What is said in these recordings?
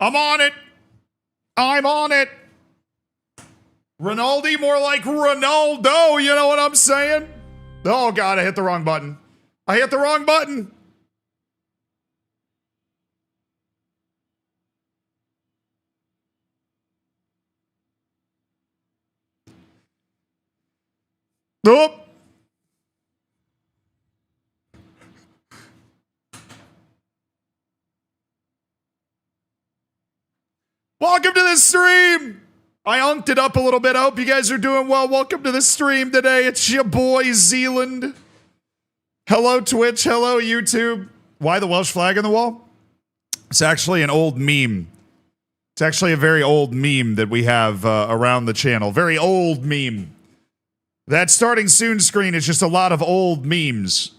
I'm on it. I'm on it. Ronaldo, more like Ronaldo. You know what I'm saying? Oh, God, I hit the wrong button. I hit the wrong button. Nope. Welcome to the stream. I unked it up a little bit. I hope you guys are doing well. Welcome to the stream today. It's your boy, Zealand. Hello, Twitch. Hello, YouTube. Why the Welsh flag on the wall? It's actually an old meme. It's actually a very old meme that we have around the channel. Very old meme. That starting soon screen is just a lot of old memes.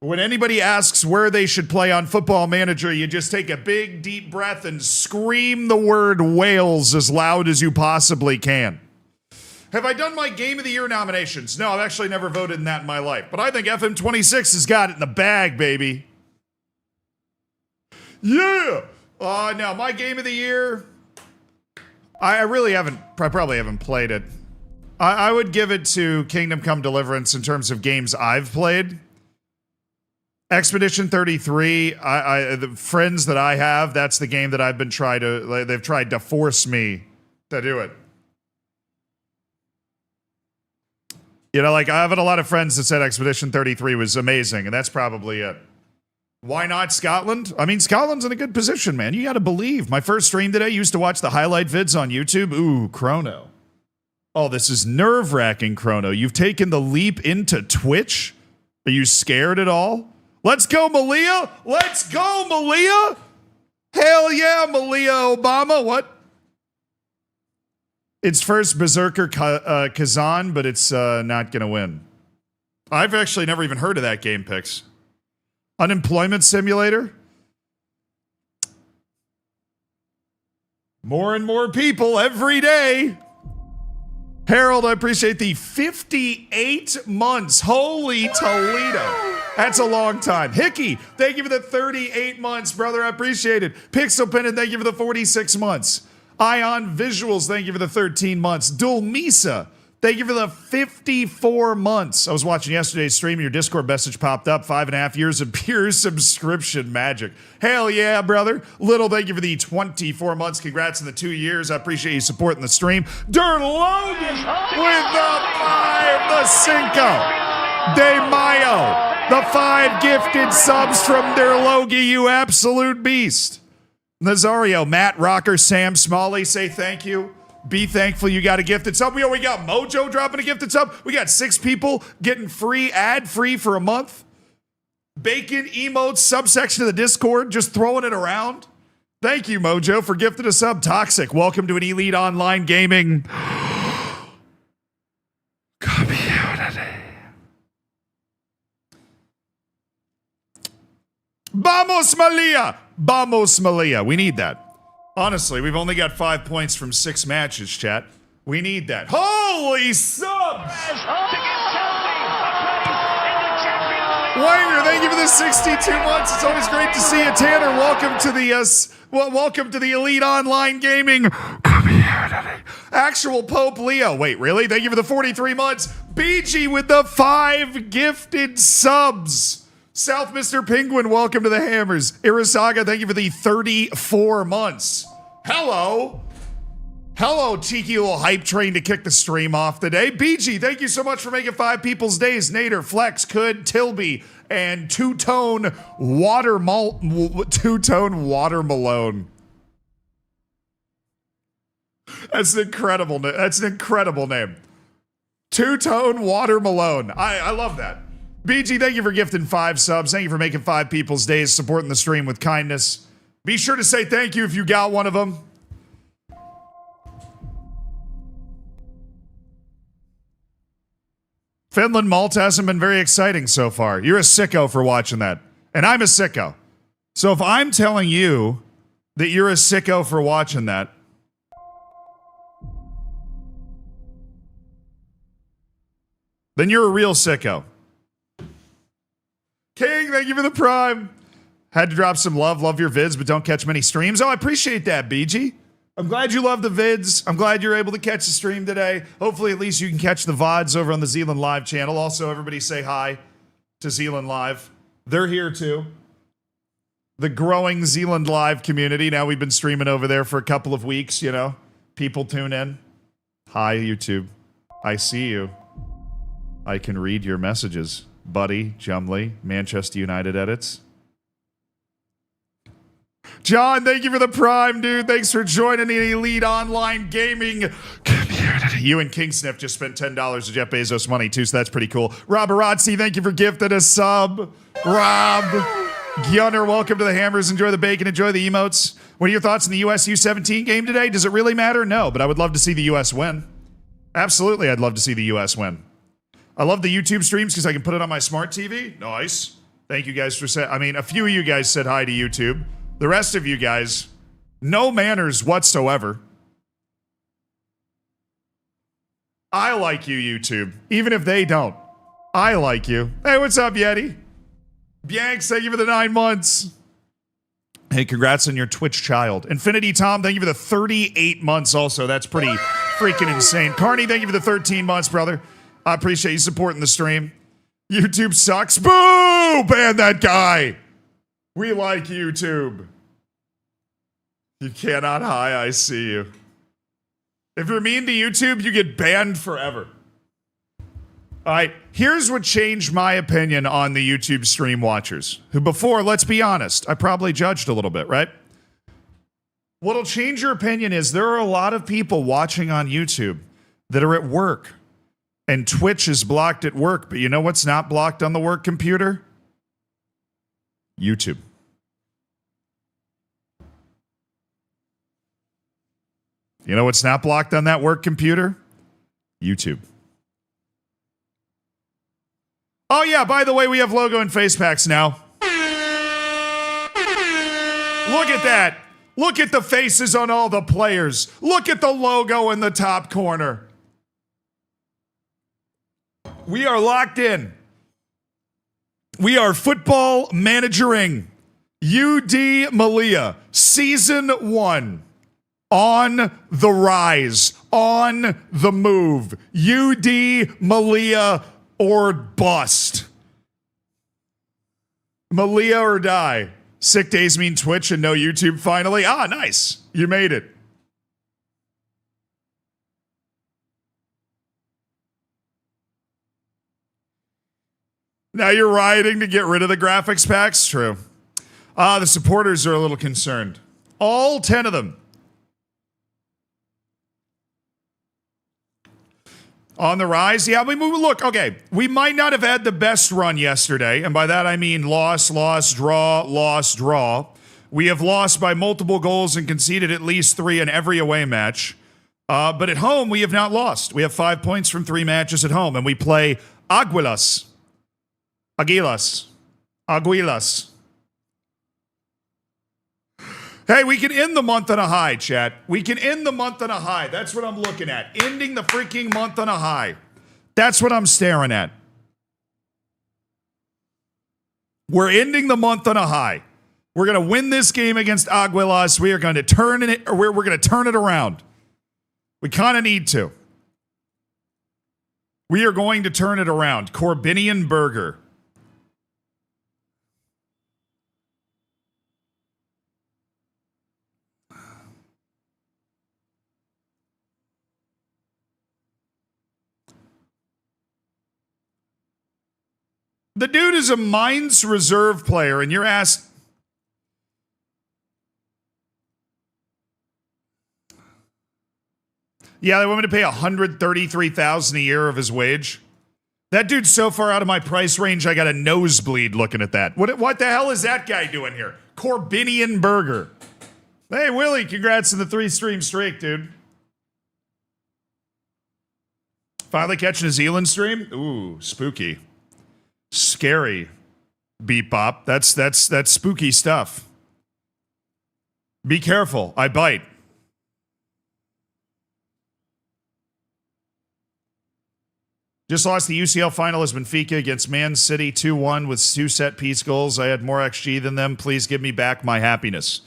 When anybody asks where they should play on Football Manager, you just take a big, deep breath and scream the word Wales as loud as you possibly can. Have I done my Game of the Year nominations? No, I've actually never voted in that in my life. But I think FM26 has got it in the bag, baby. Yeah! No, my Game of the Year, I really haven't, I probably haven't played it. I would give it to Kingdom Come Deliverance in terms of games I've played. Expedition 33, the friends that I have, that's the game that I've been they've tried to force me to do it. You know, like, I have a lot of friends that said Expedition 33 was amazing, and that's probably it. Why not Scotland? I mean, Scotland's in a good position, man. You gotta believe. My first stream today, used to watch the highlight vids on YouTube. Ooh, Chrono. Oh, this is nerve-wracking, Chrono. You've taken the leap into Twitch? Are you scared at all? Let's go, Melilla! Let's go, Melilla! Hell yeah, Melilla Obama. What? It's first Berserker Kazan, but it's not gonna win. I've actually never even heard of that game, Pix. Unemployment Simulator? More and more people every day. Harold, I appreciate the 58 months. Holy Toledo. That's a long time. Hickey, thank you for the 38 months, brother. I appreciate it. Pixel Pendant, thank you for the 46 months. Ion Visuals, thank you for the 13 months. Dual Misa, thank you for the 54 months. I was watching yesterday's stream. Your Discord message popped up. 5.5 years of pure subscription magic. Hell yeah, brother. Little, thank you for the 24 months. Congrats on the 2 years. I appreciate you supporting the stream. Dern Logan with the 5, the Cinco de Mayo. The 5 gifted subs from Der Logie, you absolute beast. Nazario, Matt, Rocker, Sam, Smalley, say thank you. Be thankful you got a gifted sub. We got Mojo dropping a gifted sub. We got 6 people getting free, ad-free for a month. Bacon emotes subsection of the Discord, just throwing it around. Thank you, Mojo, for gifting a sub. Toxic, welcome to an Elite Online Gaming. Vamos, Melilla! Vamos, Melilla. We need that. Honestly, we've only got 5 points from 6 matches, chat. We need that. Holy subs! Wanger, thank you for the 62 months. It's always great to see you. Tanner, welcome to the Elite Online Gaming. Come here, Daddy. Actual Pope Leo. Wait, really? Thank you for the 43 months. BG with the 5 gifted subs. South Mr. Penguin, welcome to the Hammers. Irasaga, thank you for the 34 months. Hello. Hello, cheeky little hype train to kick the stream off today. BG, thank you so much for making 5 people's days. Nader, Flex, Could, Tilby, and Two-Tone Watermelon. That's an incredible name. Two-Tone Watermelon. I love that. BG, thank you for gifting 5 subs. Thank you for making 5 people's days, supporting the stream with kindness. Be sure to say thank you if you got one of them. Finland Malta hasn't been very exciting so far. You're a sicko for watching that. And I'm a sicko. So if I'm telling you that you're a sicko for watching that, then you're a real sicko. King, thank you for the prime. Had to drop some love. Love your vids, but don't catch many streams. Oh, I appreciate that, BG. I'm glad you love the vids. I'm glad you're able to catch the stream today. Hopefully, at least you can catch the VODs over on the Zealand Live channel. Also, everybody say hi to Zealand Live. They're here too. The growing Zealand Live community. Now we've been streaming over there for a couple of weeks, you know. People tune in. Hi, YouTube. I see you. I can read your messages. Buddy, Jumley, Manchester United edits. John, thank you for the prime, dude. Thanks for joining the elite online gaming community. You and Kingsniff just spent $10 of Jeff Bezos money, too, so that's pretty cool. Rob Arazzi, thank you for gifting a sub. Rob. Gunner, welcome to the Hammers. Enjoy the bacon. Enjoy the emotes. What are your thoughts on the US U17 game today? Does it really matter? No, but I would love to see the US win. Absolutely, I'd love to see the US win. I love the YouTube streams because I can put it on my smart TV. Nice. Thank you guys for saying. A few of you guys said hi to YouTube. The rest of you guys, no manners whatsoever. I like you, YouTube. Even if they don't. I like you. Hey, what's up, Yeti? Bianx, thank you for the 9 months. Hey, congrats on your Twitch child. Infinity Tom, thank you for the 38 months also. That's pretty freaking insane. Carney, thank you for the 13 months, brother. I appreciate you supporting the stream. YouTube sucks. Boo! Ban that guy. We like YouTube. You cannot hi, I see you. If you're mean to YouTube, you get banned forever. All right, here's what changed my opinion on the YouTube stream watchers, who before, let's be honest, I probably judged a little bit, right? What'll change your opinion is there are a lot of people watching on YouTube that are at work, and Twitch is blocked at work, but you know what's not blocked on the work computer? YouTube. You know what's not blocked on that work computer? YouTube. Oh yeah, by the way, we have logo and face packs now. Look at that. Look at the faces on all the players. Look at the logo in the top corner. We are locked in. We are football managering UD Melilla, season 1. On the rise, on the move. UD Melilla or bust. Melilla or die. Sick days mean Twitch and no YouTube finally. Ah, nice. You made it. Now you're rioting to get rid of the graphics packs? True. The supporters are a little concerned. All 10 of them. On the rise? Yeah, look, okay. We might not have had the best run yesterday, and by that I mean loss, draw. We have lost by multiple goals and conceded at least 3 in every away match. But at home, we have not lost. We have 5 points from 3 matches at home, and we play Aguilas. Hey, we can end the month on a high, chat. We can end the month on a high. That's what I'm looking at. Ending the freaking month on a high. That's what I'm staring at. We're ending the month on a high. We're going to win this game against Aguilas. We are going to turn it, or we're going to turn it around. We kind of need to. We are going to turn it around. Corbinian Burger. The dude is a Mainz reserve player, and you're asked... Yeah, they want me to pay $133,000 a year of his wage. That dude's so far out of my price range, I got a nosebleed looking at that. What the hell is that guy doing here? Corbinian Burger. Hey, Willie, congrats on the 3-stream streak, dude. Finally catching a Zealand stream? Ooh, spooky. Scary. Beep bop. That's spooky stuff. Be careful. I bite. Just lost the UCL final as Benfica against Man City 2-1 with 2 set-piece goals. I had more XG than them. Please give me back my happiness.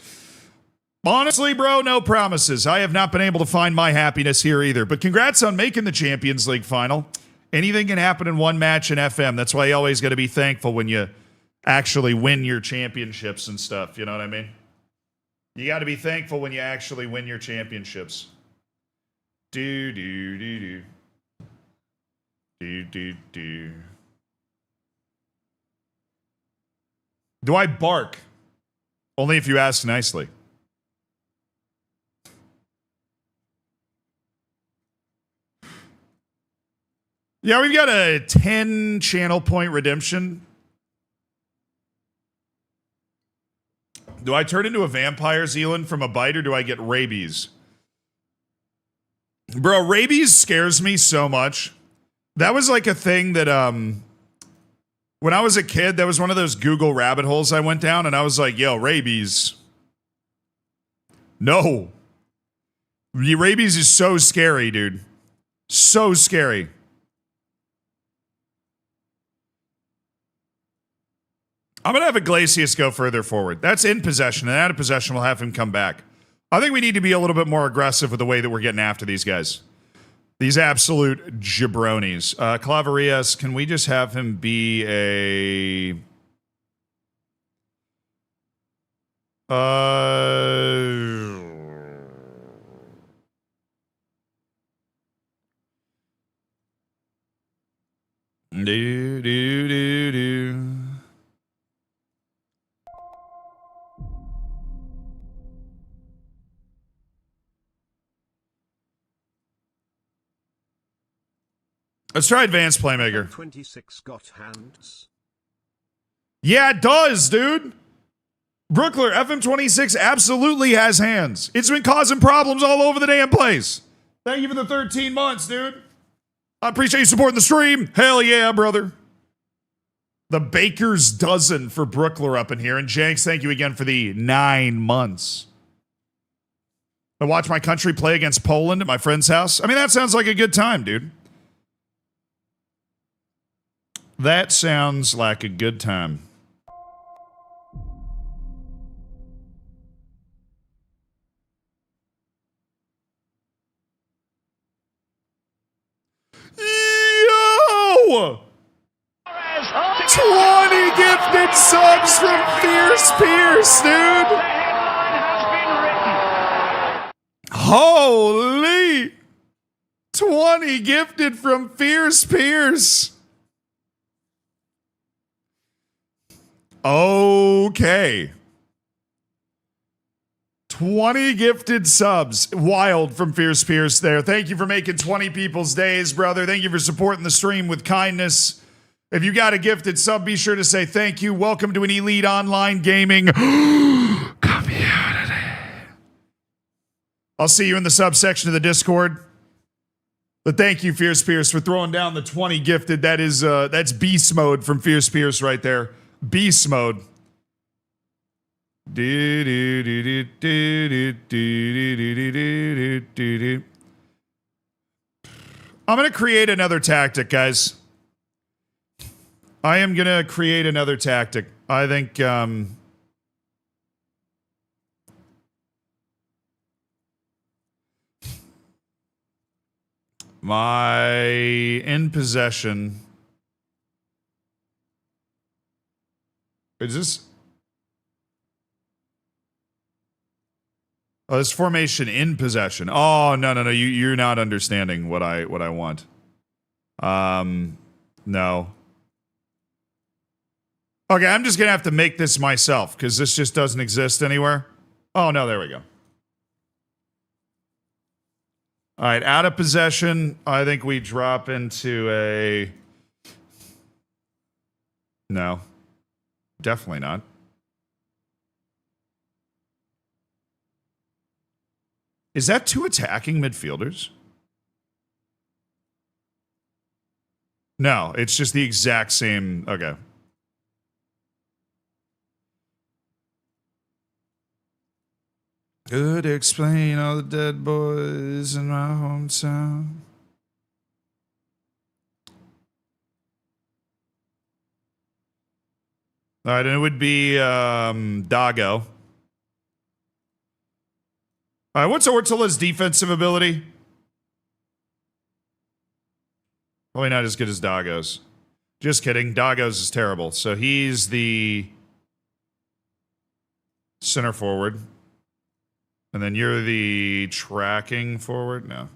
Honestly, bro, no promises. I have not been able to find my happiness here either. But congrats on making the Champions League final. Anything can happen in one match in FM. That's why you always got to be thankful when you actually win your championships and stuff. You know what I mean? You got to be thankful when you actually win your championships. Do. Do I bark? Only if you ask nicely. Yeah, we've got a 10 channel point redemption. Do I turn into a vampire, Zealand, from a bite, or do I get rabies? Bro, rabies scares me so much. That was like a thing that, when I was a kid, that was one of those Google rabbit holes I went down, and I was like, yo, rabies. No. Rabies is so scary, dude. So scary. I'm going to have Iglesias go further forward. That's in possession, and out of possession, we'll have him come back. I think we need to be a little bit more aggressive with the way that we're getting after these guys. These absolute jabronis. Claverias, can we just have him be a... Do. Let's try advanced playmaker. FM26 got hands. Yeah, it does, dude. Brookler, FM26 absolutely has hands. It's been causing problems all over the damn place. Thank you for the 13 months, dude. I appreciate you supporting the stream. Hell yeah, brother. The baker's dozen for Brookler up in here. And Jenks, thank you again for the 9 months. I watch my country play against Poland at my friend's house. I mean, that sounds like a good time, dude. That sounds like a good time. Yo! 20 gifted subs from Fierce Pierce, dude! Holy! 20 gifted from Fierce Pierce. Okay. 20 gifted subs. Wild from Fierce Pierce there. Thank you for making 20 people's days, brother. Thank you for supporting the stream with kindness. If you got a gifted sub, be sure to say thank you. Welcome to an Elite Online Gaming community. I'll see you in the subsection of the Discord. But thank you, Fierce Pierce, for throwing down the 20 gifted. That's beast mode from Fierce Pierce right there. Beast mode. I'm going to create another tactic, guys. I am going to create another tactic. I think, my in possession. Is this? Oh, this formation in possession. Oh, no. You're not understanding what I want. No. Okay, I'm just gonna have to make this myself because this just doesn't exist anywhere. Oh no, there we go. All right, out of possession. I think we drop into a. No. Definitely not. Is that 2 attacking midfielders? No, it's just the exact same. Okay. Could explain all the dead boys in my hometown. All right, and it would be Dago. All right, what's Ortola's defensive ability? Probably not as good as Dago's. Just kidding. Dago's is terrible. So he's the center forward. And then you're the tracking forward? No.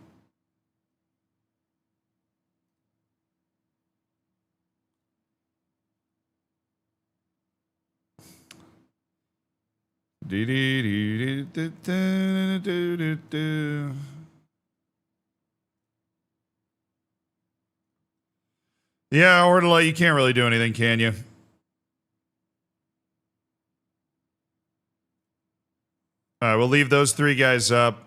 Yeah, Ortola, you can't really do anything, can you? All right, we'll leave those three guys up.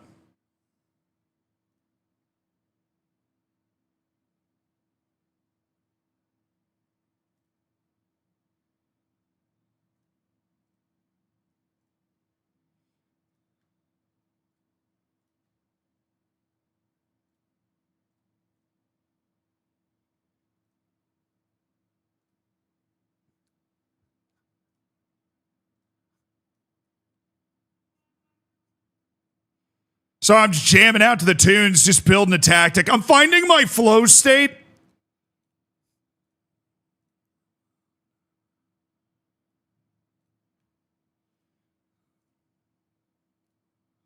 So I'm just jamming out to the tunes, just building a tactic. I'm finding my flow state.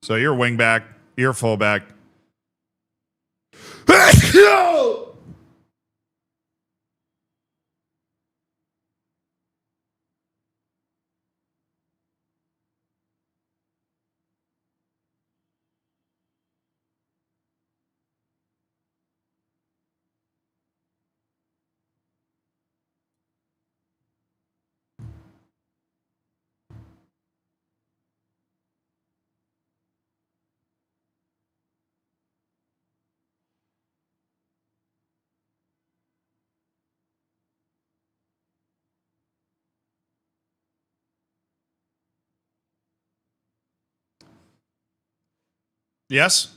So you're wingback, you're fullback. Yes?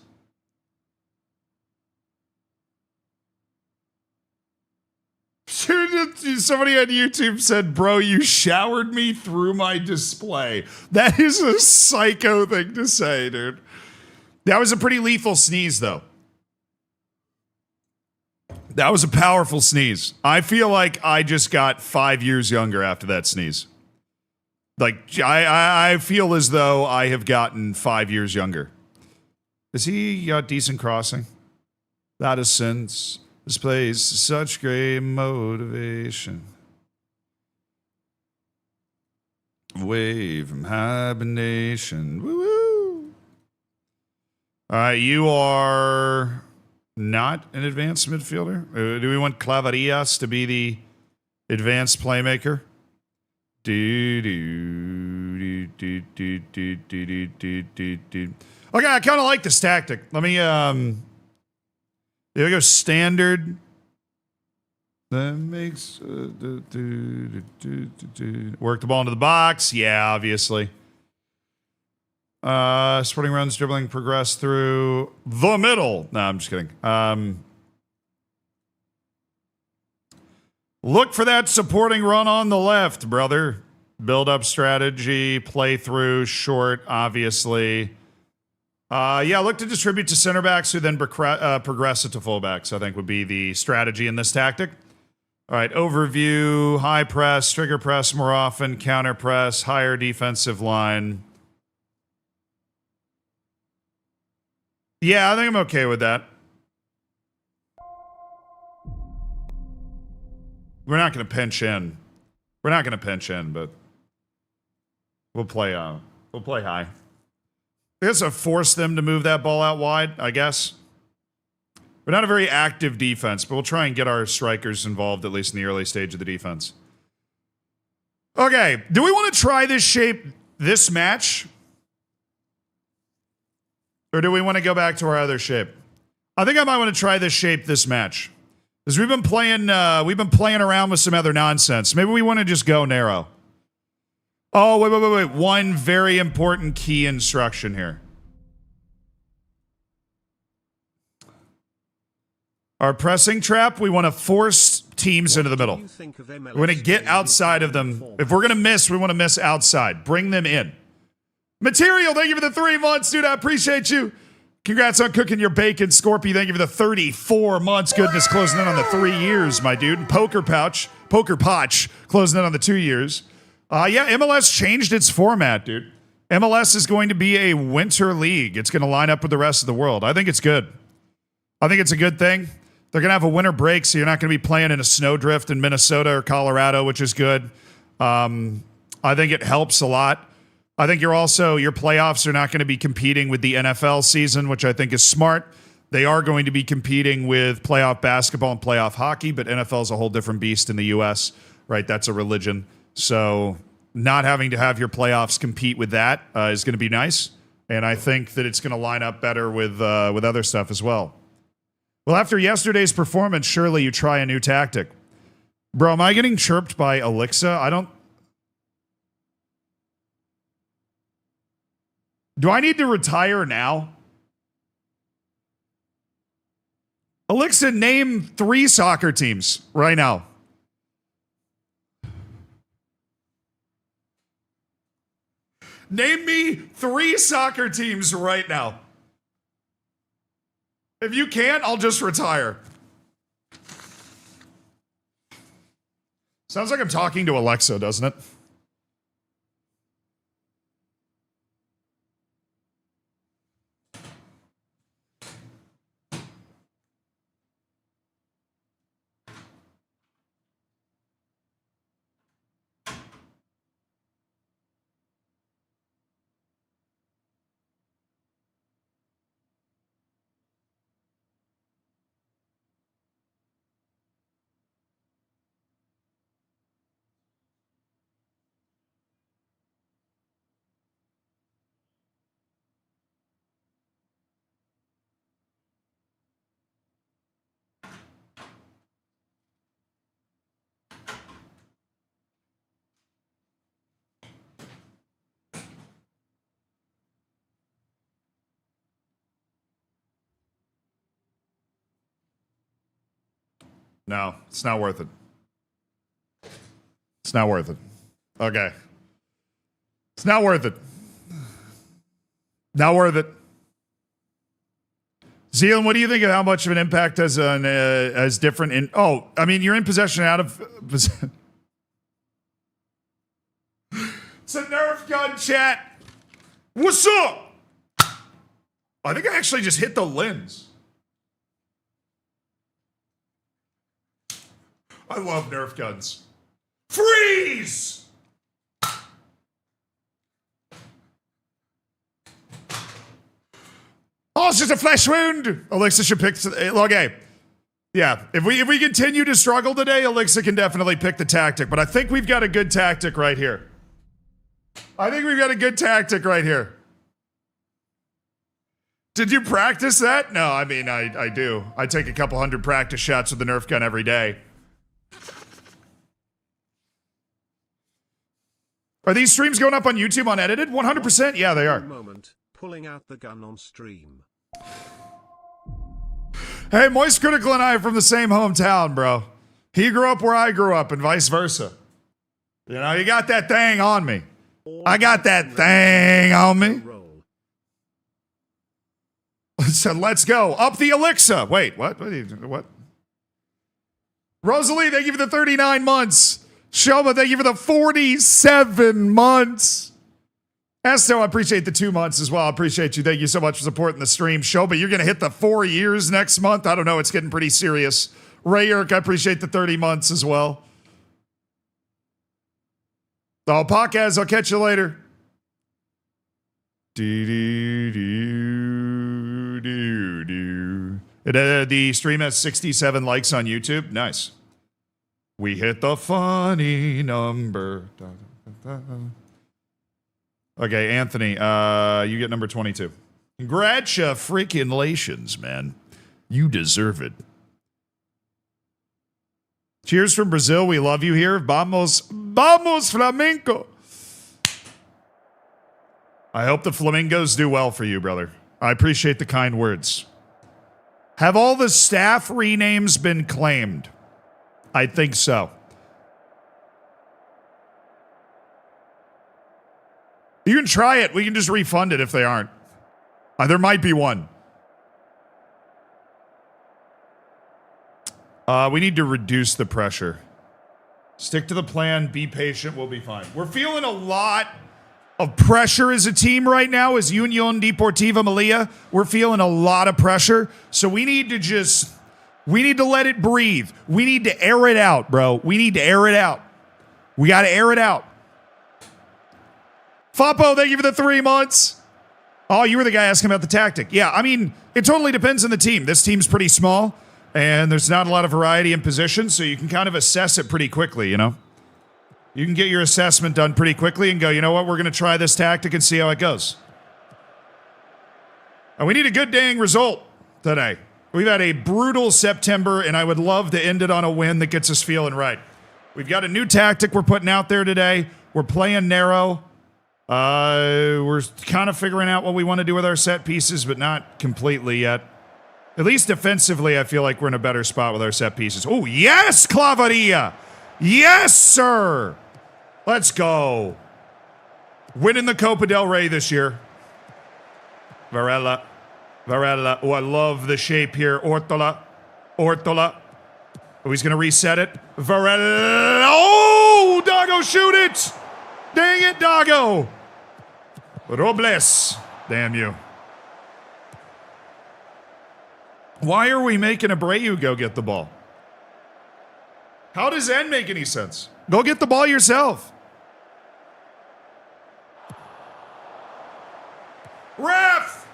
Somebody on YouTube said, bro, you showered me through my display. That is a psycho thing to say, dude. That was a pretty lethal sneeze, though. That was a powerful sneeze. I feel like I just got 5 years younger after that sneeze. Like, I feel as though I have gotten 5 years younger. Has he got decent crossing? That is since displays such great motivation. Away from hibernation. Woo-woo. All right, you are not an advanced midfielder. Do we want Clavarillas to be the advanced playmaker? Okay, I kind of like this tactic. Let me, there we go, standard. That makes, work the ball into the box. Yeah, obviously. Sporting runs, dribbling, progress through the middle. No, I'm just kidding. Look for that supporting run on the left, brother. Build up strategy, play through, short, obviously. Yeah, look to distribute to center backs who then progress it to fullbacks, I think would be the strategy in this tactic. All right, overview, high press, trigger press more often, counter press, higher defensive line. Yeah, I think I'm okay with that. We're not going to pinch in. We're not going to pinch in, but we'll play high. I guess I'll force them to move that ball out wide, I guess. We're not a very active defense, but we'll try and get our strikers involved, at least in the early stage of the defense. Okay, do we want to try this shape this match? Or do we want to go back to our other shape? I think I might want to try this shape this match. Because we've been playing around with some other nonsense. Maybe we want to just go narrow. Oh, wait. One very important key instruction here. Our pressing trap, we want to force teams into the middle. We want to get outside of them. If we're going to miss, we want to miss outside. Bring them in. Material, thank you for the 3 months, dude. I appreciate you. Congrats on cooking your bacon. Scorpy, thank you for the 34 months. Goodness, closing in on the 3 years, my dude. Poker Potch, closing in on the 2 years. Yeah, MLS changed its format, dude. MLS is going to be a winter league. It's going to line up with the rest of the world. I think it's good. I think it's a good thing. They're going to have a winter break, so you're not going to be playing in a snowdrift in Minnesota or Colorado, which is good. I think it helps a lot. I think your playoffs are not going to be competing with the NFL season, which I think is smart. They are going to be competing with playoff basketball and playoff hockey, but NFL is a whole different beast in the U.S., right? That's a religion. So not having to have your playoffs compete with that is going to be nice. And I think that it's going to line up better with other stuff as well. Well, after yesterday's performance, surely you try a new tactic. Bro, am I getting chirped by Alexa? Do I need to retire now? Alexa, name 3 soccer teams right now. Name me 3 soccer teams right now. If you can't, I'll just retire. Sounds like I'm talking to Alexa, doesn't it? No, it's not worth it. It's not worth it. Okay. It's not worth it. Not worth it. Zealand, what do you think of how much of an impact as different in... Oh, I mean, you're in possession out of... It's a Nerf gun, chat. What's up? I think I actually just hit the lens. I love Nerf guns. Freeze! Oh, it's just a flesh wound. Alexa should pick... Okay. Yeah, if we continue to struggle today, Alexa can definitely pick the tactic. But I think we've got a good tactic right here. Did you practice that? No, I mean, I do. I take a couple hundred practice shots with the Nerf gun every day. Are these streams going up on YouTube unedited? 100%? Yeah, they are. Moment, pulling out the gun on stream. Hey, Moist Critical and I are from the same hometown, bro. He grew up where I grew up and vice versa. You know, you got that thing on me. I got that thing on me. So let's go. Up the Alexa. Wait, what? What? Rosalie, thank you for the 39 months. Shoma, thank you for the 47 months. Esto, I appreciate the 2 months as well. I appreciate you. Thank you so much for supporting the stream. Shoma, you're going to hit the 4 years next month. I don't know. It's getting pretty serious. Ray Yerk, I appreciate the 30 months as well. Oh, Podcast, I'll catch you later. The stream has 67 likes on YouTube. Nice. We hit the funny number. Okay, Anthony, you get number 22. Congratulations, man. You deserve it. Cheers from Brazil. We love you here. Vamos Flamengo. I hope the Flamingos do well for you, brother. I appreciate the kind words. Have all the staff renames been claimed? I think so. You can try it. We can just refund it if they aren't. There might be one. We need to reduce the pressure. Stick to the plan. Be patient. We'll be fine. We're feeling a lot of pressure as a team right now as Union Deportiva Melilla. We're feeling a lot of pressure. So we need to let it breathe. We need to air it out, bro. We need to air it out. We got to air it out. Foppo, thank you for the 3 months. Oh, you were the guy asking about the tactic. Yeah, I mean, it totally depends on the team. This team's pretty small, and there's not a lot of variety in positions, so you can kind of assess it pretty quickly, you know? You can get your assessment done pretty quickly and go, you know what, we're going to try this tactic and see how it goes. And we need a good dang result today. We've had a brutal September, and I would love to end it on a win that gets us feeling right. We've got a new tactic we're putting out there today. We're playing narrow. We're kind of figuring out what we want to do with our set pieces, but not completely yet. At least defensively, I feel like we're in a better spot with our set pieces. Oh, yes, Clavaria! Yes, sir! Let's go. Winning the Copa del Rey this year. Varela. Oh, I love the shape here. Ortola. Oh, he's going to reset it. Varela. Oh, Dago, shoot it! Dang it, Dago! Robles. Damn you. Why are we making Abreu go get the ball? How does N make any sense? Go get the ball yourself. Ref!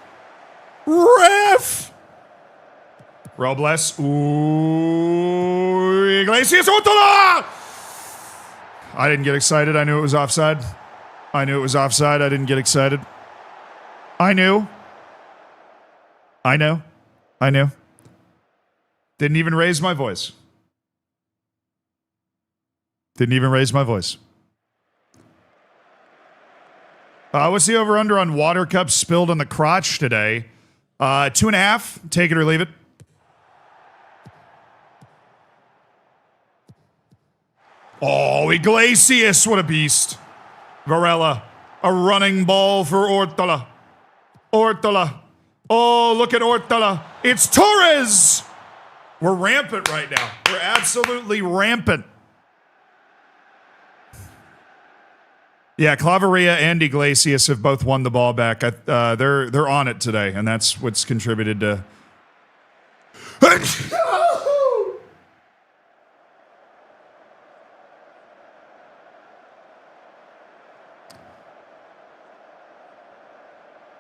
Robles. Ooh, Iglesias. Otola! I didn't get excited. I knew it was offside. I didn't get excited. I knew. Didn't even raise my voice. What's the over-under on water cups spilled on the crotch today? 2.5. Take it or leave it. Oh, Iglesias, what a beast. Varela, a running ball for Ortola. Oh, look at Ortola. It's Torres. We're rampant right now. We're absolutely rampant. Yeah, Claveria and Iglesias have both won the ball back. They're on it today, and that's what's contributed to...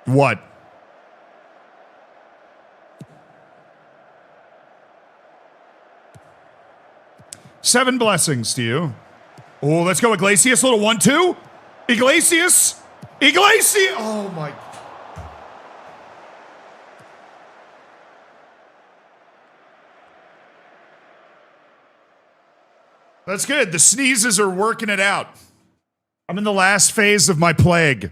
What? Seven blessings to you. Oh, let's go, Iglesias. Little 1-2. Iglesias. Oh, my. That's good. The sneezes are working it out. I'm in the last phase of my plague.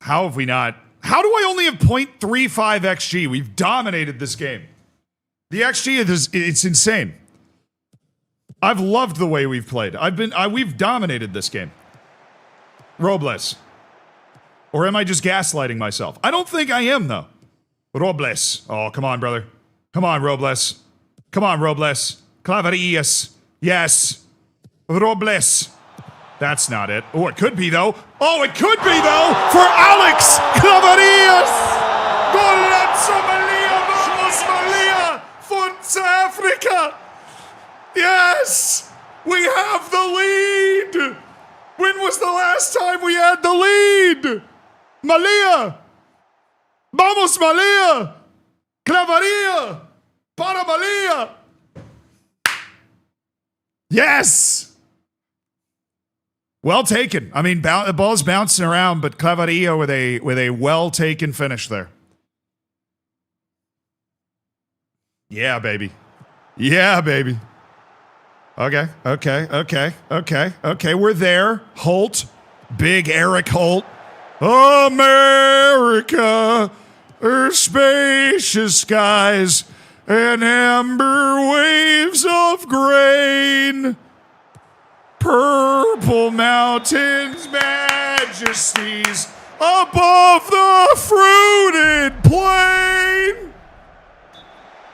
How have we not? How do I only have 0.35 XG? We've dominated this game. The XG it's insane. I've loved the way we've played. We've dominated this game. Robles. Or am I just gaslighting myself? I don't think I am, though. Robles. Oh, come on, brother. Come on, Robles. Clavarias. Yes. Robles. That's not it. Oh, it could be, though. For Alex Clavarias! Golazzo Melilla! Vamos, Melilla! Forza Africa! Yes! We have the lead! When was the last time we had the lead? Melilla! Vamos, Melilla! Clavaria! Para Melilla! Yes! Well taken. I mean, the ball's bouncing around, but Clavaria with a well taken finish there. Yeah, baby. Okay. We're there. Holt, big Eric Holt. America, her spacious skies and amber waves of grain, purple mountains, majesties above the fruited plain.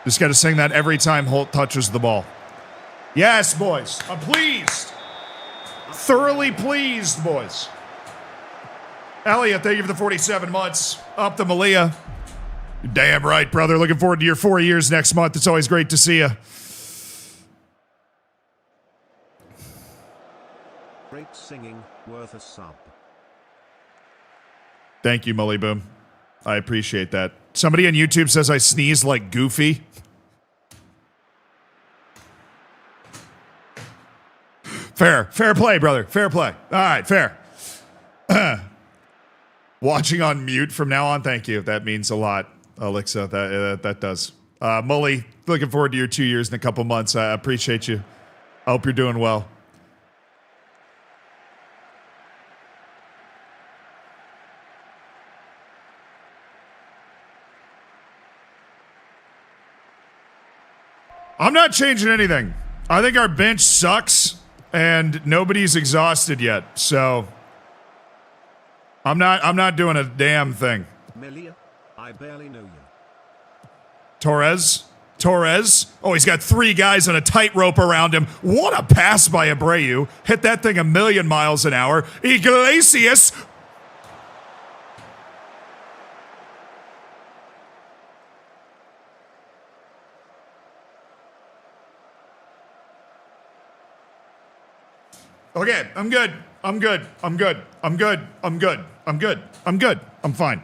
Just got to sing that every time Holt touches the ball. Yes, boys. I'm pleased. Thoroughly pleased, boys. Elliot, thank you for the 47 months. Up to Melilla. You're damn right, brother. Looking forward to your 4 years next month. It's always great to see you. Great singing, worth a sub. Thank you, Mully Boom. I appreciate that. Somebody on YouTube says I sneeze like Goofy. Fair play, brother. Fair play. All right, fair. Watching on mute from now on. Thank you. That means a lot, Alexa. That does. Mully, looking forward to your 2 years in a couple months. I appreciate you. I hope you're doing well. I'm not changing anything. I think our bench sucks and nobody's exhausted yet. So I'm not doing a damn thing. Melilla, I barely know you. Torres. Oh, he's got 3 guys on a tightrope around him. What a pass by Abreu. Hit that thing 1,000,000 miles an hour. Iglesias. Okay, I'm good. I'm fine.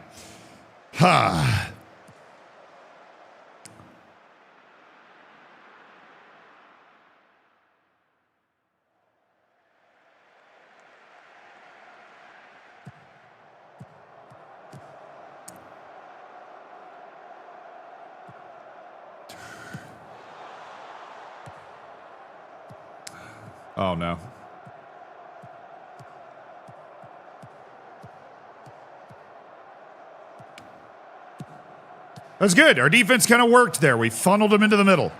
Oh no. That's good. Our defense kind of worked there. We funneled him into the middle.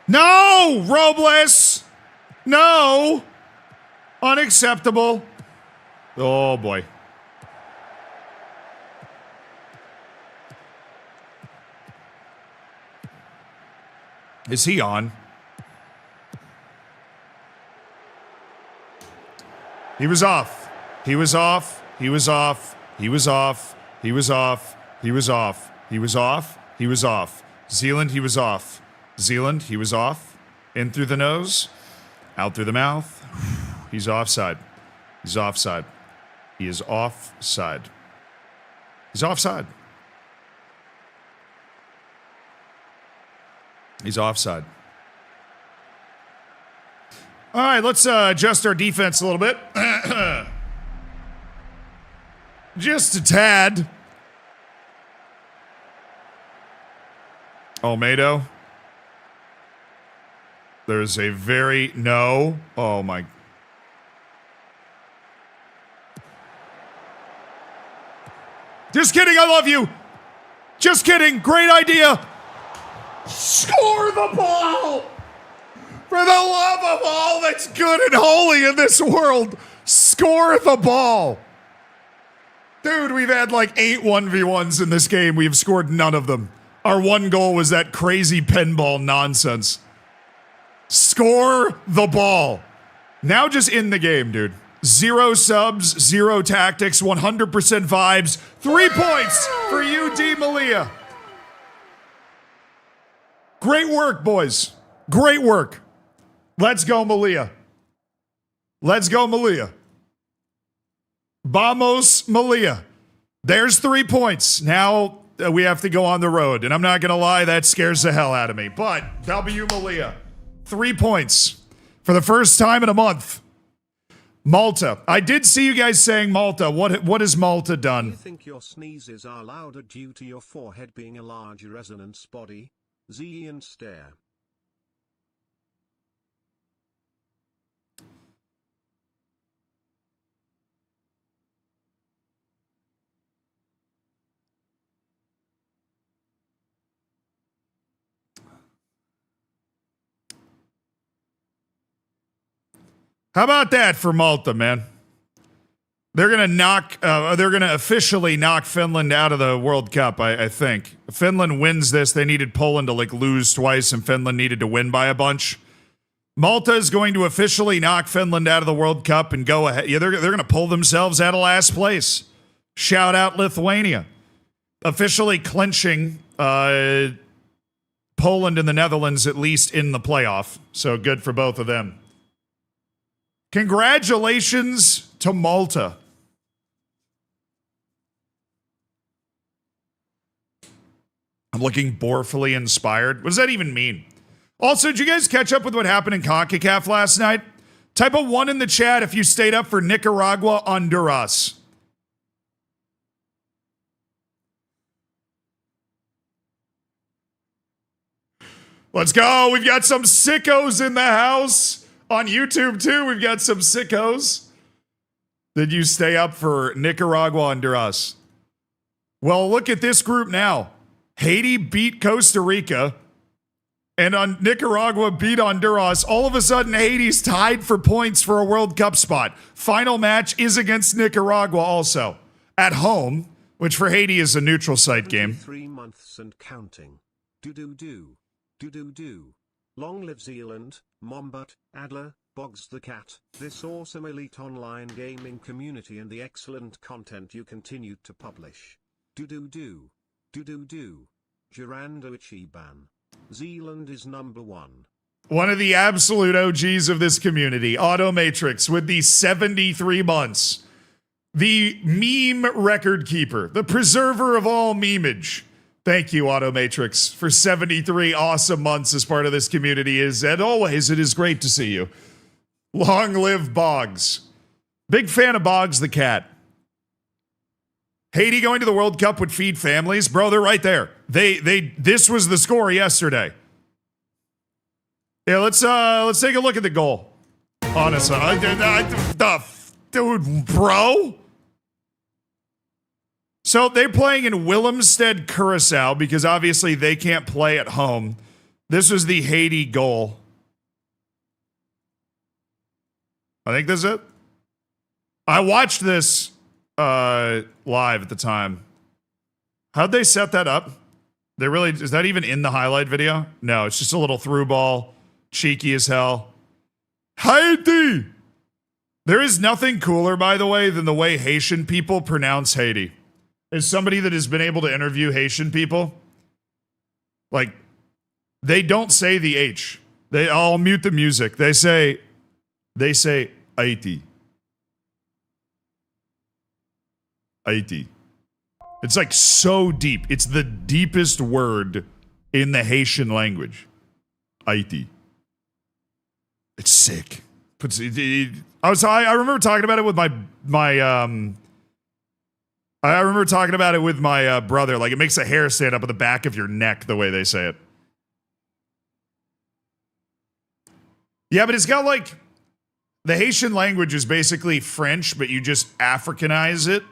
No, Robles. No. Unacceptable. Oh, boy. Is he on? He was off. He was off. He was off. He was off. He was off. He was off. He was off. He was off. Zealand, he was off. Zealand, he was off. In through the nose. Out through the mouth. He's offside. He's offside. He is offside. He's offside. He's offside. All right, let's adjust our defense a little bit. Just a tad. Olmedo. There's a very... No. Oh, my... Just kidding, I love you. Just kidding, great idea. Score the ball. For the love of all that's good and holy in this world, score the ball. Dude, we've had like 8 1v1s in this game. We've scored none of them. Our one goal was that crazy pinball nonsense. Score the ball. Now just in the game, dude. 0 subs, 0 tactics, 100% vibes. 3 points for you, D. Melilla. Great work, boys. Great work. Let's go, Melilla. Let's go, Melilla. Vamos, Melilla. There's 3 points. Now we have to go on the road. And I'm not going to lie, that scares the hell out of me. But W. Melilla, 3 points for the first time in a month. Malta. I did see you guys saying Malta. What has Malta Do you done? think your sneezes are louder due to your forehead being a large resonance body? Z and stare. How about that for Malta, man? They're gonna officially knock Finland out of the World Cup, I think. If Finland wins this, they needed Poland to lose twice, and Finland needed to win by a bunch. Malta is going to officially knock Finland out of the World Cup and go ahead. Yeah, they're gonna pull themselves out of last place. Shout out Lithuania. Officially clinching Poland and the Netherlands at least in the playoff. So good for both of them. Congratulations to Malta. I'm looking borefully inspired. What does that even mean? Also, did you guys catch up with what happened in CONCACAF last night? Type a 1 in the chat if you stayed up for Nicaragua, Honduras. Let's go. We've got some sickos in the house. On YouTube, too, we've got some sickos. Did you stay up for Nicaragua, Honduras? Well, look at this group now. Haiti beat Costa Rica, and on Nicaragua beat Honduras. All of a sudden, Haiti's tied for points for a World Cup spot. Final match is against Nicaragua also. At home, which for Haiti is a neutral site game. 3 months and counting. Do-do-do. Do-do-do. Long live Zealand, Mombut, Adler, Boggs the Cat, this awesome elite online gaming community and the excellent content you continue to publish. Do-do-do. Do-do-do. Gerando Ichiban. Zealand is #1. One of the absolute OGs of this community, Automatrix, with the 73 months. The meme record keeper, the preserver of all memeage. Thank you, Automatrix, for 73 awesome months as part of this community. And always, it is great to see you. Long live Boggs. Big fan of Boggs the cat. Haiti going to the World Cup would feed families. Bro, they're right there. This was the score yesterday. Yeah, let's take a look at the goal. Honestly, dude, bro. So they're playing in Willemstad, Curacao, because obviously they can't play at home. This was the Haiti goal. I think that's it. I watched this live at the time. How'd they set that up? Is that even in the highlight video? No, it's just a little through ball. Cheeky as hell. Haiti! There is nothing cooler, by the way, than the way Haitian people pronounce Haiti. As somebody that has been able to interview Haitian people, like, they don't say the H. I'll mute the music. They say Haiti. Haiti. It's like so deep. It's the deepest word in the Haitian language. Haiti. It's sick. I remember talking about it with I remember talking about it with my brother. Like, it makes a hair stand up at the back of your neck the way they say it. Yeah, but it's got like, the Haitian language is basically French, but you just Africanize it,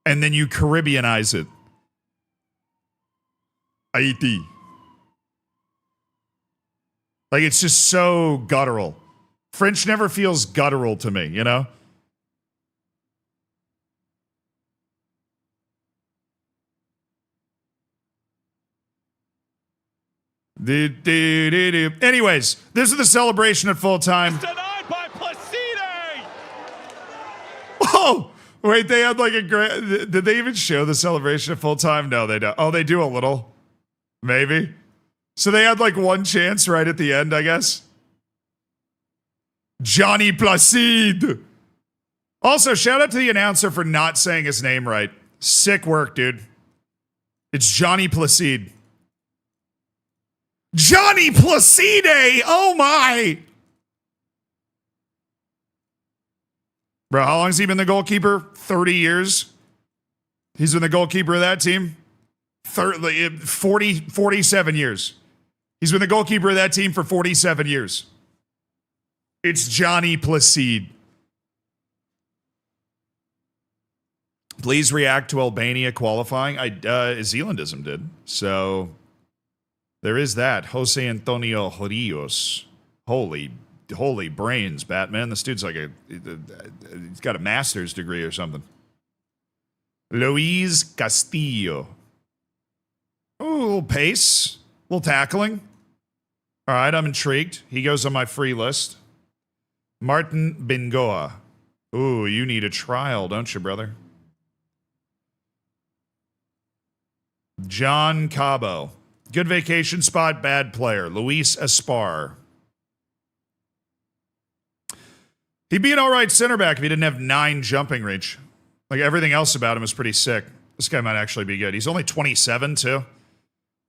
and then you Caribbeanize it. Haiti. Like, it's just so guttural. French never feels guttural to me, you know? Anyways, this is the celebration at full time. Denied by Placide! Oh, wait, they had like a great. Did they even show the celebration at full time? No, they don't. Oh, they do a little. Maybe. So they had like one chance right at the end, I guess. Johnny Placide. Also, shout out to the announcer for not saying his name right. Sick work, dude. It's Johnny Placide. Johnny Placide! Oh my! Bro, how long has he been the goalkeeper? 30 years? He's been the goalkeeper of that team? 47 years. He's been the goalkeeper of that team for 47 years. It's Johnny Placide. Please react to Albania qualifying. Zealandism did. So there is that. Jose Antonio Rios. Holy brains, Batman. This dude's like he's got a master's degree or something. Luis Castillo. Ooh, a little pace. A little tackling. All right, I'm intrigued. He goes on my free list. Martin Bengoa. Ooh, you need a trial, don't you, brother? John Cabo. Good vacation spot, bad player. Luis Aspar. He'd be an all right center back if he didn't have 9 jumping reach. Like, everything else about him is pretty sick. This guy might actually be good. He's only 27, too.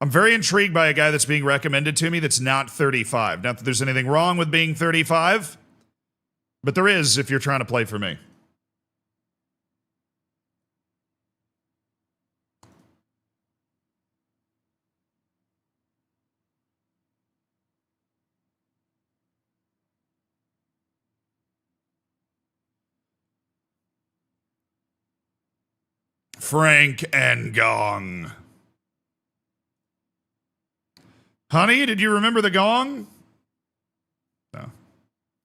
I'm very intrigued by a guy that's being recommended to me that's not 35. Not that there's anything wrong with being 35, but there is if you're trying to play for me. Frank and Gong. Honey, did you remember the gong? No.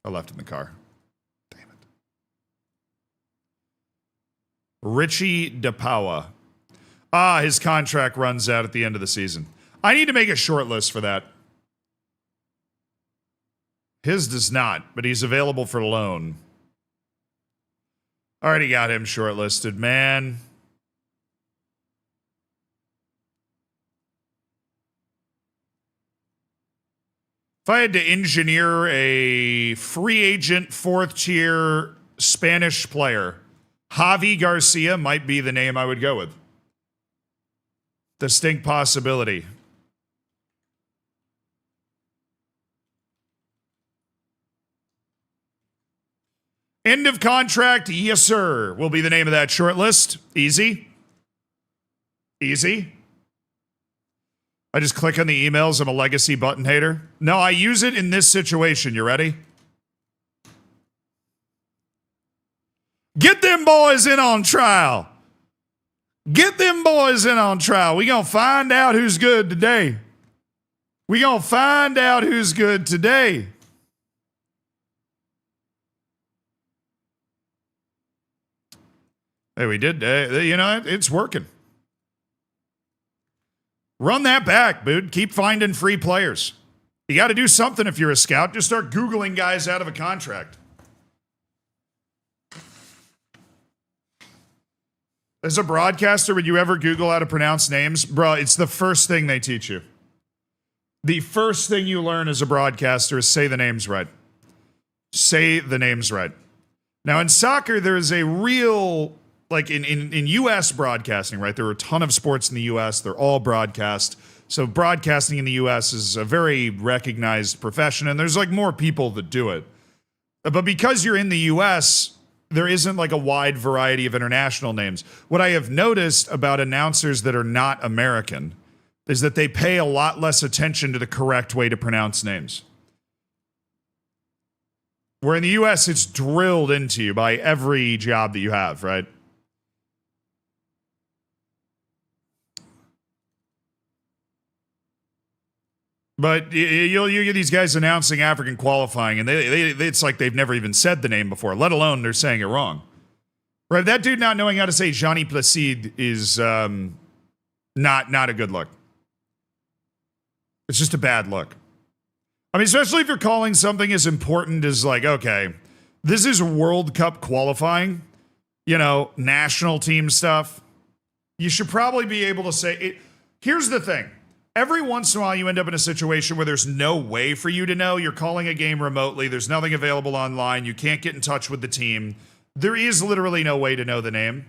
I left it in the car. Damn it. Richie DePaua. His contract runs out at the end of the season. I need to make a short list for that. His does not, but he's available for loan. Already got him shortlisted, man. If I had to engineer a free agent, 4th tier Spanish player, Javi Garcia might be the name I would go with. Distinct possibility. End of contract, yes sir, will be the name of that short list. Easy. Easy. I just click on the emails. I'm a legacy button hater. No, I use it in this situation. You ready? Get them boys in on trial. Get them boys in on trial. We gonna find out who's good today. We gonna find out who's good today. Hey, we did. You know, it's working. Run that back, dude. Keep finding free players. You got to do something if you're a scout. Just start Googling guys out of a contract. As a broadcaster, would you ever Google how to pronounce names? Bro, it's the first thing they teach you. The first thing you learn as a broadcaster is say the names right. Say the names right. Now, in soccer, there is a real... Like in U.S. broadcasting, right? There are a ton of sports in the U.S. They're all broadcast. So broadcasting in the U.S. is a very recognized profession, and there's like more people that do it. But because you're in the U.S., there isn't like a wide variety of international names. What I have noticed about announcers that are not American is that they pay a lot less attention to the correct way to pronounce names. Where in the U.S., it's drilled into you by every job that you have, right? But you get these guys announcing African qualifying, and it's like they've never even said the name before, let alone they're saying it wrong. Right? That dude not knowing how to say Johnny Placide is not a good look. It's just a bad look. I mean, especially if you're calling something as important as like, okay, this is World Cup qualifying, you know, national team stuff. You should probably be able to say it. Here's the thing. Every once in a while, you end up in a situation where there's no way for you to know. You're calling a game remotely. There's nothing available online. You can't get in touch with the team. There is literally no way to know the name.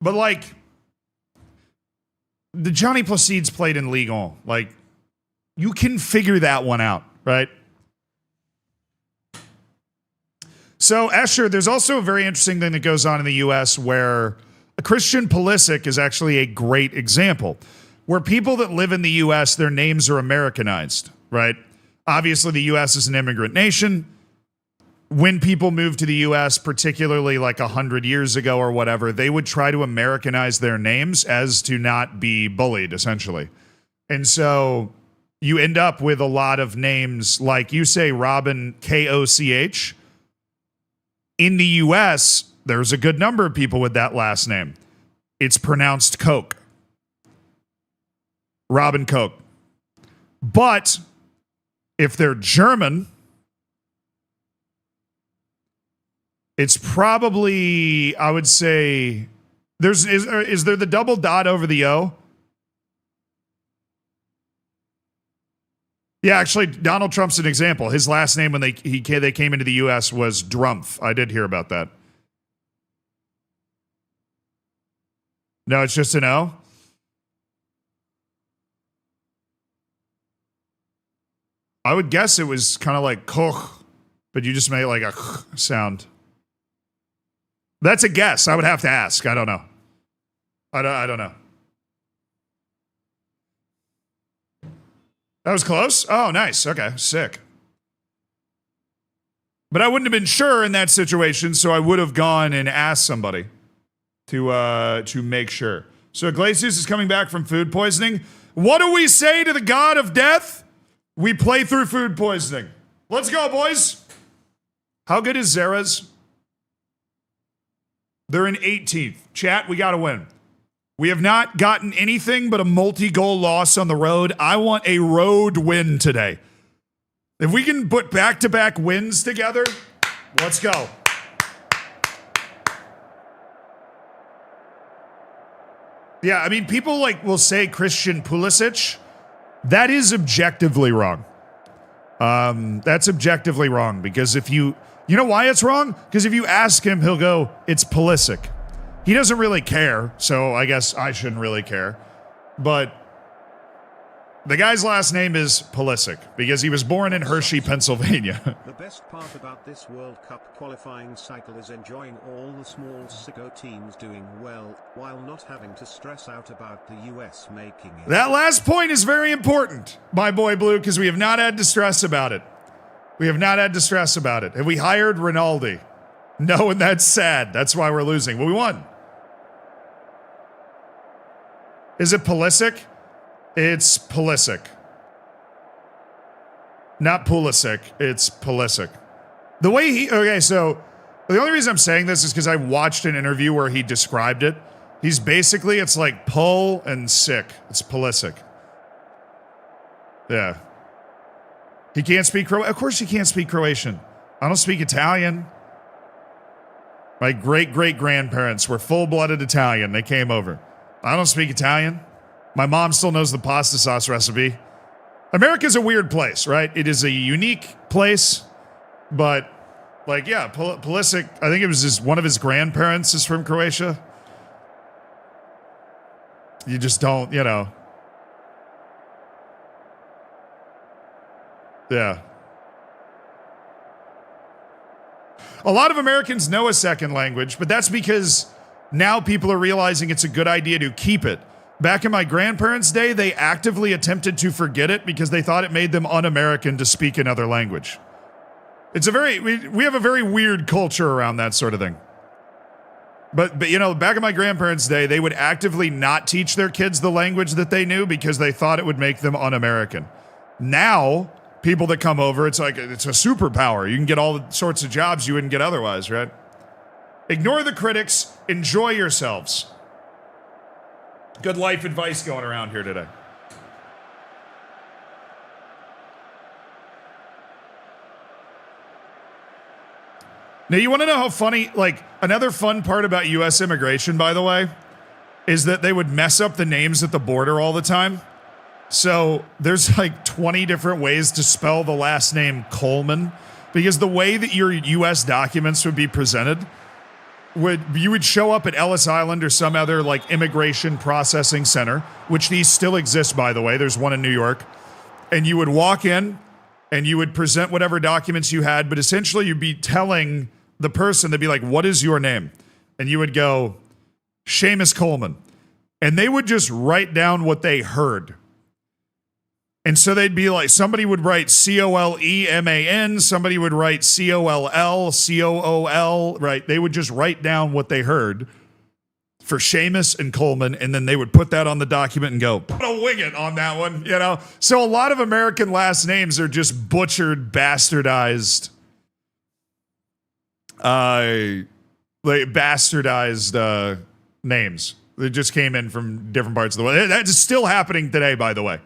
But like, the Johnny Placides played in Ligue 1. Like, you can figure that one out, right? So, Escher, there's also a very interesting thing that goes on in the U.S. where Christian Pulisic is actually a great example. Where people that live in the U.S., their names are Americanized, right? Obviously, the U.S. is an immigrant nation. When people moved to the U.S., particularly like 100 years ago or whatever, they would try to Americanize their names as to not be bullied, essentially. And so you end up with a lot of names like you say Robin Koch. In the U.S., there's a good number of people with that last name. It's pronounced Coke. Robin Koch. But if they're German, it's probably, I would say, is there the double dot over the O? Yeah, actually, Donald Trump's an example. His last name when they came into the U.S. was Drumpf. I did hear about that. No, it's just an O? I would guess it was kind of like Koch, but you just made like a sound. That's a guess. I would have to ask. I don't know. I don't know. That was close? Oh, nice. Okay, sick. But I wouldn't have been sure in that situation, so I would have gone and asked somebody to make sure. So Iglesias is coming back from food poisoning. What do we say to the god of death? We play through food poisoning. Let's go, boys. How good is Zara's? They're in 18th. Chat, we got to win. We have not gotten anything but a multi-goal loss on the road. I want a road win today. If we can put back-to-back wins together, let's go. Yeah, I mean, people like will say Christian Pulisic. That is objectively wrong. That's objectively wrong because if you know why it's wrong? Because if you ask him, he'll go, it's Pulisic. He doesn't really care, so I guess I shouldn't really care. But the guy's last name is Pulisic because he was born in Hershey, Pennsylvania. The best part about this World Cup qualifying cycle is enjoying all the small sicko teams doing well, while not having to stress out about the US making it. That last point is very important, my boy Blue, because we have not had to stress about it. We have not had to stress about it. Have we hired Rinaldi? No, and that's sad. That's why we're losing. But we won. Is it Pulisic? It's Pulisic. Not Pulisic. It's Pulisic. The way he... Okay, so the only reason I'm saying this is because I watched an interview where he described it. He's basically, it's like pull and sick. It's Pulisic. Yeah. He can't speak Croatian. Of course he can't speak Croatian. I don't speak Italian. My great-great-grandparents were full-blooded Italian. They came over. I don't speak Italian. My mom still knows the pasta sauce recipe. America's a weird place, right? It is a unique place, but like, yeah, Pulisic, I think it was one of his grandparents is from Croatia. You just don't, you know. Yeah. A lot of Americans know a second language, but that's because now people are realizing it's a good idea to keep it. Back in my grandparents' day, they actively attempted to forget it because they thought it made them un-American to speak another language. It's we have a very weird culture around that sort of thing. But you know, back in my grandparents' day, they would actively not teach their kids the language that they knew because they thought it would make them un-American. Now, people that come over, it's like, it's a superpower. You can get all the sorts of jobs you wouldn't get otherwise, right? Ignore the critics. Enjoy yourselves. Good life advice going around here today. Now, you want to know how funny, like, another fun part about U.S. immigration, by the way, is that they would mess up the names at the border all the time. So there's like 20 different ways to spell the last name Coleman, because the way that your U.S. documents would be presented you would show up at Ellis Island or some other like immigration processing center, which these still exist, by the way. There's one in New York. And you would walk in and you would present whatever documents you had, but essentially you'd be telling the person, they'd be like, what is your name? And you would go, Seamus Coleman. And they would just write down what they heard. And so they'd be like, somebody would write Coleman, somebody would write Cool, right? They would just write down what they heard for Seamus and Coleman, and then they would put that on the document and go, put a wing it on that one, you know? So a lot of American last names are just butchered, bastardized, names. They just came in from different parts of the world. That's still happening today, by the way.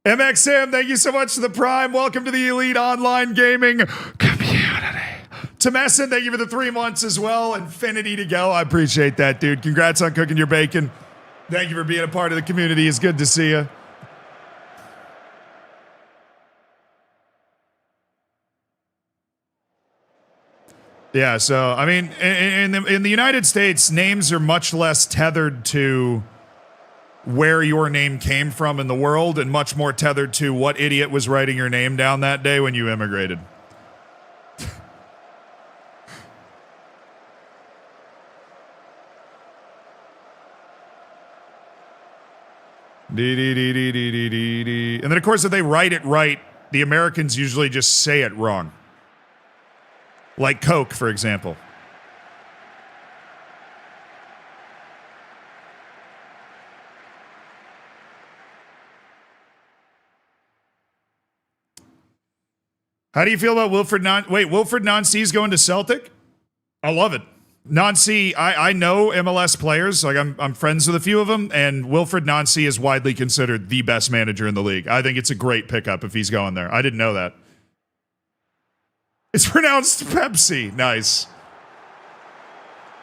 MXM, thank you so much for the Prime. Welcome to the Elite Online Gaming community. Temessin, thank you for the 3 months as well. Infinity to go. I appreciate that, dude. Congrats on cooking your bacon. Thank you for being a part of the community. It's good to see you. Yeah, so, I mean, in the United States, names are much less tethered to where your name came from in the world and much more tethered to what idiot was writing your name down that day when you immigrated. And then, of course, if they write it right, the Americans usually just say it wrong. Like Coke, for example. How do you feel about Wilfred Nancy's going to Celtic? I love it. Nancy, I know MLS players. Like I'm friends with a few of them, and Wilfred Nancy is widely considered the best manager in the league. I think it's a great pickup if he's going there. I didn't know that. It's pronounced Pepsi. Nice.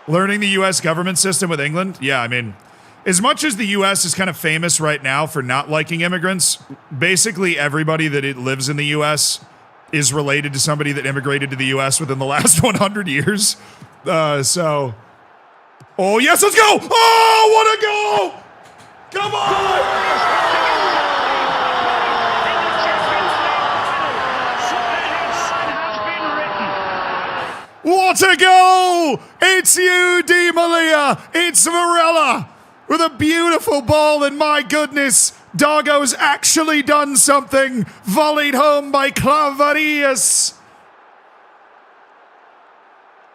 Learning the U.S. government system with England? Yeah, I mean, as much as the U.S. is kind of famous right now for not liking immigrants, basically everybody that lives in the U.S. is related to somebody that immigrated to the U.S. within the last 100 years. Oh, yes, let's go! Oh, what a goal! Come on! What a goal! It's you, Di Maria. It's Varela with a beautiful ball, and my goodness, Doggo's actually done something. Volleyed home by Clavarias.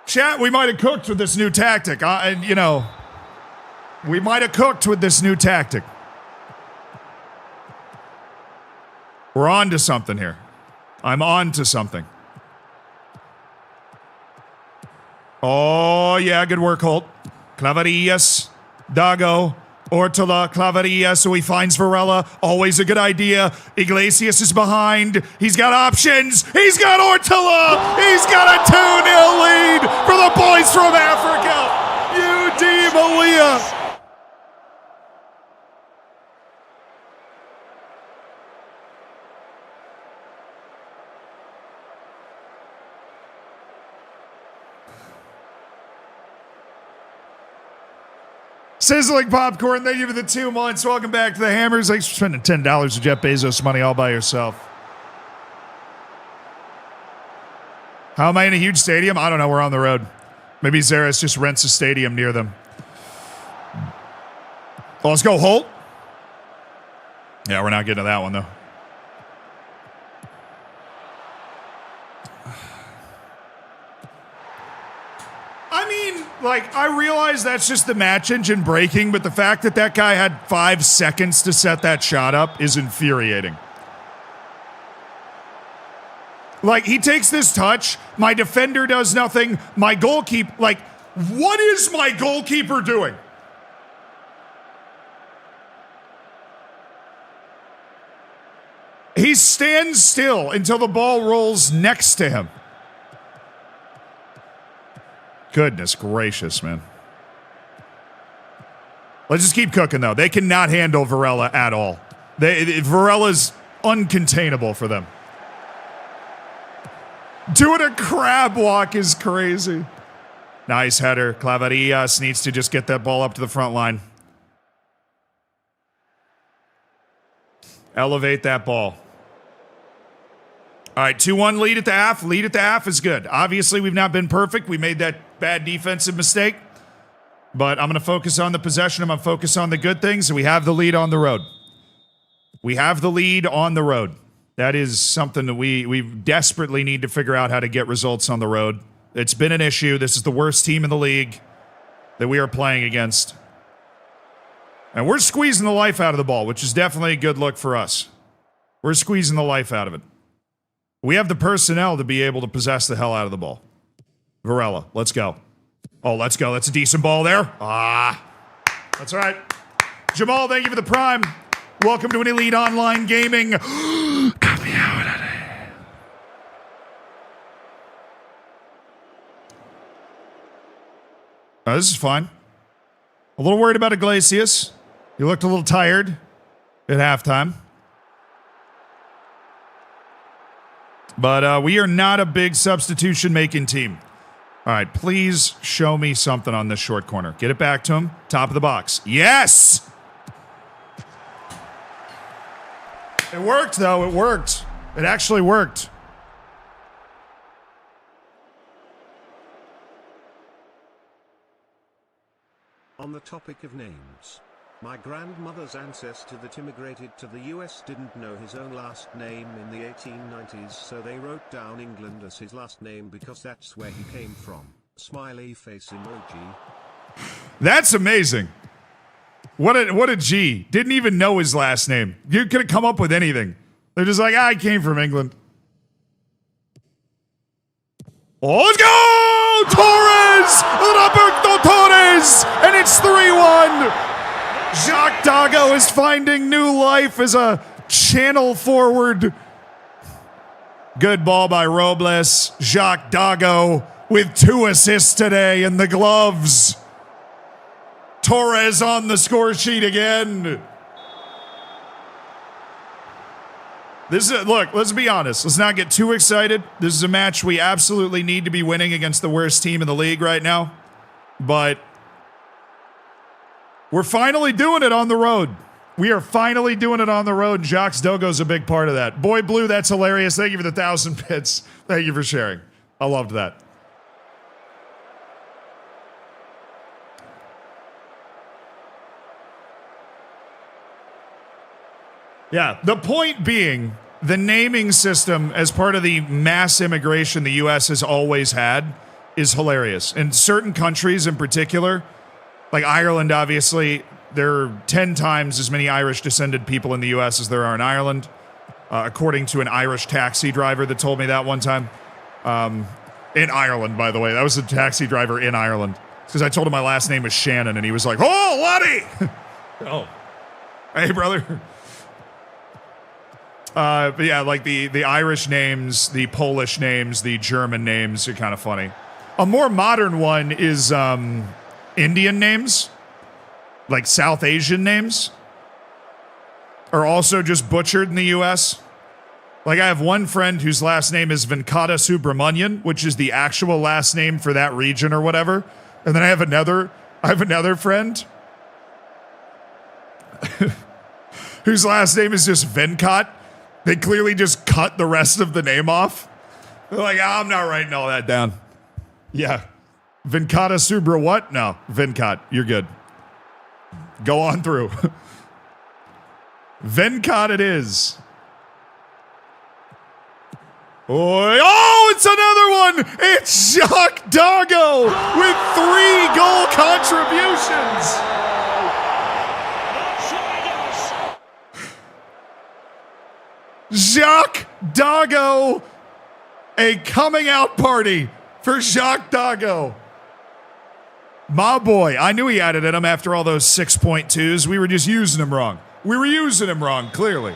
Chat, we might have cooked with this new tactic. We might have cooked with this new tactic. We're on to something here. I'm on to something. Oh, yeah, good work, Holt. Clavarias, Dago, Ortola, Clavarias, so he finds Varela. Always a good idea. Iglesias is behind. He's got options. He's got Ortola. He's got a 2-0 lead for the boys from Africa. UD Malia. Sizzling Popcorn, thank you for the 2 months. Welcome back to the Hammers. Thanks for spending $10 of Jeff Bezos money all by yourself. How am I in a huge stadium? I don't know. We're on the road. Maybe Zaris just rents a stadium near them. Well, let's go, Holt. Yeah, we're not getting to that one, though. I mean, I realize that's just the match engine breaking, but the fact that that guy had 5 seconds to set that shot up is infuriating. He takes this touch, my defender does nothing, my goalkeeper, what is my goalkeeper doing? He stands still until the ball rolls next to him. Goodness gracious, man. Let's just keep cooking, though. They cannot handle Varela at all. Varela's uncontainable for them. Doing a crab walk is crazy. Nice header. Claverillas needs to just get that ball up to the front line. Elevate that ball. All right, 2-1 lead at the half. Lead at the half is good. Obviously, we've not been perfect. We made that bad defensive mistake. But I'm going to focus on the possession. I'm going to focus on the good things. And we have the lead on the road. We have the lead on the road. That is something that we desperately need to figure out how to get results on the road. It's been an issue. This is the worst team in the league that we are playing against. And we're squeezing the life out of the ball, which is definitely a good look for us. We're squeezing the life out of it. We have the personnel to be able to possess the hell out of the ball. Varela, let's go. Oh, let's go. That's a decent ball there. That's all right. Jamal, thank you for the prime. Welcome to an Elite Online Gaming. Cut me out of it. This is fine. A little worried about Iglesias. He looked a little tired at halftime. But we are not a big substitution-making team. All right, please show me something on this short corner. Get it back to him. Top of the box. Yes! It worked, though. It worked. It actually worked. On the topic of names, my grandmother's ancestor that immigrated to the US didn't know his own last name in the 1890s, so they wrote down England as his last name because that's where he came from. Smiley face emoji. That's amazing. What a G. Didn't even know his last name. You could have come up with anything. They're just like, I came from England. Oh, let's go! Torres! Roberto Torres! And it's 3-1. Jacques Dago is finding new life as a channel forward. Good ball by Robles. Jacques Dago with 2 assists today in the gloves. Torres on the score sheet again. Look, let's be honest. Let's not get too excited. This is a match we absolutely need to be winning against the worst team in the league right now. But we're finally doing it on the road. We are finally doing it on the road. Jacques Dogo's a big part of that. Boy Blue, that's hilarious. Thank you for the 1,000 bits. Thank you for sharing. I loved that. Yeah, the point being, the naming system as part of the mass immigration the U.S. has always had is hilarious. In certain countries in particular, like Ireland, obviously, there are 10 times as many Irish-descended people in the U.S. as there are in Ireland, according to an Irish taxi driver that told me that one time. In Ireland, by the way. That was a taxi driver in Ireland. Because I told him my last name was Shannon, and he was like, oh, Lottie! Oh. Hey, brother. But yeah, like the Irish names, the Polish names, the German names are kind of funny. A more modern one is Indian names, like South Asian names, are also just butchered in the U.S. Like I have one friend whose last name is Venkata Subramanian, which is the actual last name for that region or whatever. And then I have another friend whose last name is just Venkat. They clearly just cut the rest of the name off. They're like, I'm not writing all that down. Yeah. Venkata Subra what? No, Venkat, you're good. Go on through. Venkat it is. Oh, it's another one! It's Jacques Dago with 3 goal contributions! Jacques Dago, a coming out party for Jacques Dago. My boy, I knew he had it in him after all those 6.2s. We were just using him wrong. We were using him wrong, clearly.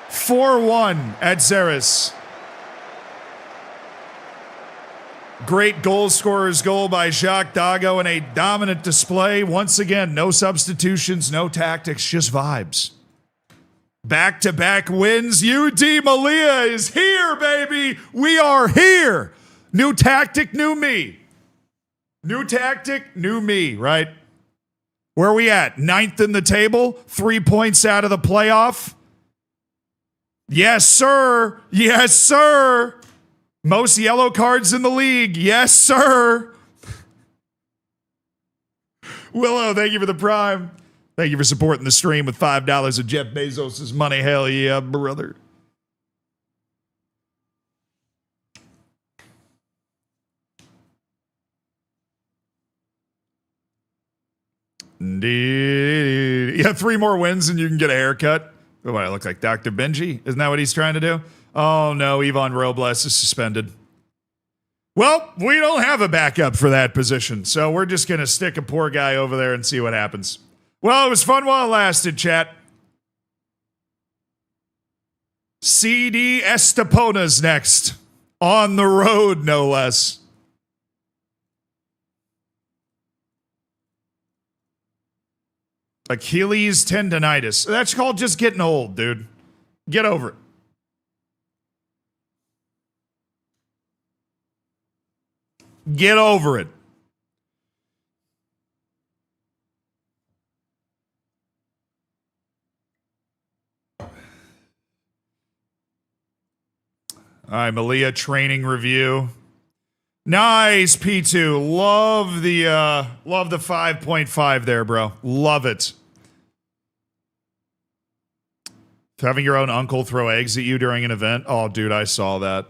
4-1 at Xeris. Great goal scorer's goal by Jacques Dago and a dominant display. Once again, no substitutions, no tactics, just vibes. Back-to-back wins. UD Melilla is here, baby. We are here. New tactic, new me. New tactic, new me, right? Where are we at? 9th in the table? 3 points out of the playoff? Yes, sir. Yes, sir. Most yellow cards in the league. Yes, sir. Willow, thank you for the prime. Thank you for supporting the stream with $5 of Jeff Bezos' money. Hell yeah, brother. Indeed. Yeah, 3 more wins and you can get a haircut. What, I look like Dr. Benji? Isn't that what he's trying to do? Oh no, Ivan Robles is suspended. Well, we don't have a backup for that position, so we're just going to stick a poor guy over there and see what happens. Well, it was fun while it lasted, chat. CD Estepona's next. On the road, no less. Achilles tendonitis. That's called just getting old, dude. Get over it. Get over it. All right, Melilla training review. Nice, P2. Love the 5.5 there, bro. Love it. Having your own uncle throw eggs at you during an event. Oh, dude, I saw that.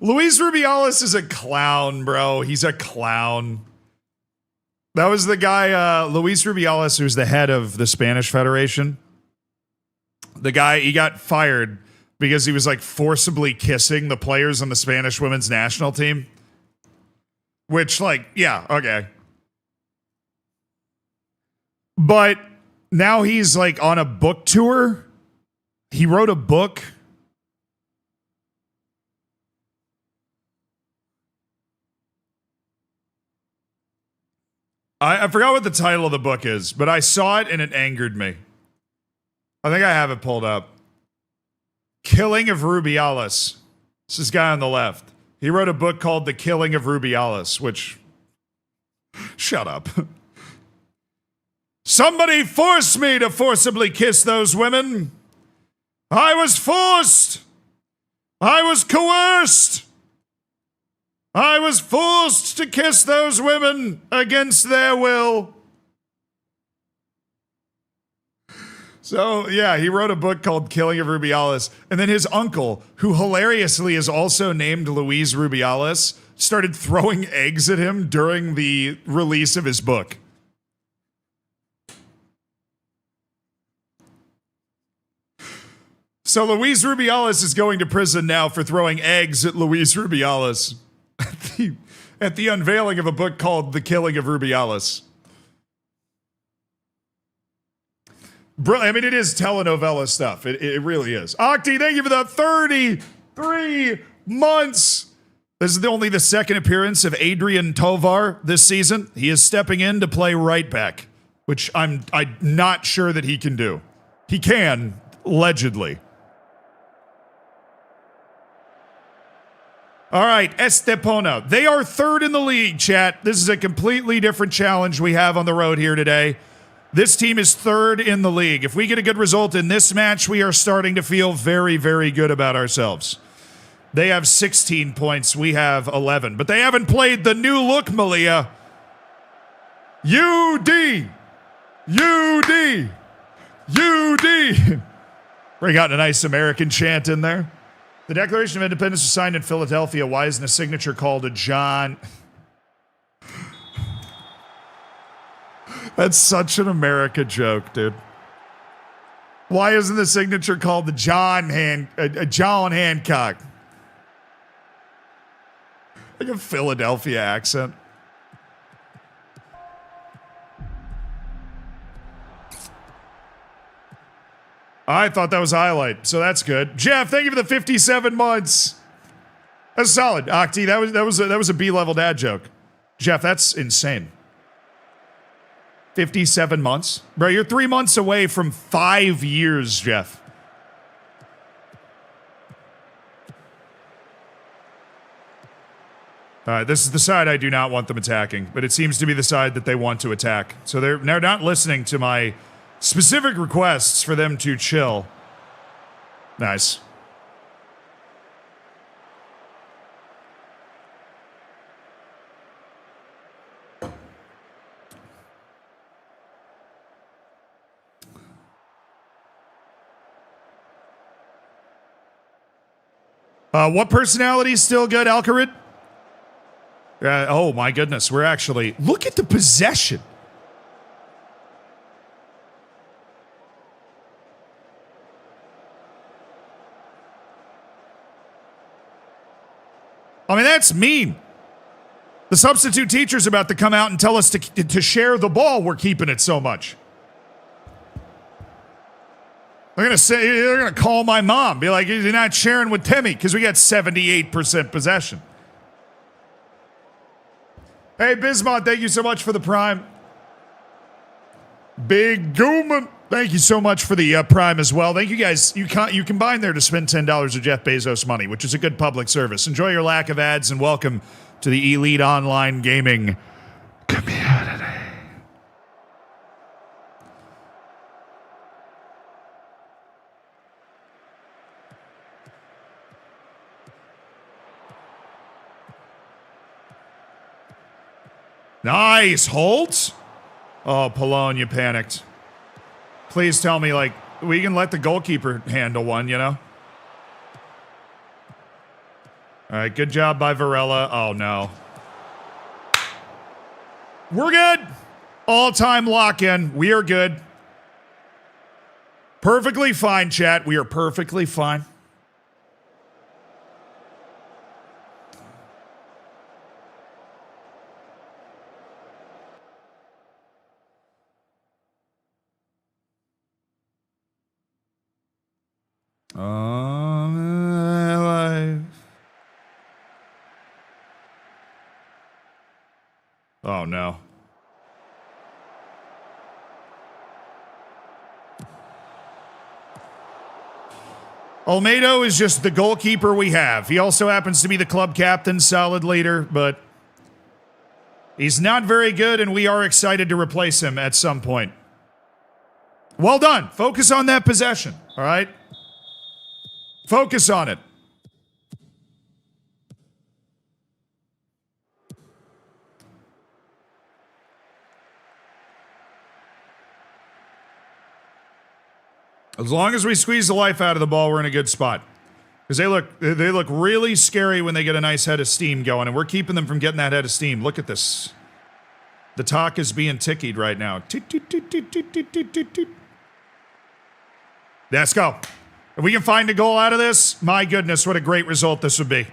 Luis Rubiales is a clown, bro. He's a clown. That was the guy, Luis Rubiales, who's the head of the Spanish Federation. The guy, he got fired because he was like forcibly kissing the players on the Spanish women's national team. Which, like, yeah, okay. But now he's like on a book tour. He wrote a book. I forgot what the title of the book is, but I saw it and it angered me. I think I have it pulled up. Killing of Rubiales. This is guy on the left. He wrote a book called The Killing of Rubiales, which... Shut up. Somebody forced me to forcibly kiss those women. I was forced. I was coerced. I was forced to kiss those women against their will. So, yeah, he wrote a book called Killing of Rubiales. And then his uncle, who hilariously is also named Luis Rubiales, started throwing eggs at him during the release of his book. So Luis Rubiales is going to prison now for throwing eggs at Luis Rubiales at the unveiling of a book called The Killing of Rubiales. I mean, it is telenovela stuff. It really is. Octi, thank you for the 33 months. This is only the second appearance of Adrian Tovar this season. He is stepping in to play right back, which I'm not sure that he can do. He can, allegedly. All right, Estepona. They are third in the league, chat. This is a completely different challenge we have on the road here today. This team is third in the league. If we get a good result in this match, we are starting to feel very, very good about ourselves. They have 16 points. We have 11. But they haven't played the new look, Melilla. UD! UD! UD! Bring out a nice American chant in there. The Declaration of Independence was signed in Philadelphia. Why isn't a signature called a John? That's such an America joke, dude. Why isn't the signature called the John Hancock? Like a Philadelphia accent. I thought that was a highlight, so that's good. Jeff, thank you for the 57 months. That's solid. Octi, that was a B-level dad joke. Jeff, that's insane. 57 months. Bro, you're 3 months away from 5 years, Jeff. This is the side I do not want them attacking, but it seems to be the side that they want to attack. So they're not listening to my specific requests for them to chill. Nice. What personality is still good, Alcarid? Oh my goodness, we're actually... Look at the possession. I mean, that's mean. The substitute teacher's about to come out and tell us to share the ball. We're keeping it so much. They're gonna call my mom, be like, you're not sharing with Timmy because we got 78% possession. Hey, Bismont, thank you so much for the prime. Big Gooman, thank you so much for the prime as well. Thank you guys. You combine there to spend $10 of Jeff Bezos money, which is a good public service. Enjoy your lack of ads and welcome to the elite online gaming community. Nice, Holt. Oh, Pallone, you panicked. Please tell me, like, we can let the goalkeeper handle one, you know? All right, good job by Varela. Oh, no. We're good. All-time lock-in. We are good. Perfectly fine, chat. We are perfectly fine. Oh, no. Olmedo is just the goalkeeper we have. He also happens to be the club captain, solid leader, but he's not very good, and we are excited to replace him at some point. Well done. Focus on that possession, all right? Focus on it. As long as we squeeze the life out of the ball, we're in a good spot. Because they look really scary when they get a nice head of steam going, and we're keeping them from getting that head of steam. Look at this. The talk is being tickied right now. Let's go. If we can find a goal out of this, my goodness, what a great result this would be.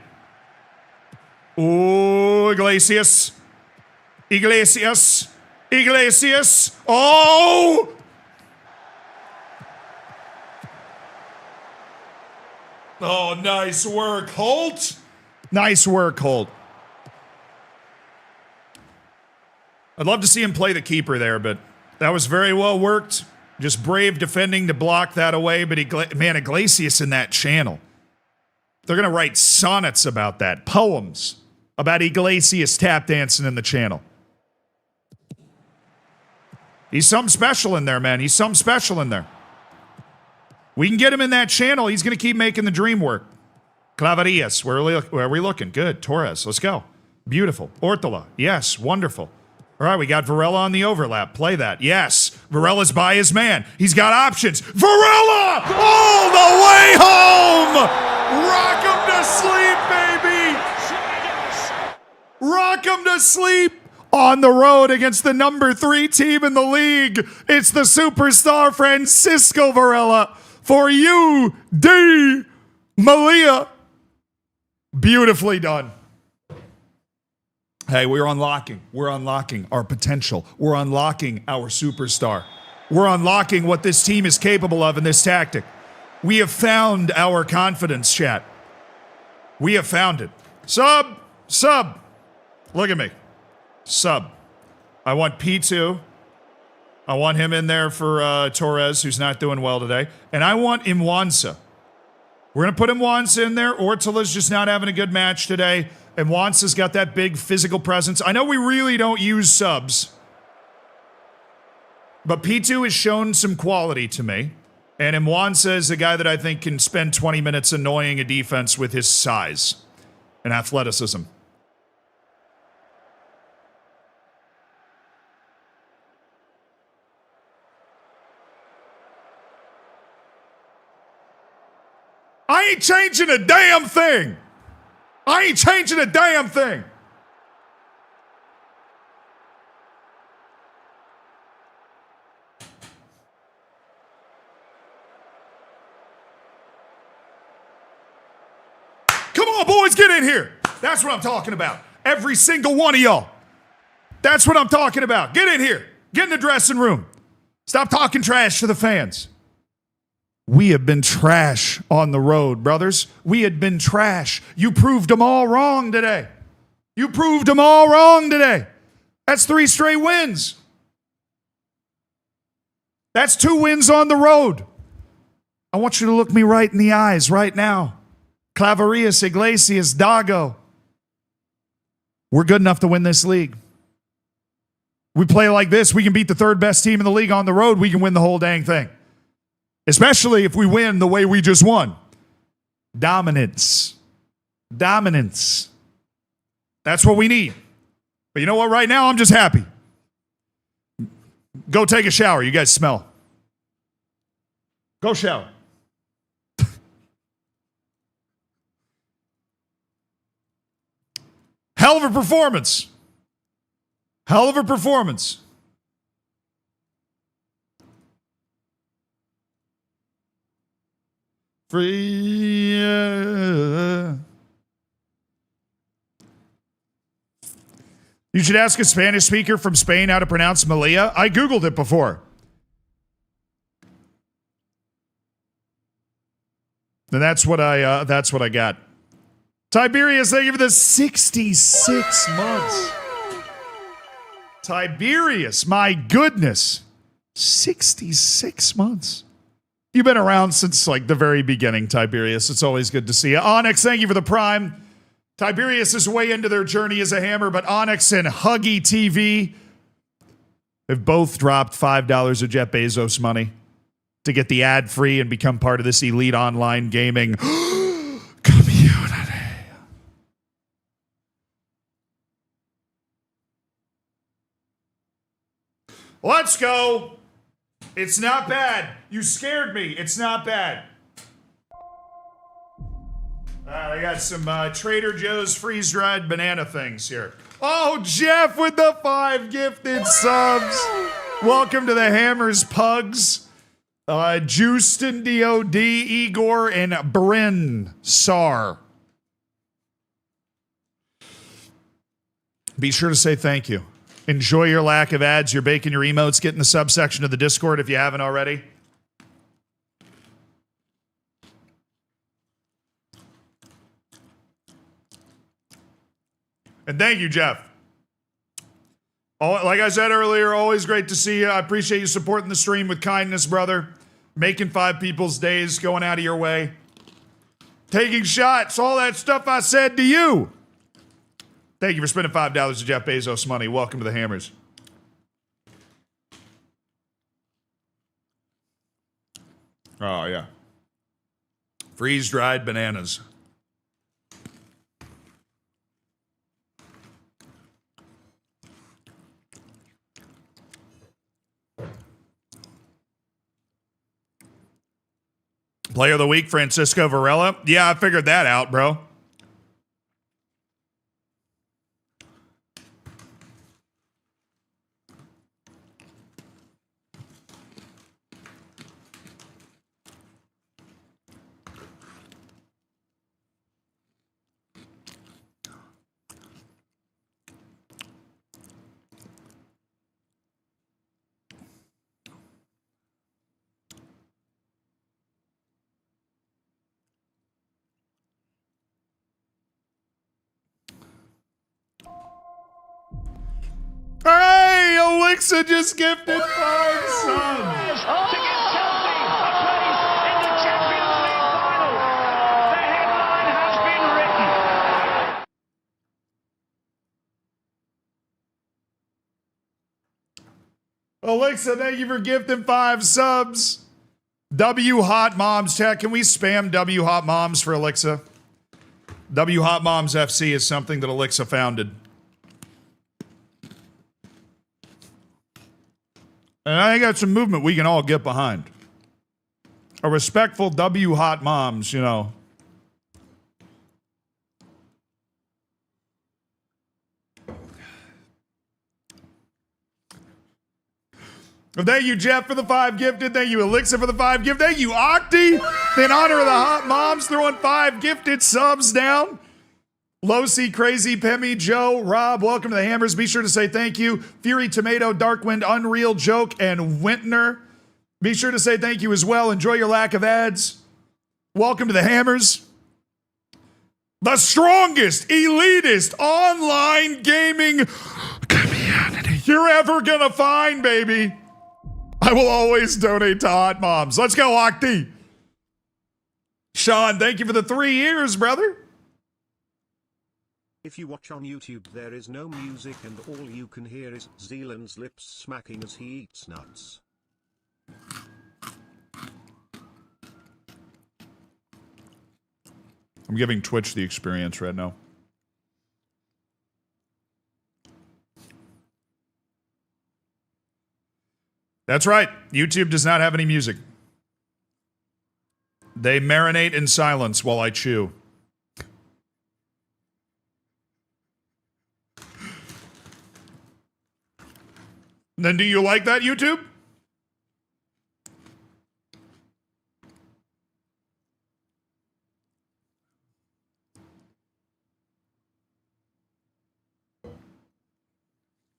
Ooh, Iglesias. Iglesias. Iglesias. Oh! Oh, nice work, Holt. Nice work, Holt. I'd love to see him play the keeper there, but that was very well worked. Just brave defending to block that away, but man, Iglesias in that channel. They're going to write sonnets about that, poems about Iglesias tap dancing in the channel. He's something special in there, man. He's something special in there. We can get him in that channel. He's going to keep making the dream work. Claverillas, where are we looking? Good. Torres, let's go. Beautiful. Ortola, yes, wonderful. All right, we got Varela on the overlap. Play that. Yes, Varela's by his man. He's got options. Varela all the way home. Rock him to sleep, baby. Rock him to sleep. On the road against the number 3 team in the league. It's the superstar Francisco Varela. For you, D. Melilla. Beautifully done. Hey, we're unlocking our potential. We're unlocking our superstar. We're unlocking what this team is capable of in this tactic. We have found our confidence, chat. We have found it. Sub. Look at me. Sub. I want P2. I want him in there for Torres, who's not doing well today. And I want Imwansa. We're going to put Imwansa in there. Ortola's just not having a good match today. Imwansa's got that big physical presence. I know we really don't use subs, but P2 has shown some quality to me. And Imwansa is a guy that I think can spend 20 minutes annoying a defense with his size and athleticism. I ain't changing a damn thing. I ain't changing a damn thing. Come on, boys, get in here. That's what I'm talking about. Every single one of y'all. That's what I'm talking about. Get in here. Get in the dressing room. Stop talking trash to the fans. We have been trash on the road, brothers. We had been trash. You proved them all wrong today. You proved them all wrong today. That's 3 straight wins. That's 2 wins on the road. I want you to look me right in the eyes right now. Claverius, Iglesias, Dago. We're good enough to win this league. We play like this, we can beat the 3rd best team in the league on the road. We can win the whole dang thing. Especially if we win the way we just won. Dominance. Dominance. That's what we need. But you know what? Right now, I'm just happy. Go take a shower. You guys smell. Go shower. Hell of a performance. Hell of a performance. Free. You should ask a Spanish speaker from Spain how to pronounce Melilla. I Googled it before. And that's what I got. Tiberius, thank you for the 66 months. Tiberius, my goodness. 66 months. You've been around since like the very beginning, Tiberius. It's always good to see you. Onyx, thank you for the prime. Tiberius is way into their journey as a hammer, but Onyx and Huggy TV have both dropped $5 of Jeff Bezos money to get the ad free and become part of this elite online gaming community. Let's go. It's not bad. You scared me. It's not bad. I got some Trader Joe's freeze-dried banana things here. Oh, Jeff with the 5 gifted subs. Welcome to the Hammers Pugs. Justin DOD, Igor, and Bryn Sar. Be sure to say thank you. Enjoy your lack of ads. You're baking your emotes. Get in the subsection of the Discord if you haven't already. And thank you, Jeff. Like I said earlier, always great to see you. I appreciate you supporting the stream with kindness, brother. Making 5 people's days, going out of your way. Taking shots, all that stuff I said to you. Thank you for spending $5 of Jeff Bezos money. Welcome to the Hammers. Oh, yeah. Freeze-dried bananas. Player of the week, Francisco Varela. Yeah, I figured that out, bro. Alexa just gifted 5 subs. To give Chelsea a place in the Champions League final. The headline has been written. Alexa, thank you for gifting 5 subs. W Hot Moms chat. Can we spam W Hot Moms for Alexa? W Hot Moms FC is something that Alexa founded. And I think that's some movement we can all get behind. A respectful W Hot Moms, you know. Well, thank you, Jeff, for the 5 gifted. Thank you, Alexa, for the 5 gifted. Thank you, Octi. In honor of the Hot Moms, throwing 5 gifted subs down. Losi, Crazy, Pemmy, Joe, Rob, welcome to the Hammers. Be sure to say thank you. Fury, Tomato, Darkwind, Unreal, Joke, and Wintner. Be sure to say thank you as well. Enjoy your lack of ads. Welcome to the Hammers. The strongest, elitist, online gaming community you're ever gonna find, baby. I will always donate to Hot Moms. Let's go, Octi. Sean, thank you for the 3 years, brother. If you watch on YouTube, there is no music and all you can hear is Zealand's lips smacking as he eats nuts. I'm giving Twitch the experience right now. That's right. YouTube does not have any music. They marinate in silence while I chew. Then do you like that, YouTube?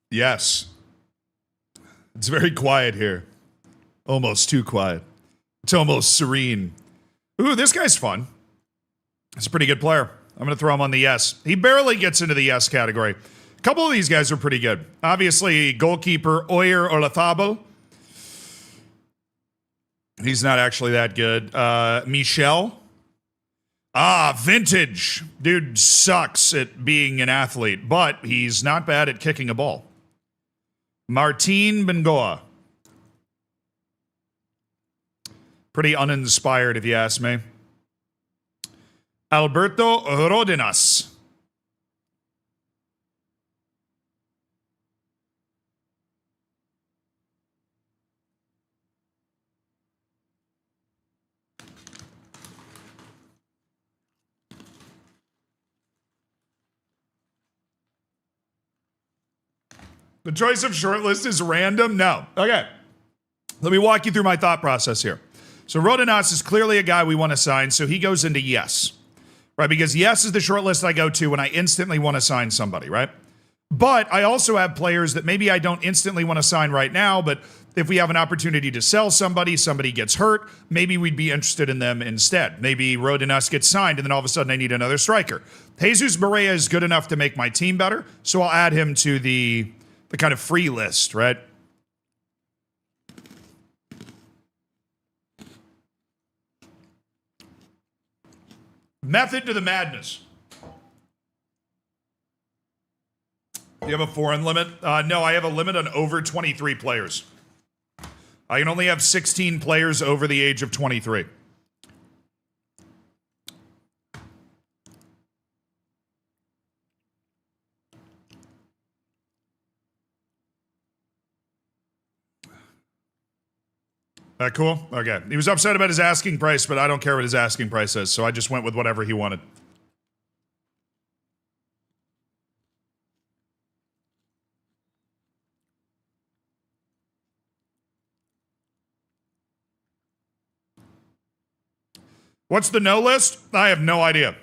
Yes. It's very quiet here. Almost too quiet. It's almost serene. Ooh, this guy's fun. He's a pretty good player. I'm going to throw him on the yes. He barely gets into the yes category. A couple of these guys are pretty good. Obviously, goalkeeper Oyer Olazabal. He's not actually that good. Michel. Vintage. Dude sucks at being an athlete, but he's not bad at kicking a ball. Martin Bengoa. Pretty uninspired, if you ask me. Alberto Rodenas. The choice of shortlist is random? No. Okay. Let me walk you through my thought process here. So Rodenas is clearly a guy we want to sign, so he goes into yes. Right? Because yes is the shortlist I go to when I instantly want to sign somebody, right? But I also have players that maybe I don't instantly want to sign right now, but if we have an opportunity to sell somebody, somebody gets hurt, maybe we'd be interested in them instead. Maybe Rodenas gets signed, and then all of a sudden I need another striker. Jesus Barea is good enough to make my team better, so I'll add him to the kind of free list, right? Method to the madness. Do you have a foreign limit? No, I have a limit on over 23 players. I can only have 16 players over the age of 23. Cool? Okay. He was upset about his asking price, but I don't care what his asking price is, so I just went with whatever he wanted. What's the no list? I have no idea.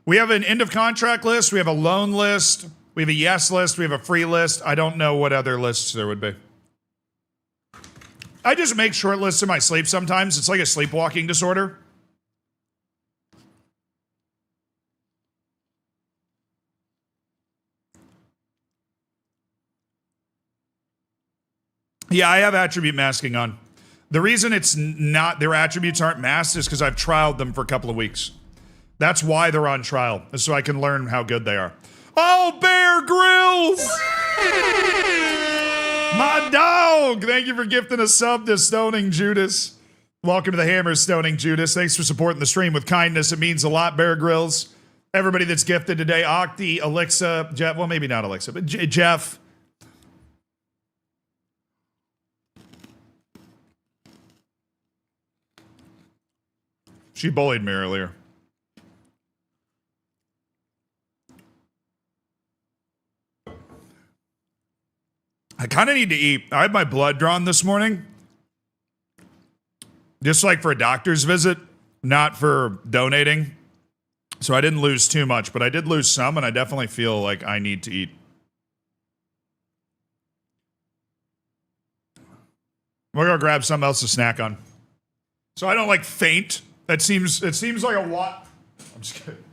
We have an end of contract list, we have a loan list, we have a yes list, we have a free list. I don't know what other lists there would be. I just make short lists in my sleep sometimes. It's like a sleepwalking disorder. Yeah, I have attribute masking on. The reason it's not, their attributes aren't masked is because I've trialed them for a couple of weeks. That's why they're on trial, is so I can learn how good they are. Oh, Bear Grylls! My dog! Thank you for gifting a sub to Stoning Judas. Welcome to the Hammers, Stoning Judas. Thanks for supporting the stream with kindness. It means a lot, Bear Grylls. Everybody that's gifted today, Octi, Alexa, Jeff, well, maybe not Alexa, but Jeff. She bullied me earlier. I kind of need to eat. I had my blood drawn this morning. Just like for a doctor's visit, not for donating. So I didn't lose too much, but I did lose some, and I definitely feel like I need to eat. We're gonna grab something else to snack on. So I don't like faint. It seems like a lot. I'm just kidding.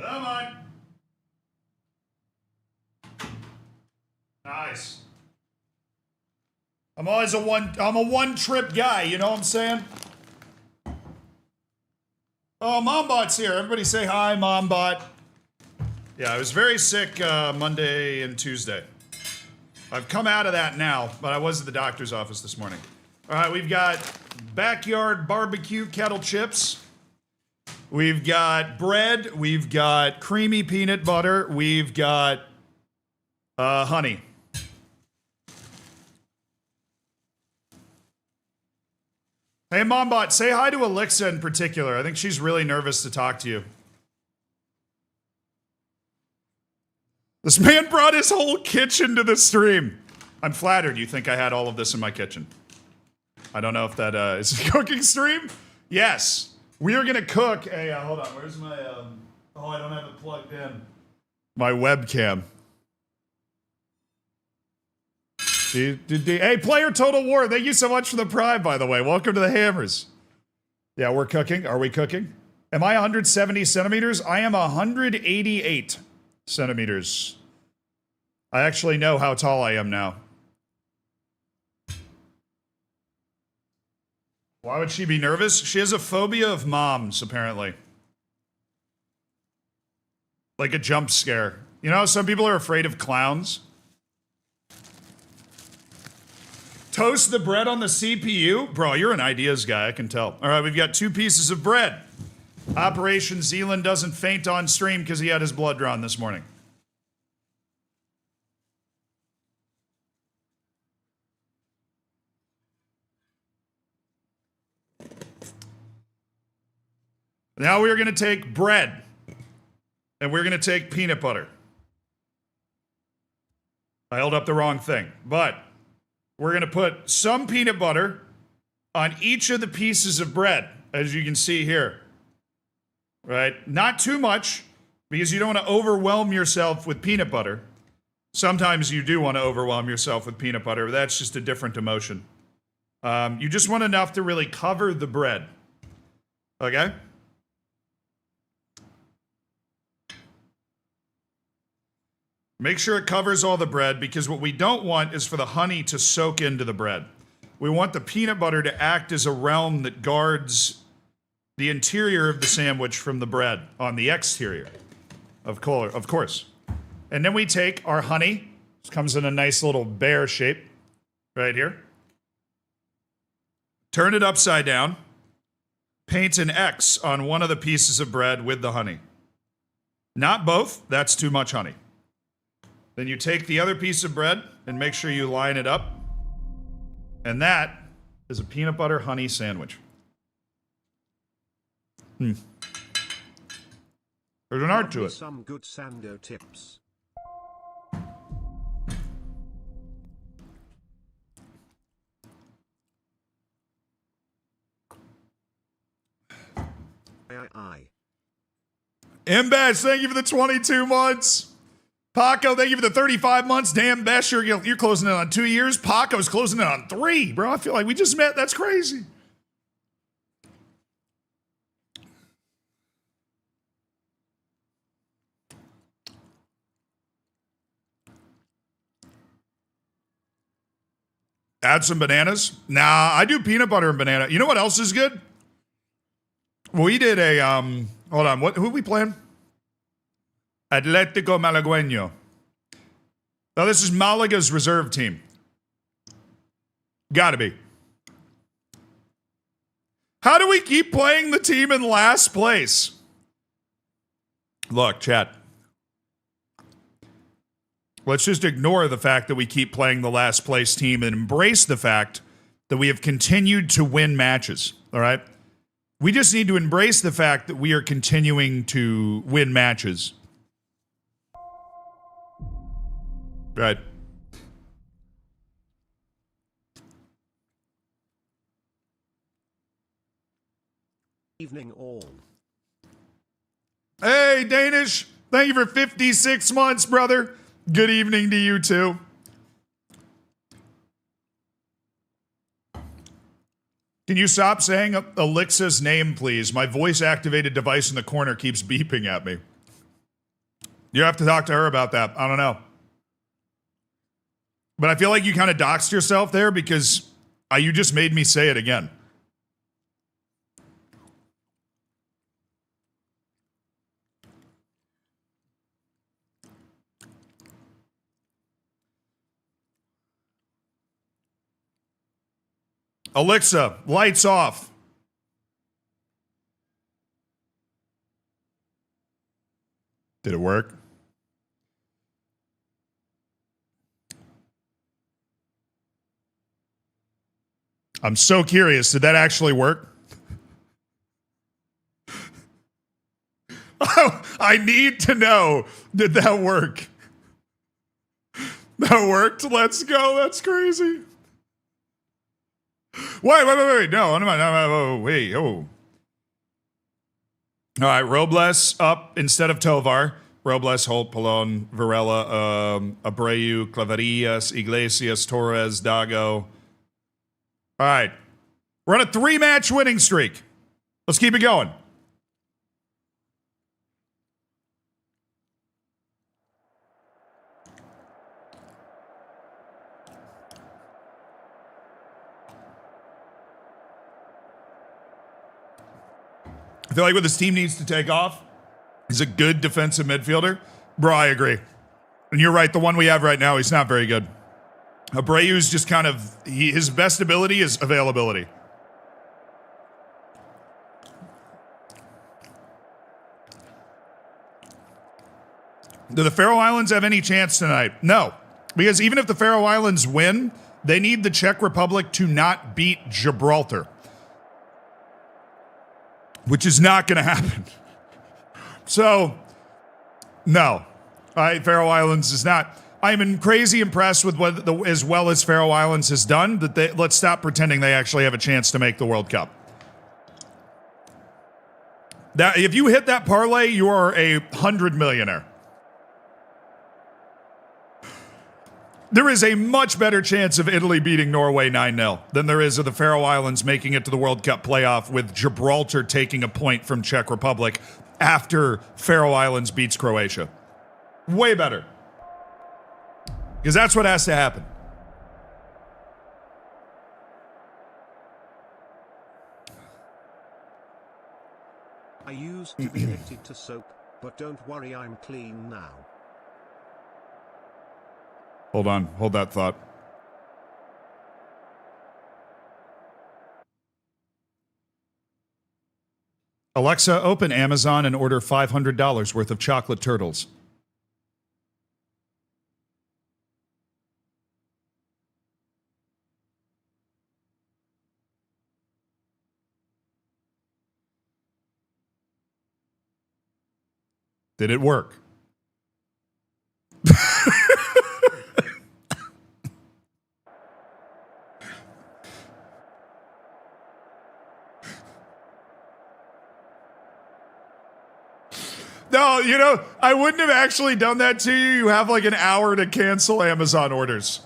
Come on. Nice. I'm a one-trip guy, you know what I'm saying? Oh, Mombot's here. Everybody say hi, Mombot. Yeah, I was very sick Monday and Tuesday. I've come out of that now, but I was at the doctor's office this morning. All right, we've got backyard barbecue kettle chips. We've got bread. We've got creamy peanut butter. We've got honey. Hey, Mombot, say hi to Alexa in particular. I think she's really nervous to talk to you. This man brought his whole kitchen to the stream. I'm flattered you think I had all of this in my kitchen. I don't know if that is a cooking stream. Yes, we are gonna cook. Hey, hold on. Where's my? Oh, I don't have it plugged in. My webcam. Hey, Player Total War, thank you so much for the prime, by the way. Welcome to the Hammers. Yeah, we're cooking. Are we cooking? Am I 170 centimeters? I am 188 centimeters. I actually know how tall I am now. Why would she be nervous? She has a phobia of moms, apparently. Like a jump scare. You know, some people are afraid of clowns. Toast the bread on the CPU? Bro, you're an ideas guy, I can tell. All right, we've got 2 pieces of bread. Operation Zealand doesn't faint on stream because he had his blood drawn this morning. Now we're going to take bread. And we're going to take peanut butter. I held up the wrong thing. But we're going to put some peanut butter on each of the pieces of bread, as you can see here. Right? Not too much, because you don't want to overwhelm yourself with peanut butter. Sometimes you do want to overwhelm yourself with peanut butter, but that's just a different emotion. You just want enough to really cover the bread. Okay? Make sure it covers all the bread, because what we don't want is for the honey to soak into the bread. We want the peanut butter to act as a realm that guards the interior of the sandwich from the bread on the exterior, of course. And then we take our honey. This comes in a nice little bear shape right here. Turn it upside down. Paint an X on one of the pieces of bread with the honey. Not both. That's too much honey. Then you take the other piece of bread and make sure you line it up. And that is a peanut butter honey sandwich. There's an art to it. Some good sando tips. Aye. Mbesh, thank you for the 22 months. Paco, thank you for the 35 months. Damn, Besh, you're closing in on 2 years. Paco's closing in on 3. Bro, I feel like we just met. That's crazy. Add some bananas. Nah, I do peanut butter and banana. You know what else is good? We did a, hold on, who are we playing? Atlético Malagueño. Now, this is Malaga's reserve team. Gotta be. How do we keep playing the team in last place? Look, chat. Let's just ignore the fact that we keep playing the last place team and embrace the fact that we have continued to win matches, all right? We just need to embrace the fact that we are continuing to win matches. Right. Evening all. Hey, Danish. Thank you for 56 months, brother. Good evening to you, too. Can you stop saying Alixa's name, please? My voice-activated device in the corner keeps beeping at me. You have to talk to her about that. I don't know. But I feel like you kind of doxed yourself there because you just made me say it again. Alexa, lights off. Did it work? I'm so curious. Did that actually work? Oh, I need to know. Did that work? That worked? Let's go. That's crazy. Wait. No, wait. Oh. All right, Robles up instead of Tovar. Robles, Holt, Polon, Varela, Abreu, Claverillas, Iglesias, Torres, Dago. All right. We're on a 3-match winning streak. Let's keep it going. I feel like what this team needs to take off is a good defensive midfielder. Bro, I agree. And you're right, the one we have right now, he's not very good. Abreu's just kind of, his best ability is availability. Do the Faroe Islands have any chance tonight? No. Because even if the Faroe Islands win, they need the Czech Republic to not beat Gibraltar. Which is not going to happen. So, no. Faroe Islands is not. I'm crazy impressed with what as well as Faroe Islands has done. Let's stop pretending they actually have a chance to make the World Cup. That if you hit that parlay, you are a 100 millionaire. There is a much better chance of Italy beating Norway 9-0 than there is of the Faroe Islands making it to the World Cup playoff with Gibraltar taking a point from Czech Republic after Faroe Islands beats Croatia. Way better. Because that's what has to happen. I used to be addicted to soap, but don't worry, I'm clean now. Hold on. Hold that thought. Alexa, open Amazon and order $500 worth of chocolate turtles. Did it work? No, you know, I wouldn't have actually done that to you. You have like an hour to cancel Amazon orders.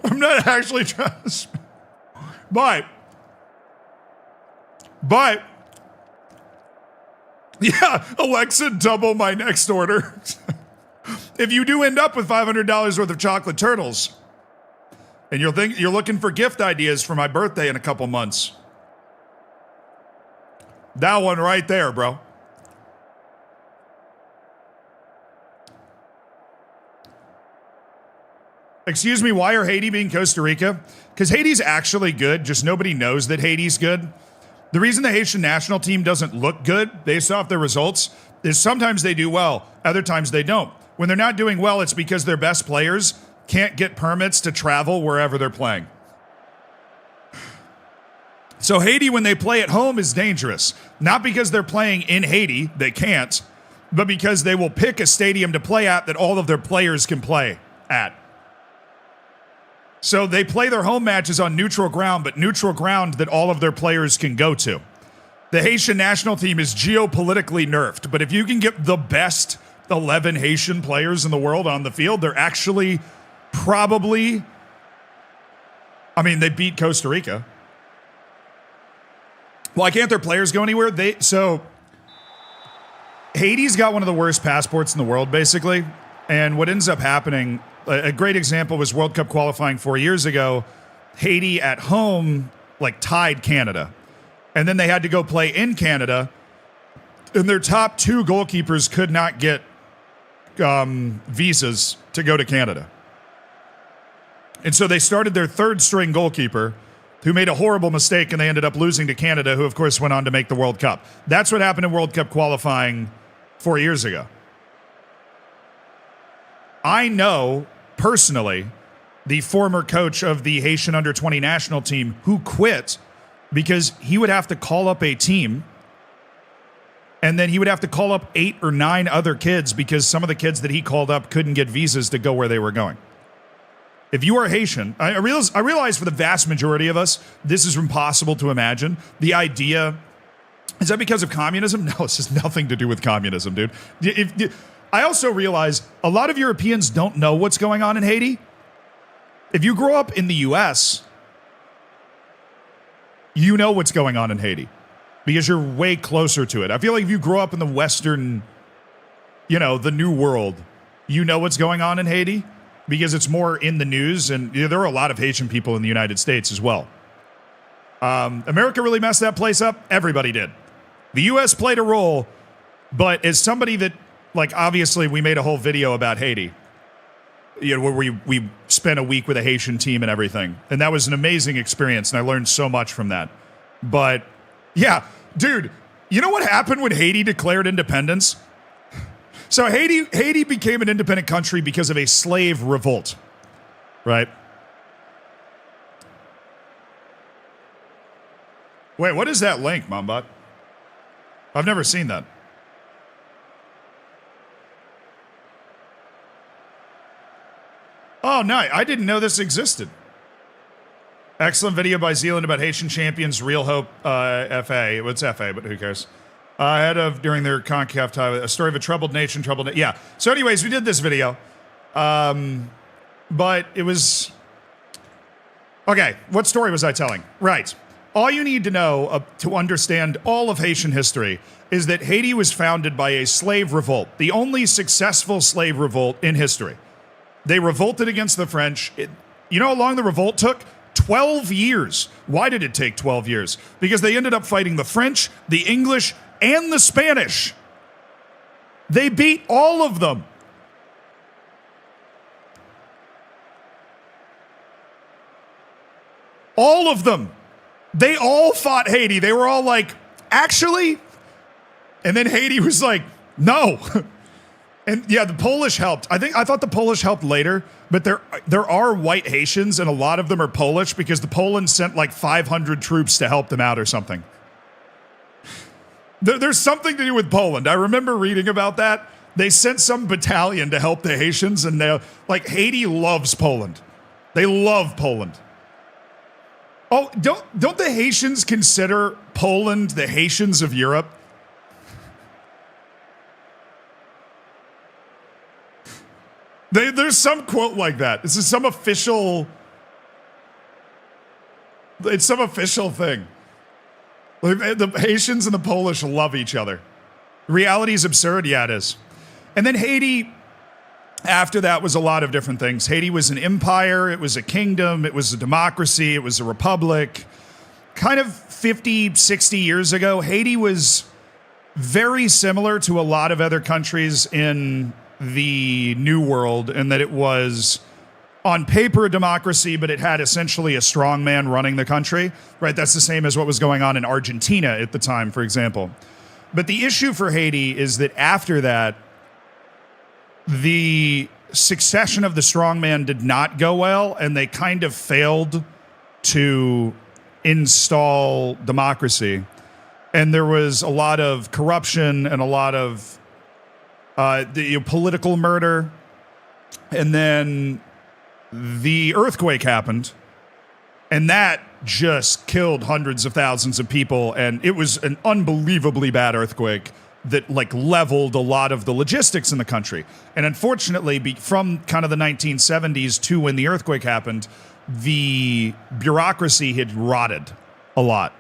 I'm not actually trying to... But, yeah, Alexa, double my next order. If you do end up with $500 worth of chocolate turtles, and you're looking for gift ideas for my birthday in a couple months, that one right there, bro. Excuse me, why are Haiti being Costa Rica? Because Haiti's actually good, just nobody knows that Haiti's good. The reason the Haitian national team doesn't look good based off their results is sometimes they do well, other times they don't. When they're not doing well, it's because their best players can't get permits to travel wherever they're playing. So Haiti, when they play at home, is dangerous. Not because they're playing in Haiti, they can't, but because they will pick a stadium to play at that all of their players can play at. So they play their home matches on neutral ground, but neutral ground that all of their players can go to. The Haitian national team is geopolitically nerfed, but if you can get the best 11 Haitian players in the world on the field, they're actually probably... I mean, they beat Costa Rica. Why can't their players go anywhere? So Haiti's got one of the worst passports in the world, basically. And what ends up happening, a great example was World Cup qualifying 4 years ago. Haiti at home, like, tied Canada. And then they had to go play in Canada. And their top two goalkeepers could not get visas to go to Canada. And so they started their third string goalkeeper, who made a horrible mistake, and they ended up losing to Canada, who, of course, went on to make the World Cup. That's what happened in World Cup qualifying 4 years ago. I know, personally, the former coach of the Haitian under-20 national team who quit because he would have to call up a team, and then he would have to call up 8 or 9 other kids because some of the kids that he called up couldn't get visas to go where they were going. If you are Haitian, I realize for the vast majority of us, this is impossible to imagine. The idea, is that because of communism? No, this has nothing to do with communism, dude. I also realize a lot of Europeans don't know what's going on in Haiti. If you grow up in the US, you know what's going on in Haiti because you're way closer to it. I feel like if you grow up in the Western, the New World, you know what's going on in Haiti because it's more in the news, and there are a lot of Haitian people in the United States as well. America really messed that place up. Everybody did. The US played a role, but as somebody that, obviously we made a whole video about Haiti, where we spent a week with a Haitian team and everything. And that was an amazing experience, and I learned so much from that. But, yeah, dude, you know what happened when Haiti declared independence? So Haiti became an independent country because of a slave revolt, right? Wait, what is that link, Mombot? I've never seen that. Oh, no, I didn't know this existed. Excellent video by Zealand about Haitian champions, Real Hope FA. What's FA, but who cares? Ahead of, during their CONCACAF time, a story of a troubled nation, yeah. So anyways, we did this video. But it was... Okay, what story was I telling? Right. All you need to know to understand all of Haitian history is that Haiti was founded by a slave revolt, the only successful slave revolt in history. They revolted against the French. You know how long the revolt took? 12 years. Why did it take 12 years? Because they ended up fighting the French, the English, and the Spanish. They beat all of them. All of them. They all fought Haiti. They were all like, actually? And then Haiti was like, no. And yeah, the Polish helped. I thought the Polish helped later, but there are white Haitians, and a lot of them are Polish because the Poland sent like 500 troops to help them out or something. There's something to do with Poland. I remember reading about that. They sent some battalion to help the Haitians, and like Haiti loves Poland. They love Poland. Oh, don't the Haitians consider Poland the Haitians of Europe? There's some quote like that. This is some official... It's some official thing. Like, the Haitians and the Polish love each other. Reality is absurd. Yeah, it is. And then Haiti, after that, was a lot of different things. Haiti was an empire. It was a kingdom. It was a democracy. It was a republic. Kind of 50, 60 years ago, Haiti was very similar to a lot of other countries in the New World in that it was on paper a democracy, but it had essentially a strongman running the country, right? That's the same as what was going on in Argentina at the time, for example. But the issue for Haiti is that after that, the succession of the strongman did not go well, and they kind of failed to install democracy. And there was a lot of corruption and a lot of political murder. And then the earthquake happened, and that just killed hundreds of thousands of people. And it was an unbelievably bad earthquake that like leveled a lot of the logistics in the country. And unfortunately, from kind of the 1970s to when the earthquake happened, the bureaucracy had rotted a lot.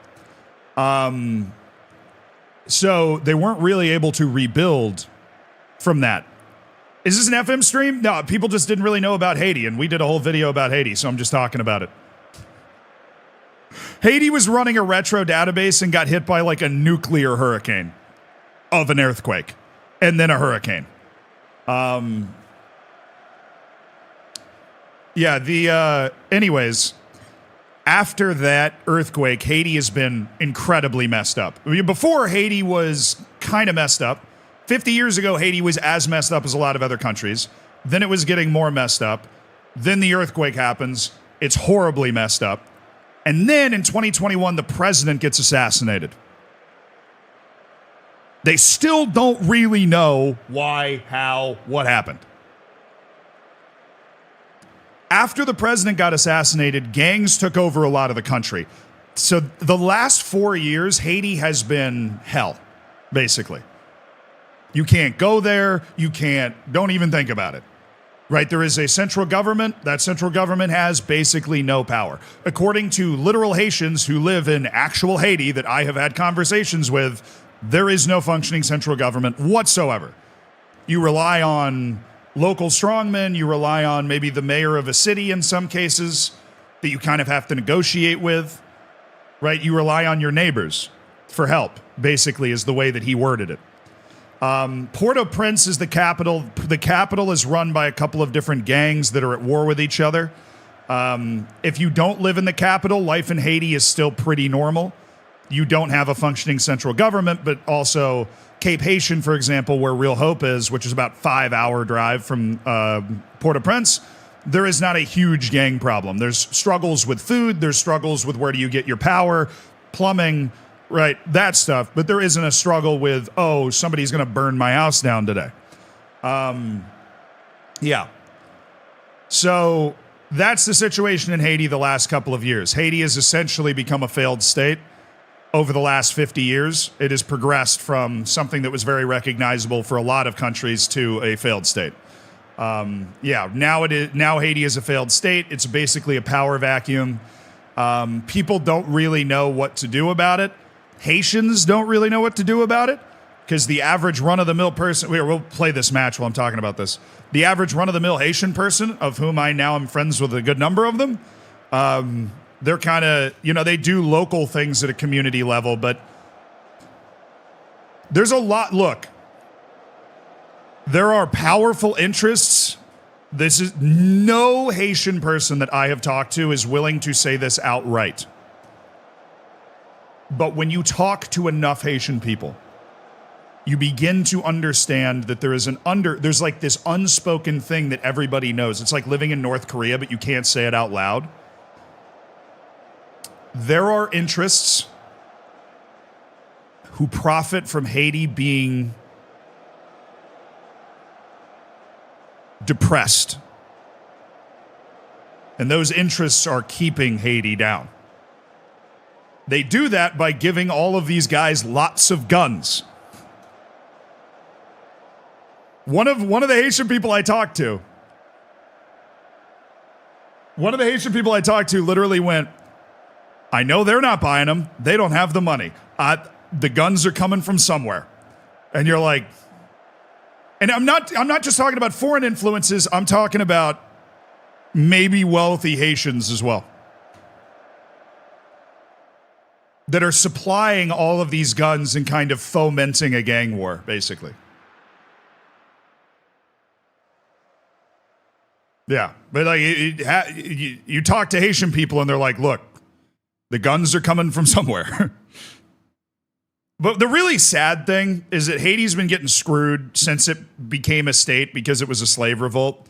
So they weren't really able to rebuild from that. Is this an FM stream? No, people just didn't really know about Haiti, and we did a whole video about Haiti, so I'm just talking about it. Haiti was running a retro database and got hit by like a nuclear hurricane of an earthquake, and then a hurricane. Anyways, after that earthquake, Haiti has been incredibly messed up. I mean, before, Haiti was kind of messed up. 50 years ago, Haiti was as messed up as a lot of other countries. Then it was getting more messed up. Then the earthquake happens. It's horribly messed up. And then in 2021, the president gets assassinated. They still don't really know why, how, what happened. After the president got assassinated, gangs took over a lot of the country. So the last 4 years, Haiti has been hell, basically. You can't go there. Don't even think about it. Right? There is a central government. That central government has basically no power. According to literal Haitians who live in actual Haiti that I have had conversations with, there is no functioning central government whatsoever. You rely on local strongmen. You rely on maybe the mayor of a city in some cases that you kind of have to negotiate with. Right? You rely on your neighbors for help, basically, is the way that he worded it. Port-au-Prince is the capital. The capital is run by a couple of different gangs that are at war with each other. If you don't live in the capital, life in Haiti is still pretty normal. You don't have a functioning central government, but also Cape Haitian, for example, where Real Hope is, which is about a 5-hour drive from Port-au-Prince, there is not a huge gang problem. There's struggles with food. There's struggles with where do you get your power, plumbing, right, that stuff. But there isn't a struggle with, oh, somebody's going to burn my house down today. Yeah. So that's the situation in Haiti the last couple of years. Haiti has essentially become a failed state over the last 50 years. It has progressed from something that was very recognizable for a lot of countries to a failed state. Now Haiti is a failed state. It's basically a power vacuum. People don't really know what to do about it. Haitians don't really know what to do about it because the average run-of-the-mill person, we'll play this match while I'm talking about this. The average run-of-the-mill Haitian person, of whom I now am friends with a good number of them, they're kind of, they do local things at a community level, but there's a lot. Look, there are powerful interests. This is no Haitian person that I have talked to is willing to say this outright. But when you talk to enough Haitian people, you begin to understand that there's like this unspoken thing that everybody knows. It's like living in North Korea, but you can't say it out loud. There are interests who profit from Haiti being depressed. And those interests are keeping Haiti down. They do that by giving all of these guys lots of guns. One of the Haitian people I talked to literally went, I know they're not buying them. They don't have the money. The guns are coming from somewhere. And you're like, and I'm not just talking about foreign influences. I'm talking about maybe wealthy Haitians as well that are supplying all of these guns and kind of fomenting a gang war, basically. Yeah, but like you talk to Haitian people and they're like, look, the guns are coming from somewhere. But the really sad thing is that Haiti's been getting screwed since it became a state because it was a slave revolt.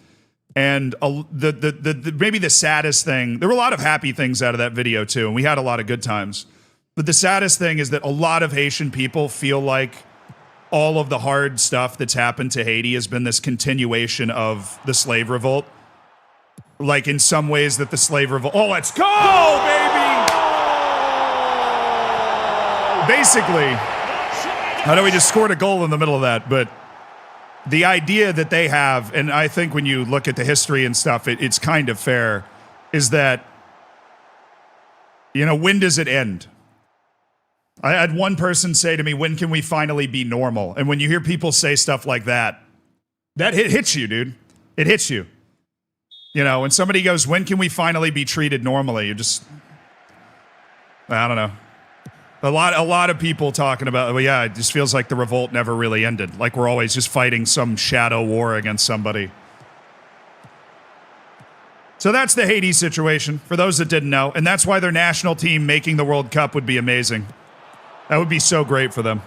And maybe the saddest thing, there were a lot of happy things out of that video too, and we had a lot of good times. But the saddest thing is that a lot of Haitian people feel like all of the hard stuff that's happened to Haiti has been this continuation of the slave revolt. Like in some ways that the slave revolt, oh, let's go, baby! Basically, I know we just scored a goal in the middle of that, but the idea that they have, and I think when you look at the history and stuff, it's kind of fair, is that, when does it end? I had one person say to me, when can we finally be normal? And when you hear people say stuff like that, hits you, dude. It hits you. When somebody goes, when can we finally be treated normally? You're just, I don't know. A lot of people talking about, well, yeah, it just feels like the revolt never really ended. Like we're always just fighting some shadow war against somebody. So that's the Haiti situation, for those that didn't know. And that's why their national team making the World Cup would be amazing. That would be so great for them.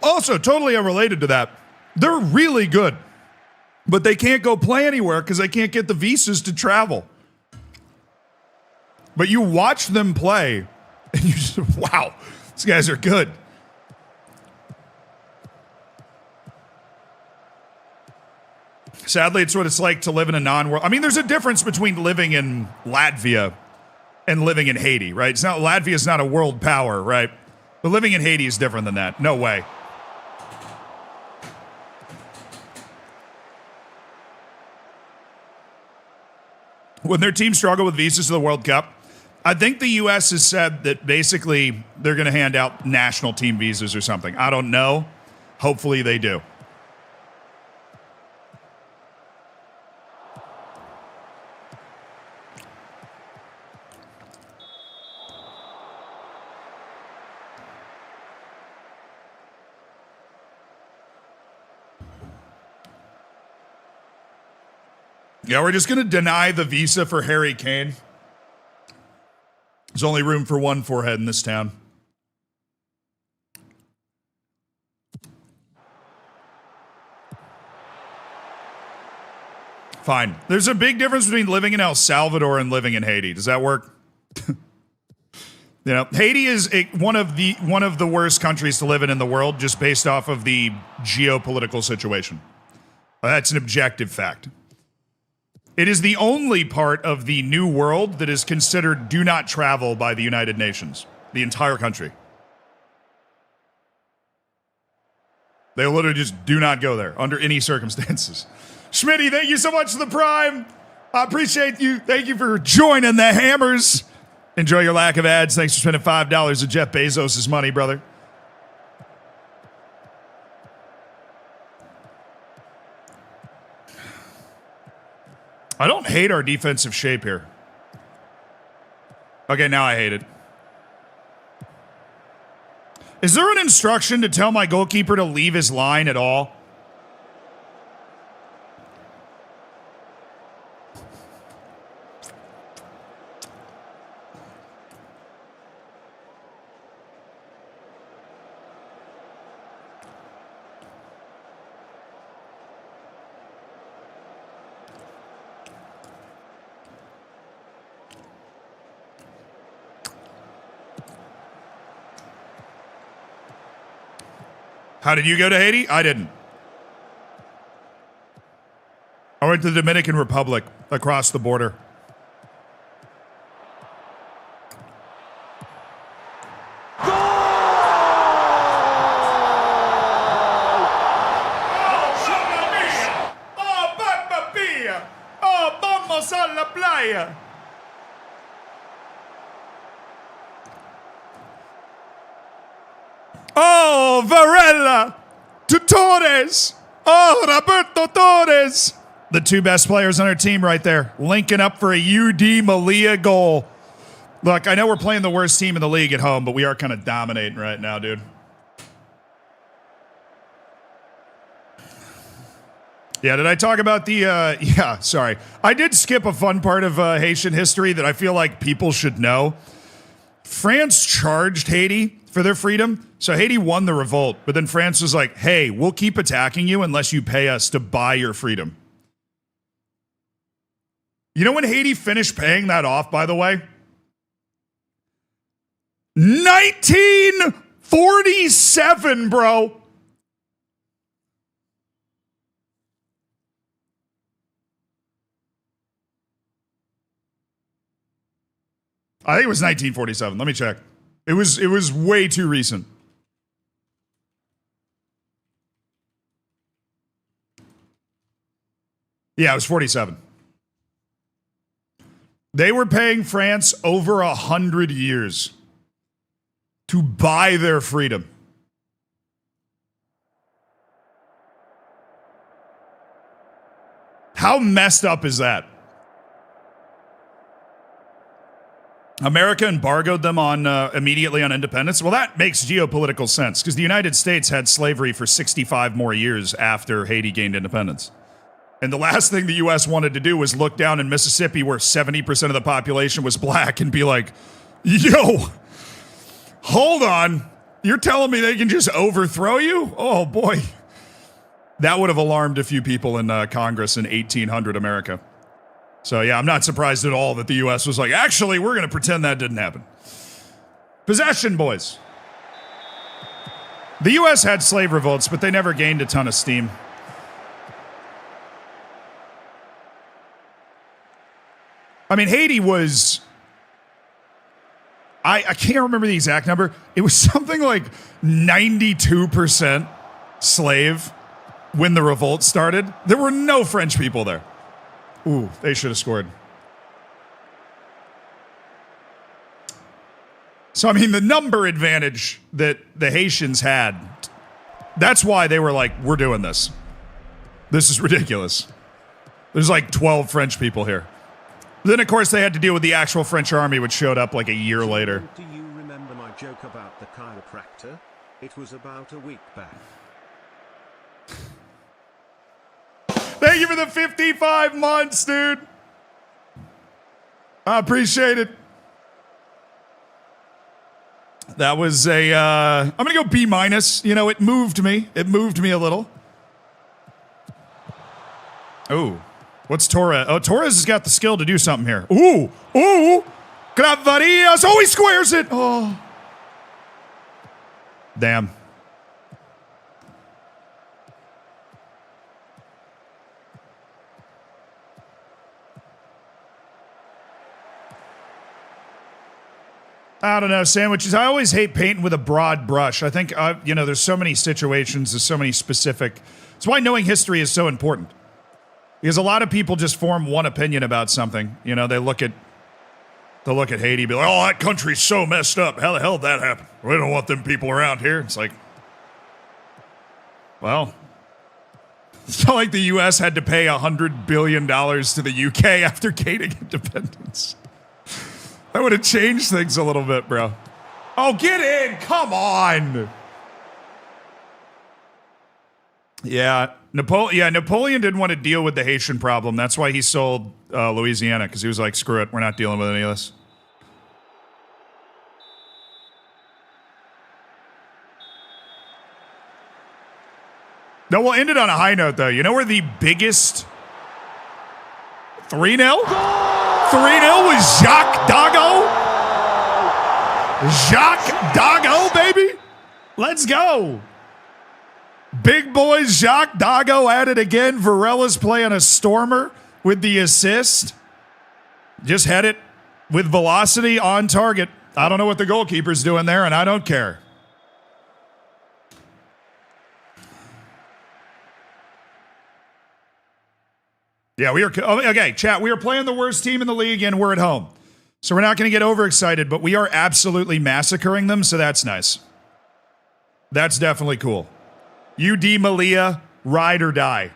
Also, totally unrelated to that, they're really good, but they can't go play anywhere because they can't get the visas to travel. But you watch them play, and you just, wow, these guys are good. Sadly, it's what it's like to live in a non-world. I mean, there's a difference between living in Latvia and living in Haiti, right? Latvia's not a world power, right? But living in Haiti is different than that. No way. When their team struggled with visas to the World Cup, I think the U.S. has said that basically they're going to hand out national team visas or something. I don't know. Hopefully they do. Yeah, we're just going to deny the visa for Harry Kane. There's only room for one forehead in this town. Fine. There's a big difference between living in El Salvador and living in Haiti. Does that work? You know, Haiti is one of the worst countries to live in the world, just based off of the geopolitical situation. That's an objective fact. It is the only part of the New World that is considered do not travel by the United Nations. The entire country. They literally just do not go there under any circumstances. Schmitty, thank you so much for the Prime. I appreciate you. Thank you for joining the Hammers. Enjoy your lack of ads. Thanks for spending $5 of Jeff Bezos' money, brother. I don't hate our defensive shape here. Okay, now I hate it. Is there an instruction to tell my goalkeeper to leave his line at all? How did you go to Haiti? I didn't. I went to the Dominican Republic across the border. Goal! Oh, mamma mia! Oh, mamma mia! Oh, vamos a la playa! Oh, Varela to Torres. Oh, Roberto Torres. The two best players on our team right there, linking up for a UD Melilla goal. Look, I know we're playing the worst team in the league at home, but we are kind of dominating right now, dude. Yeah, did I talk about the, yeah, sorry. I did skip a fun part of Haitian history that I feel like people should know. France charged Haiti for their freedom. So Haiti won the revolt, but then France was like, hey, we'll keep attacking you unless you pay us to buy your freedom. You know when Haiti finished paying that off, by the way? 1947, bro. I think it was 1947. Let me check. It was way too recent. Yeah, it was 47. They were paying France over 100 years to buy their freedom. How messed up is that? America embargoed them on immediately on independence. Well, that makes geopolitical sense because the United States had slavery for 65 more years after Haiti gained independence. And the last thing the U.S. wanted to do was look down in Mississippi where 70% of the population was black and be like, yo, hold on. You're telling me they can just overthrow you? Oh, boy. That would have alarmed a few people in Congress in 1800 America. So, yeah, I'm not surprised at all that the U.S. was like, actually, we're going to pretend that didn't happen. Possession, boys. The U.S. had slave revolts, but they never gained a ton of steam. I mean, Haiti was... I can't remember the exact number. It was something like 92% slave when the revolt started. There were no French people there. Ooh, they should have scored. So, I mean, the number advantage that the Haitians had, that's why they were like, we're doing this. This is ridiculous. There's like 12 French people here. Then, of course, they had to deal with the actual French army, which showed up like a year later. Do you remember my joke about the chiropractor? It was about a week back. Thank you for the 55 months, dude. I appreciate it. That was a, I'm going to go B-. You know, it moved me. It moved me a little. Oh, what's Torres? Oh, Torres has got the skill to do something here. Ooh, ooh. Clavarillas. Oh, he squares it. Oh. Damn. I don't know, sandwiches. I always hate painting with a broad brush. I think, there's so many situations, there's so many specific. That's why knowing history is so important. Because a lot of people just form one opinion about something. You know, they look at Haiti, be like, oh, that country's so messed up. How the hell did that happen? We don't want them people around here. It's like, well, it's not like the U.S. had to pay $100 billion to the UK after gaining independence. That would have changed things a little bit, bro. Oh, get in! Come on! Yeah, Napoleon didn't want to deal with the Haitian problem. That's why he sold Louisiana, because he was like, screw it, we're not dealing with any of this. No, we'll end it on a high note, though. You know where the biggest 3-0? 3-0 was Jacques Dago. Jacques Dago, baby. Let's go. Big boy Jacques Dago at it again. Varella's playing a stormer with the assist. Just had it with velocity on target. I don't know what the goalkeeper's doing there, and I don't care. Yeah, okay, chat, we are playing the worst team in the league and we're at home. So we're not going to get overexcited, but we are absolutely massacring them, so that's nice. That's definitely cool. UD Melilla, ride or die.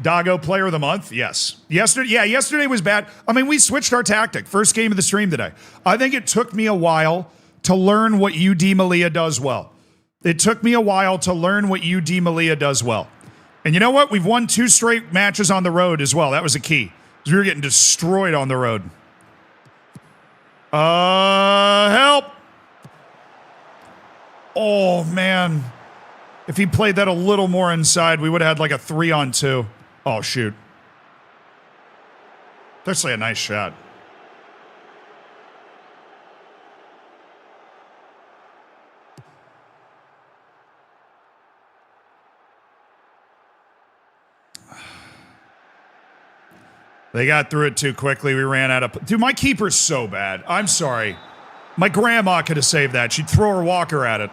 Dago, player of the month? Yes. Yesterday was bad. I mean, we switched our tactic. First game of the stream today. I think it took me a while to learn what UD Melilla does well. And you know what? We've won 2 straight matches on the road as well. That was a key. We were getting destroyed on the road. Help! Oh, man. If he played that a little more inside, we would have had like a 3-on-2. Oh, shoot. That's like a nice shot. They got through it too quickly. We ran out of... Dude, my keeper's so bad. I'm sorry. My grandma could have saved that. She'd throw her walker at it.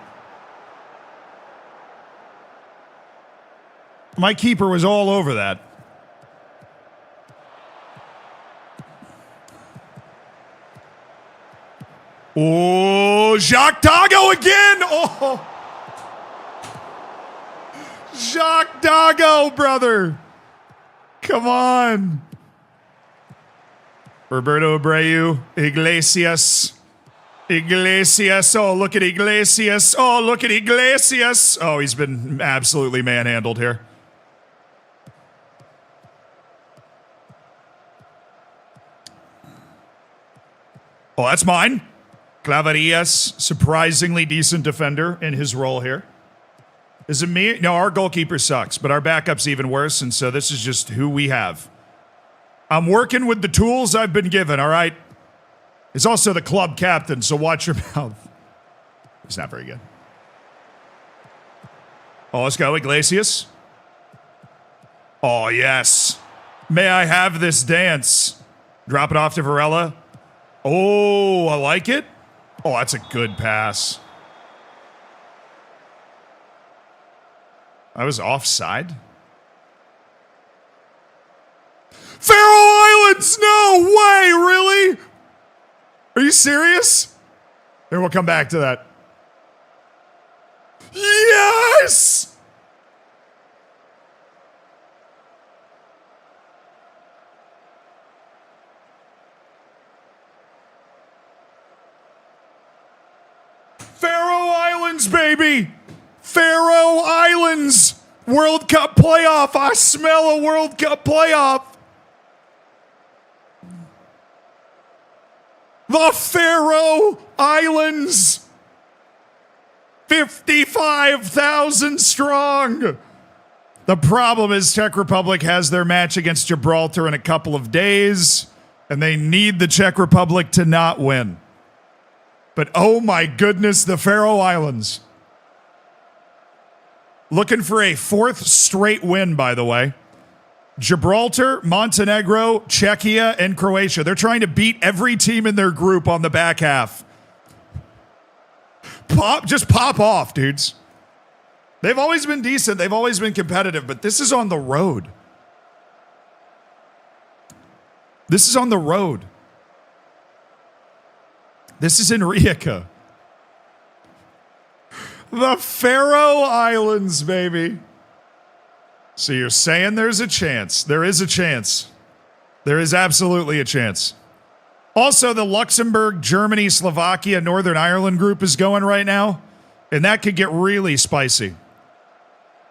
My keeper was all over that. Oh, Jacques Dago again! Oh! Jacques Dago, brother! Come on! Roberto Abreu, Iglesias. Oh, look at Iglesias. Oh, he's been absolutely manhandled here. Oh, that's mine. Clavarillas, surprisingly decent defender in his role here. Is it me? No, our goalkeeper sucks, but our backup's even worse, and so this is just who we have. I'm working with the tools I've been given, all right? He's also the club captain, so watch your mouth. He's not very good. Oh, let's go, Iglesias. Oh, yes. May I have this dance? Drop it off to Varela. Oh, I like it. Oh, that's a good pass. I was offside. Faroe Islands! No way, really? Are you serious? Here, we'll come back to that. Yes! Faroe Islands, baby! Faroe Islands! World Cup playoff! I smell a World Cup playoff! The Faroe Islands! 55,000 strong! The problem is Czech Republic has their match against Gibraltar in a couple of days. And they need the Czech Republic to not win. But oh my goodness, the Faroe Islands. Looking for a fourth straight win, by the way. Gibraltar, Montenegro, Czechia, and Croatia. They're trying to beat every team in their group on the back half. Just pop off, dudes. They've always been decent. They've always been competitive, but this is on the road. This is on the road. This is in Rijeka. The Faroe Islands, baby. So you're saying there's a chance. There is a chance. There is absolutely a chance. Also, the Luxembourg, Germany, Slovakia, Northern Ireland group is going right now, and that could get really spicy.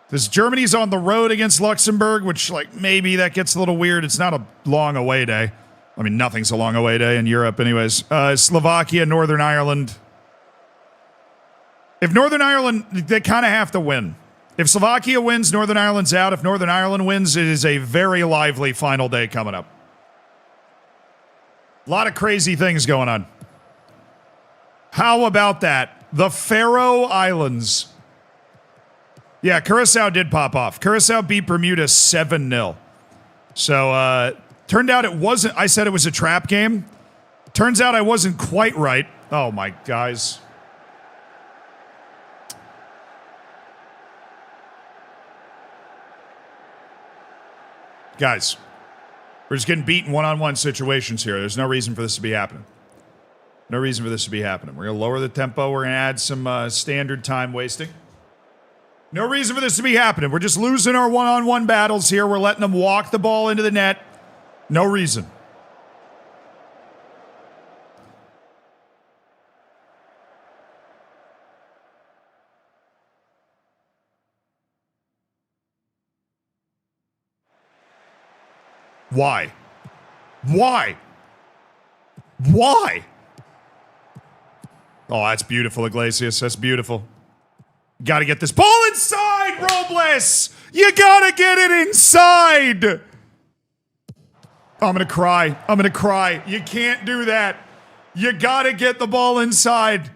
Because Germany's on the road against Luxembourg, which, like, maybe that gets a little weird. It's not a long away day. I mean, nothing's a long away day in Europe anyways. Slovakia, Northern Ireland. If Northern Ireland, they kind of have to win. If Slovakia wins, Northern Ireland's out. If Northern Ireland wins, it is a very lively final day coming up. A lot of crazy things going on. How about that? The Faroe Islands. Yeah, Curacao did pop off. Curacao beat Bermuda 7-0. So, turned out it wasn't, I said it was a trap game. Turns out I wasn't quite right. Oh my guys. Guys, we're just getting beaten one-on-one situations here. There's no reason for this to be happening. No reason for this to be happening. We're going to lower the tempo. We're going to add some standard time wasting. No reason for this to be happening. We're just losing our one-on-one battles here. We're letting them walk the ball into the net. No reason. Why? Why? Why? Oh, that's beautiful, Iglesias. That's beautiful. Got to get this ball inside, Robles! You got to get it inside! I'm going to cry. I'm going to cry. You can't do that. You got to get the ball inside.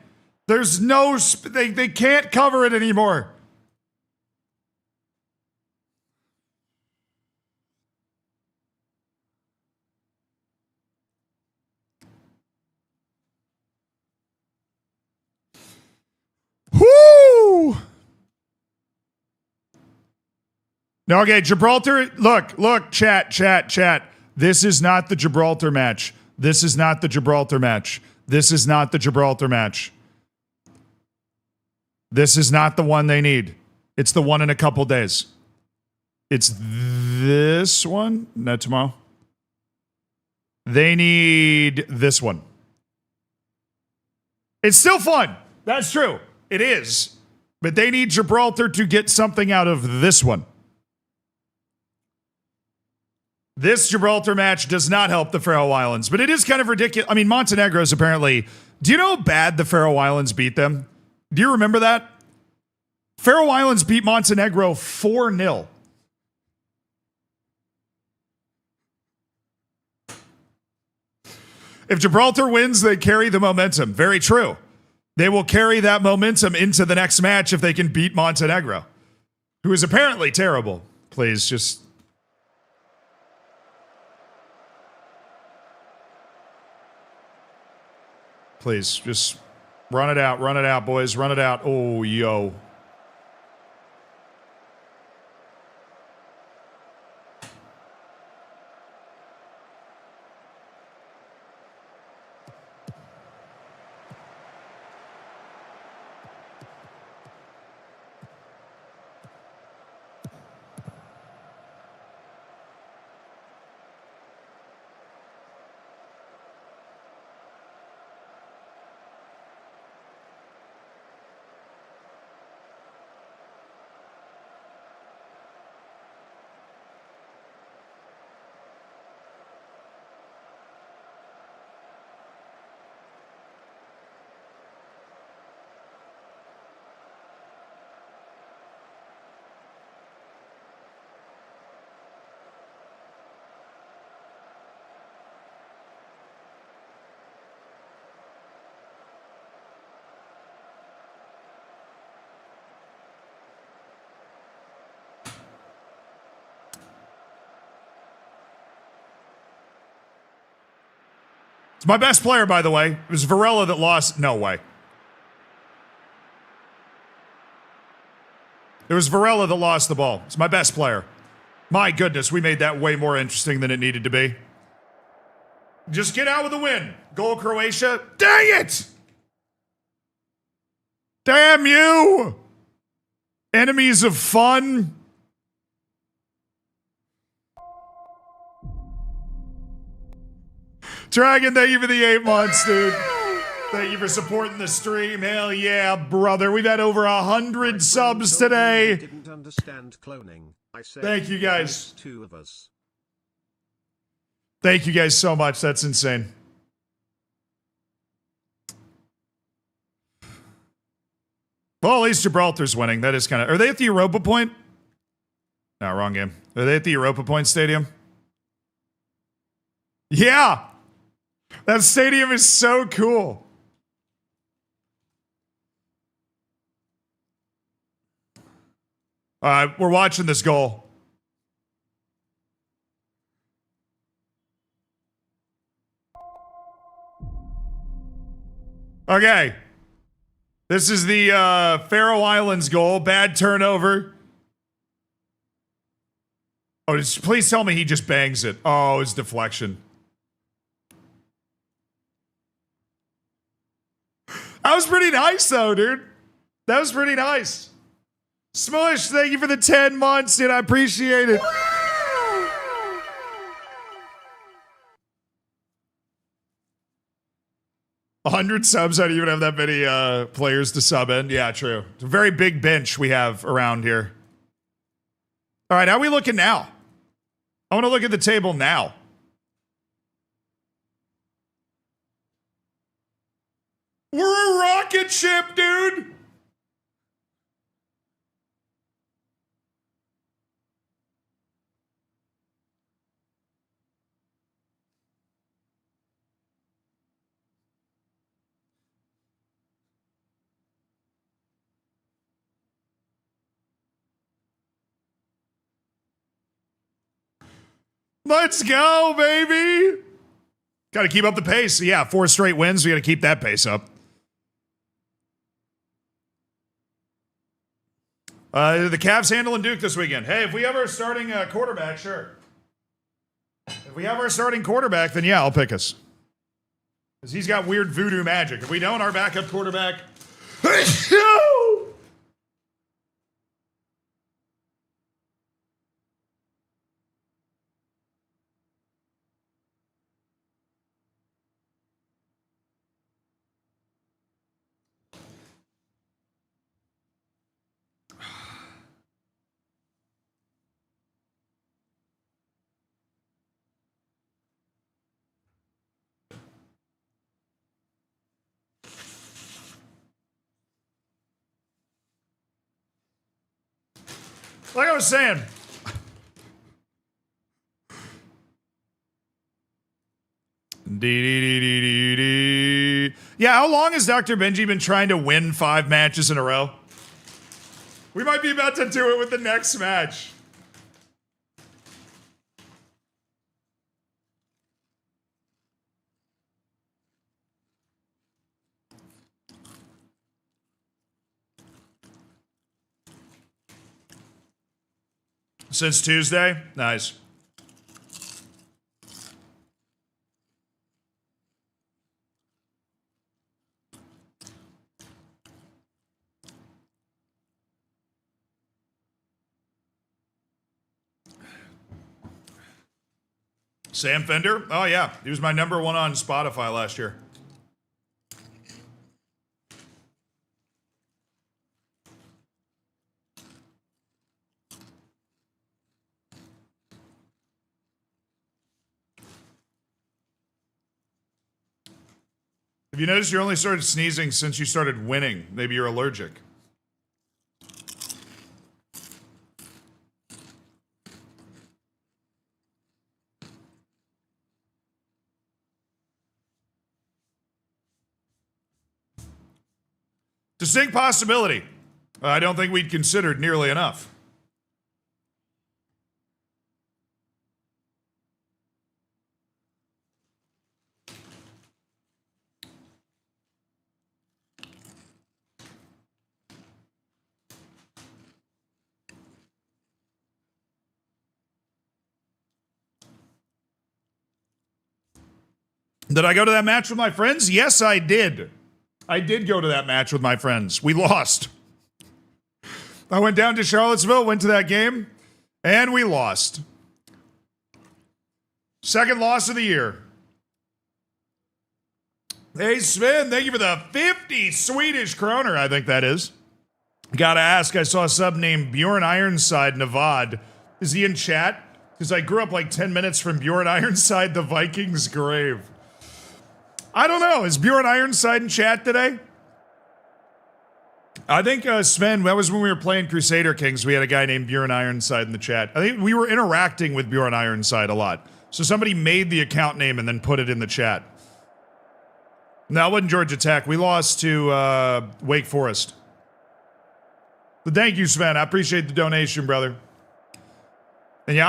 There's no... They can't cover it anymore. Whoo! No, okay, Gibraltar, look, chat. This is not the Gibraltar match. This is not the Gibraltar match. This is not the Gibraltar match. This is not the one they need. It's the one in a couple days. It's this one? No, tomorrow. They need this one. It's still fun. That's true. It is. But they need Gibraltar to get something out of this one. This Gibraltar match does not help the Faroe Islands, but it is kind of ridiculous. I mean, Montenegro's apparently... Do you know how bad the Faroe Islands beat them? Do you remember that? Faroe Islands beat Montenegro 4-0. If Gibraltar wins, they carry the momentum. Very true. They will carry that momentum into the next match if they can beat Montenegro, who is apparently terrible. Please, just... Please, just run it out, boys, run it out. Oh, yo. It's my best player, by the way. It was Varela that lost. No way. It was Varela that lost the ball. It's my best player. My goodness, we made that way more interesting than it needed to be. Just get out with a win. Goal Croatia. Dang it! Damn you! Enemies of fun. Dragon, thank you for the 8 months, dude. Thank you for supporting the stream. Hell yeah, brother. We've had over 100 subs today. Didn't understand cloning. I said, thank you guys. 2 of us. Thank you guys so much. That's insane. Well, at least Gibraltar's winning. That is kind of... Are they at the Europa Point? No, wrong game. Are they at the Europa Point Stadium? Yeah! That stadium is so cool. All right, we're watching this goal. Okay. This is the Faroe Islands goal. Bad turnover. Oh, please tell me he just bangs it. Oh, it's deflection. That was pretty nice, though, dude. That was pretty nice. Smush, thank you for the 10 months, dude. I appreciate it. 100 subs. I don't even have that many players to sub in. Yeah, true. It's a very big bench we have around here. All right, how are we looking now? I want to look at the table now. We're a rocket ship, dude. Let's go, baby. Got to keep up the pace. Yeah, 4 straight wins. We got to keep that pace up. The Cavs handling Duke this weekend. Hey, if we have our starting quarterback, sure. If we have our starting quarterback, then yeah, I'll pick us. Because he's got weird voodoo magic. If we don't, our backup quarterback... Like I was saying. Yeah, how long has Dr. Benji been trying to win 5 matches in a row? We might be about to do it with the next match. Since Tuesday? Nice. Sam Fender? Oh, yeah. He was my #1 on Spotify last year. Have you noticed you only started sneezing since you started winning? Maybe you're allergic. Distinct possibility. I don't think we'd considered nearly enough. Did I go to that match with my friends? Yes, I did. I did go to that match with my friends. We lost. I went down to Charlottesville, went to that game, and we lost. Second loss of the year. Hey, Sven, thank you for the 50 Swedish kroner, I think that is. Gotta ask, I saw a sub named Bjorn Ironside, Navad. Is he in chat? Because I grew up like 10 minutes from Bjorn Ironside, the Vikings' grave. I don't know. Is Bjorn Ironside in chat today? I think, Sven, that was when we were playing Crusader Kings. We had a guy named Bjorn Ironside in the chat. I think we were interacting with Bjorn Ironside a lot. So somebody made the account name and then put it in the chat. No, it wasn't Georgia Tech. We lost to Wake Forest. But thank you, Sven. I appreciate the donation, brother. And yeah,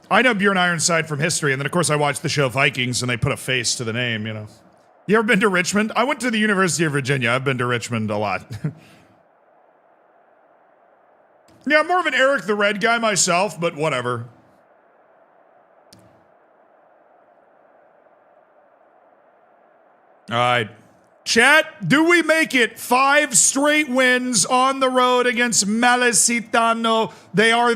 I know Bjorn Ironside from history, and then of course I watched the show Vikings, and they put a face to the name, you know. You ever been to Richmond? I went to the University of Virginia. I've been to Richmond a lot. Yeah, I'm more of an Eric the Red guy myself, but whatever. All right. Chat, do we make it 5 straight wins on the road against Malacitano? They are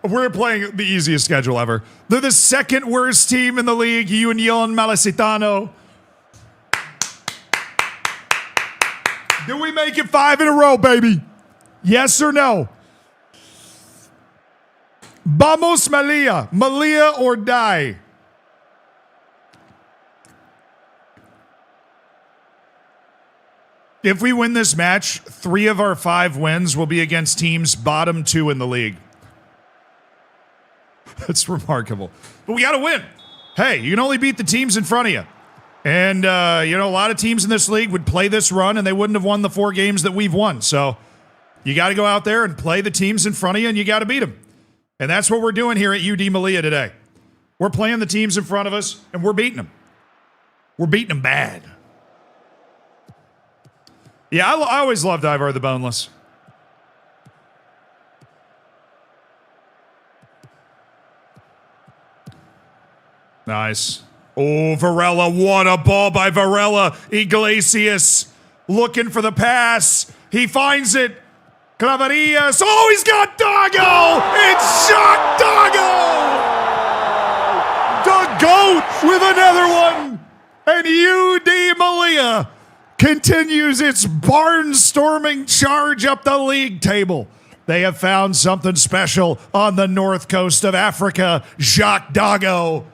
we're playing the easiest schedule ever. They're the second worst team in the league, Union Malacitano. Do we make it 5 in a row, baby? Yes or no? Vamos Melilla. Melilla or die. If we win this match, 3 of our 5 wins will be against teams bottom 2 in the league. That's remarkable. But we got to win. Hey, you can only beat the teams in front of you. And, a lot of teams in this league would play this run and they wouldn't have won the 4 games that we've won. So you got to go out there and play the teams in front of you and you got to beat them. And that's what we're doing here at UD Melilla today. We're playing the teams in front of us and we're beating them. We're beating them bad. Yeah, I always loved Ivar the Boneless. Nice. Oh, Varela, what a ball by Varela. Iglesias looking for the pass. He finds it. Clavarias. Oh, he's got Doggo! It's Jacques Doggo! The GOAT with another one. And UD Melilla continues its barnstorming charge up the league table. They have found something special on the north coast of Africa. Jacques Doggo,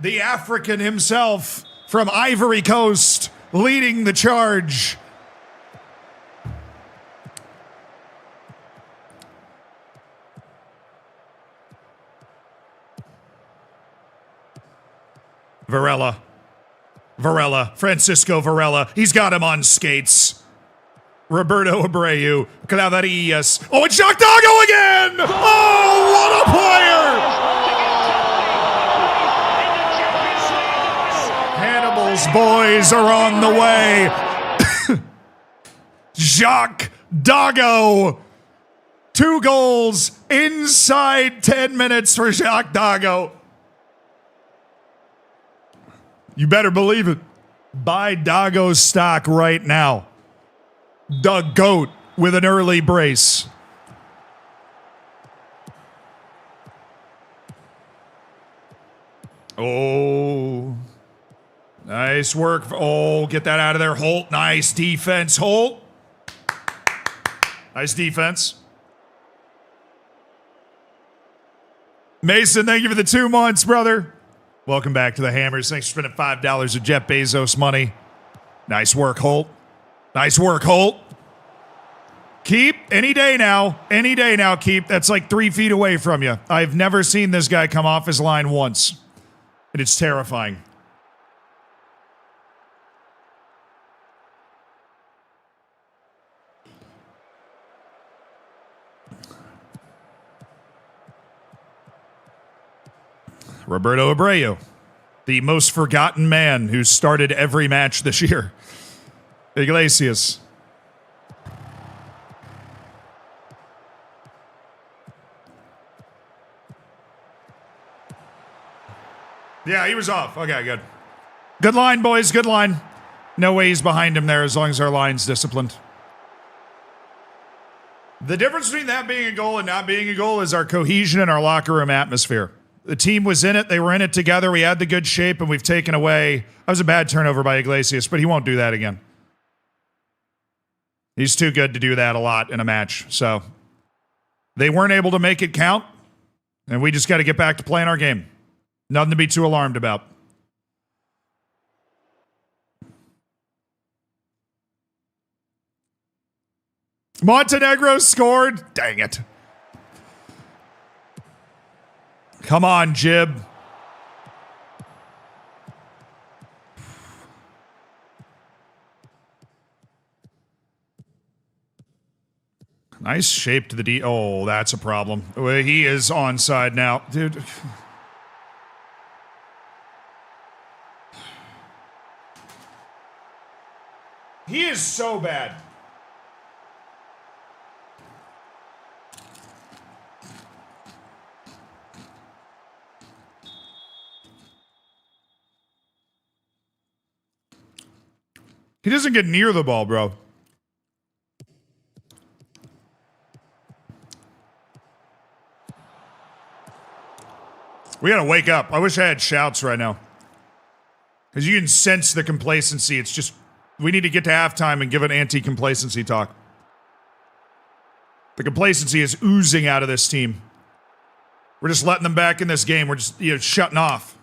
the African himself from Ivory Coast, leading the charge. Varela, Francisco Varela. He's got him on skates. Roberto Abreu, Clavarias. Oh, it's Jacques Doggo again! Oh, what a player! Hannibal's boys are on the way. Jacques Doggo. 2 goals inside 10 minutes for Jacques Doggo. You better believe it. Buy Doggo's stock right now. The GOAT with an early brace. Oh. Nice work. Oh, get that out of there, Holt. Nice defense, Holt. Nice defense. Mason, thank you for the 2 months, brother. Welcome back to the Hammers. Thanks for spending $5 of Jeff Bezos money. Nice work, Holt. Nice work, Holt. Keep, any day now, Keep. That's like 3 feet away from you. I've never seen this guy come off his line once. And it's terrifying. Roberto Abreu, the most forgotten man who started every match this year. Iglesias. Yeah, he was off. Okay, good. Good line, boys. Good line. No way he's behind him there as long as our line's disciplined. The difference between that being a goal and not being a goal is our cohesion and our locker room atmosphere. The team was in it. They were in it together. We had the good shape, and we've taken away. That was a bad turnover by Iglesias, but he won't do that again. He's too good to do that a lot in a match. So they weren't able to make it count, and we just got to get back to playing our game. Nothing to be too alarmed about. Montenegro scored. Dang it. Come on, Jib. Nice shape to the D. Oh, that's a problem. He is onside now. Dude. He is so bad. He doesn't get near the ball, bro. We gotta wake up. I wish I had shouts right now. Because you can sense the complacency. It's just, we need to get to halftime and give an anti-complacency talk. The complacency is oozing out of this team. We're just letting them back in this game. We're just, shutting off.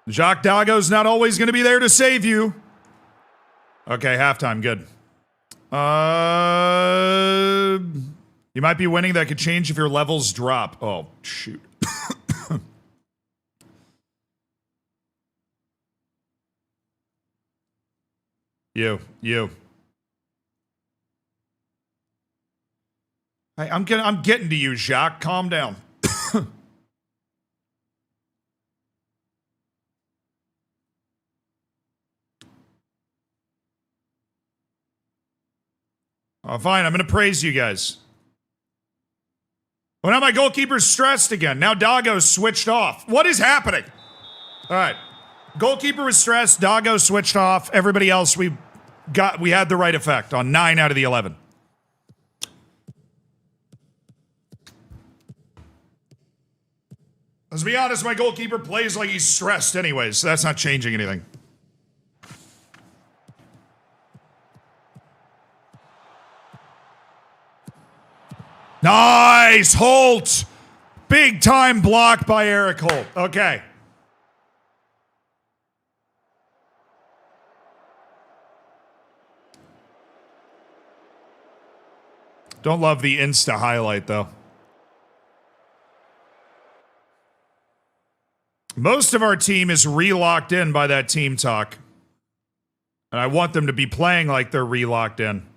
Jacques Dago's not always going to be there to save you. Okay, halftime, good. You might be winning. That could change if your levels drop. Oh, shoot. You. Hey, I'm getting to you, Jacques. Calm down. Oh, fine. I'm going to praise you guys. Well, now my goalkeeper's stressed again. Now Dago's switched off. What is happening? All right. Goalkeeper was stressed. Dago switched off. Everybody else, we had the right effect on 9 out of the 11. Let's be honest, my goalkeeper plays like he's stressed anyways, so that's not changing anything. Nice! Holt! Big time block by Eric Holt. Okay. Don't love the Insta highlight, though. Most of our team is re-locked in by that team talk. And I want them to be playing like they're re-locked in.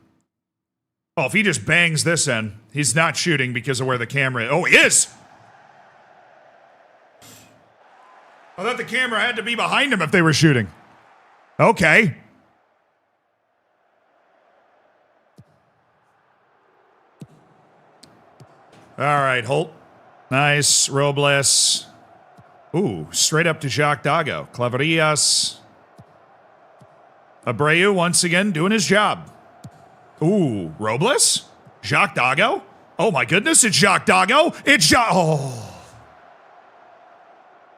Oh, if he just bangs this in, he's not shooting because of where the camera is. Oh, he is! I thought the camera had to be behind him if they were shooting. Okay. All right, Holt. Nice. Robles. Ooh, straight up to Jacques Dago. Claverillas. Abreu once again doing his job. Ooh, Robles? Jacques Dago? Oh my goodness, it's Jacques Dago. It's Jacques. Oh.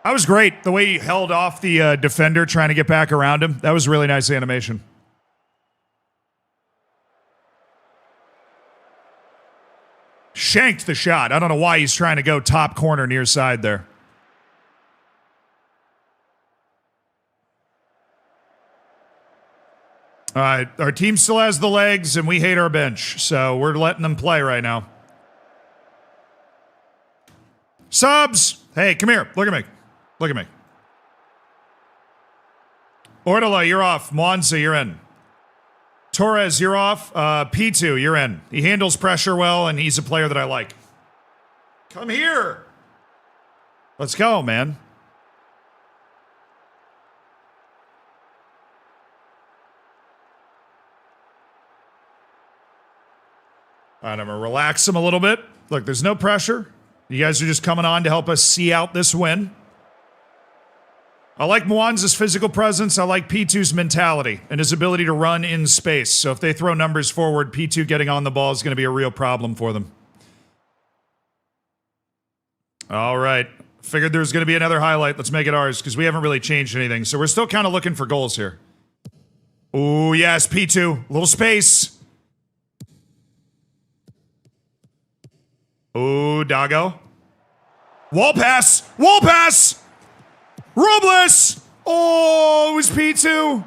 That was great. The way he held off the defender trying to get back around him. That was really nice animation. Shanked the shot. I don't know why he's trying to go top corner near side there. All right, our team still has the legs, and we hate our bench, so we're letting them play right now. Subs! Hey, come here. Look at me. Look at me. Ortela, you're off. Mwanza, you're in. Torres, you're off. P2, you're in. He handles pressure well, and he's a player that I like. Come here. Let's go, man. All right, I'm going to relax him a little bit. Look, there's no pressure. You guys are just coming on to help us see out this win. I like Mwanza's physical presence. I like P2's mentality and his ability to run in space. So if they throw numbers forward, P2 getting on the ball is going to be a real problem for them. All right. Figured there was going to be another highlight. Let's make it ours because we haven't really changed anything. So we're still kind of looking for goals here. Oh, yes, P2. Little space. Oh, Dago. Wall pass. Wall pass. Robles! Oh, it was P2.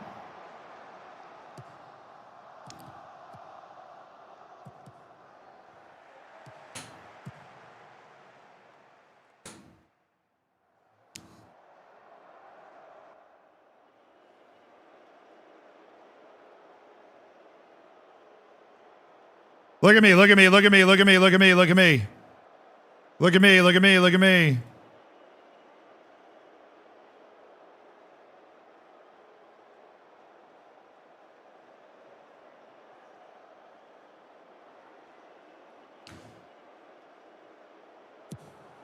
Look at me, look at me, look at me, look at me, look at me, look at me. Look at me, look at me, look at me.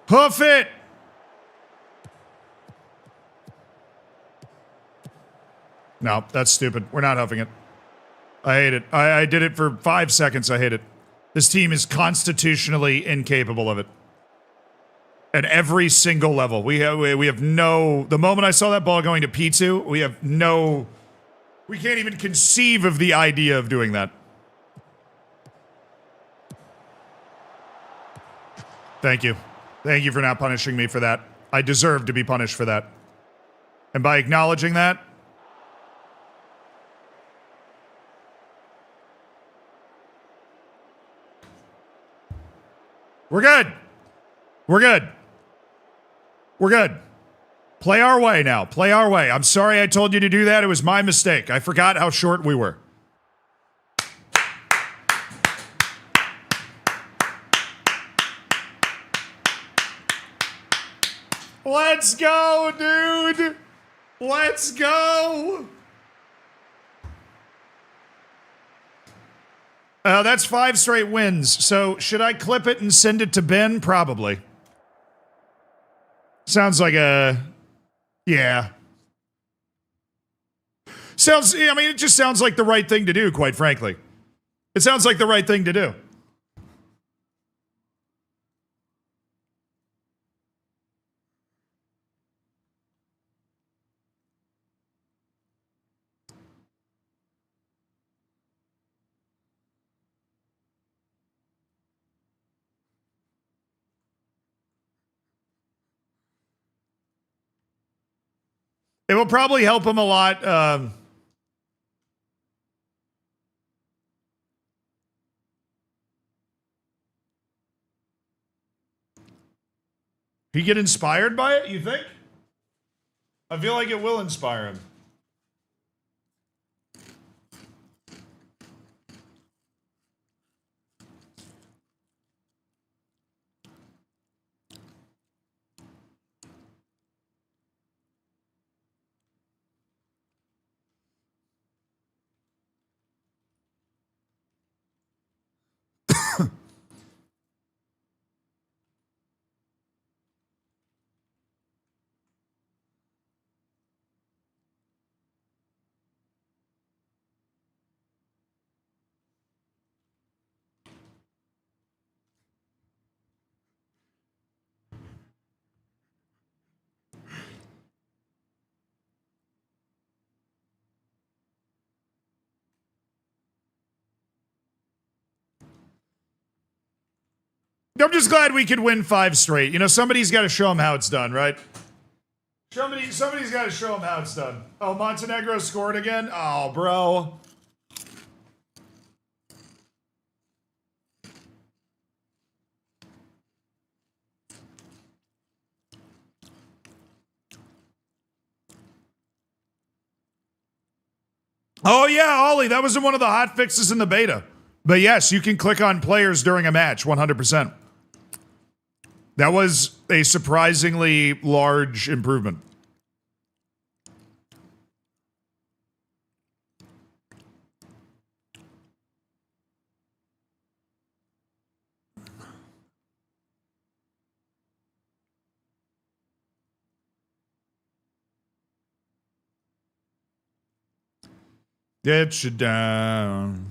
Hoof it! No, that's stupid. We're not huffing it. I hate it. I did it for 5 seconds. I hate it. This team is constitutionally incapable of it. At every single level. We have no... The moment I saw that ball going to P2, we have no... We can't even conceive of the idea of doing that. Thank you. Thank you for not punishing me for that. I deserve to be punished for that. And by acknowledging that... We're good. We're good. We're good. Play our way now. Play our way. I'm sorry I told you to do that. It was my mistake. I forgot how short we were. Let's go, dude. Let's go. That's 5 straight wins. So should I clip it and send it to Ben? Probably. Sounds like a... Yeah. Sounds... I mean, it just sounds like the right thing to do, quite frankly. It sounds like the right thing to do. It will probably help him a lot. He get inspired by it, you think? I feel like it will inspire him. I'm just glad we could win 5 straight. You know, somebody's got to show him how it's done, right? Somebody's got to show him how it's done. Oh, Montenegro scored again? Oh, bro. Oh, yeah, Ollie, that was in one of the hot fixes in the beta. But yes, you can click on players during a match, 100%. That was a surprisingly large improvement. Get you down.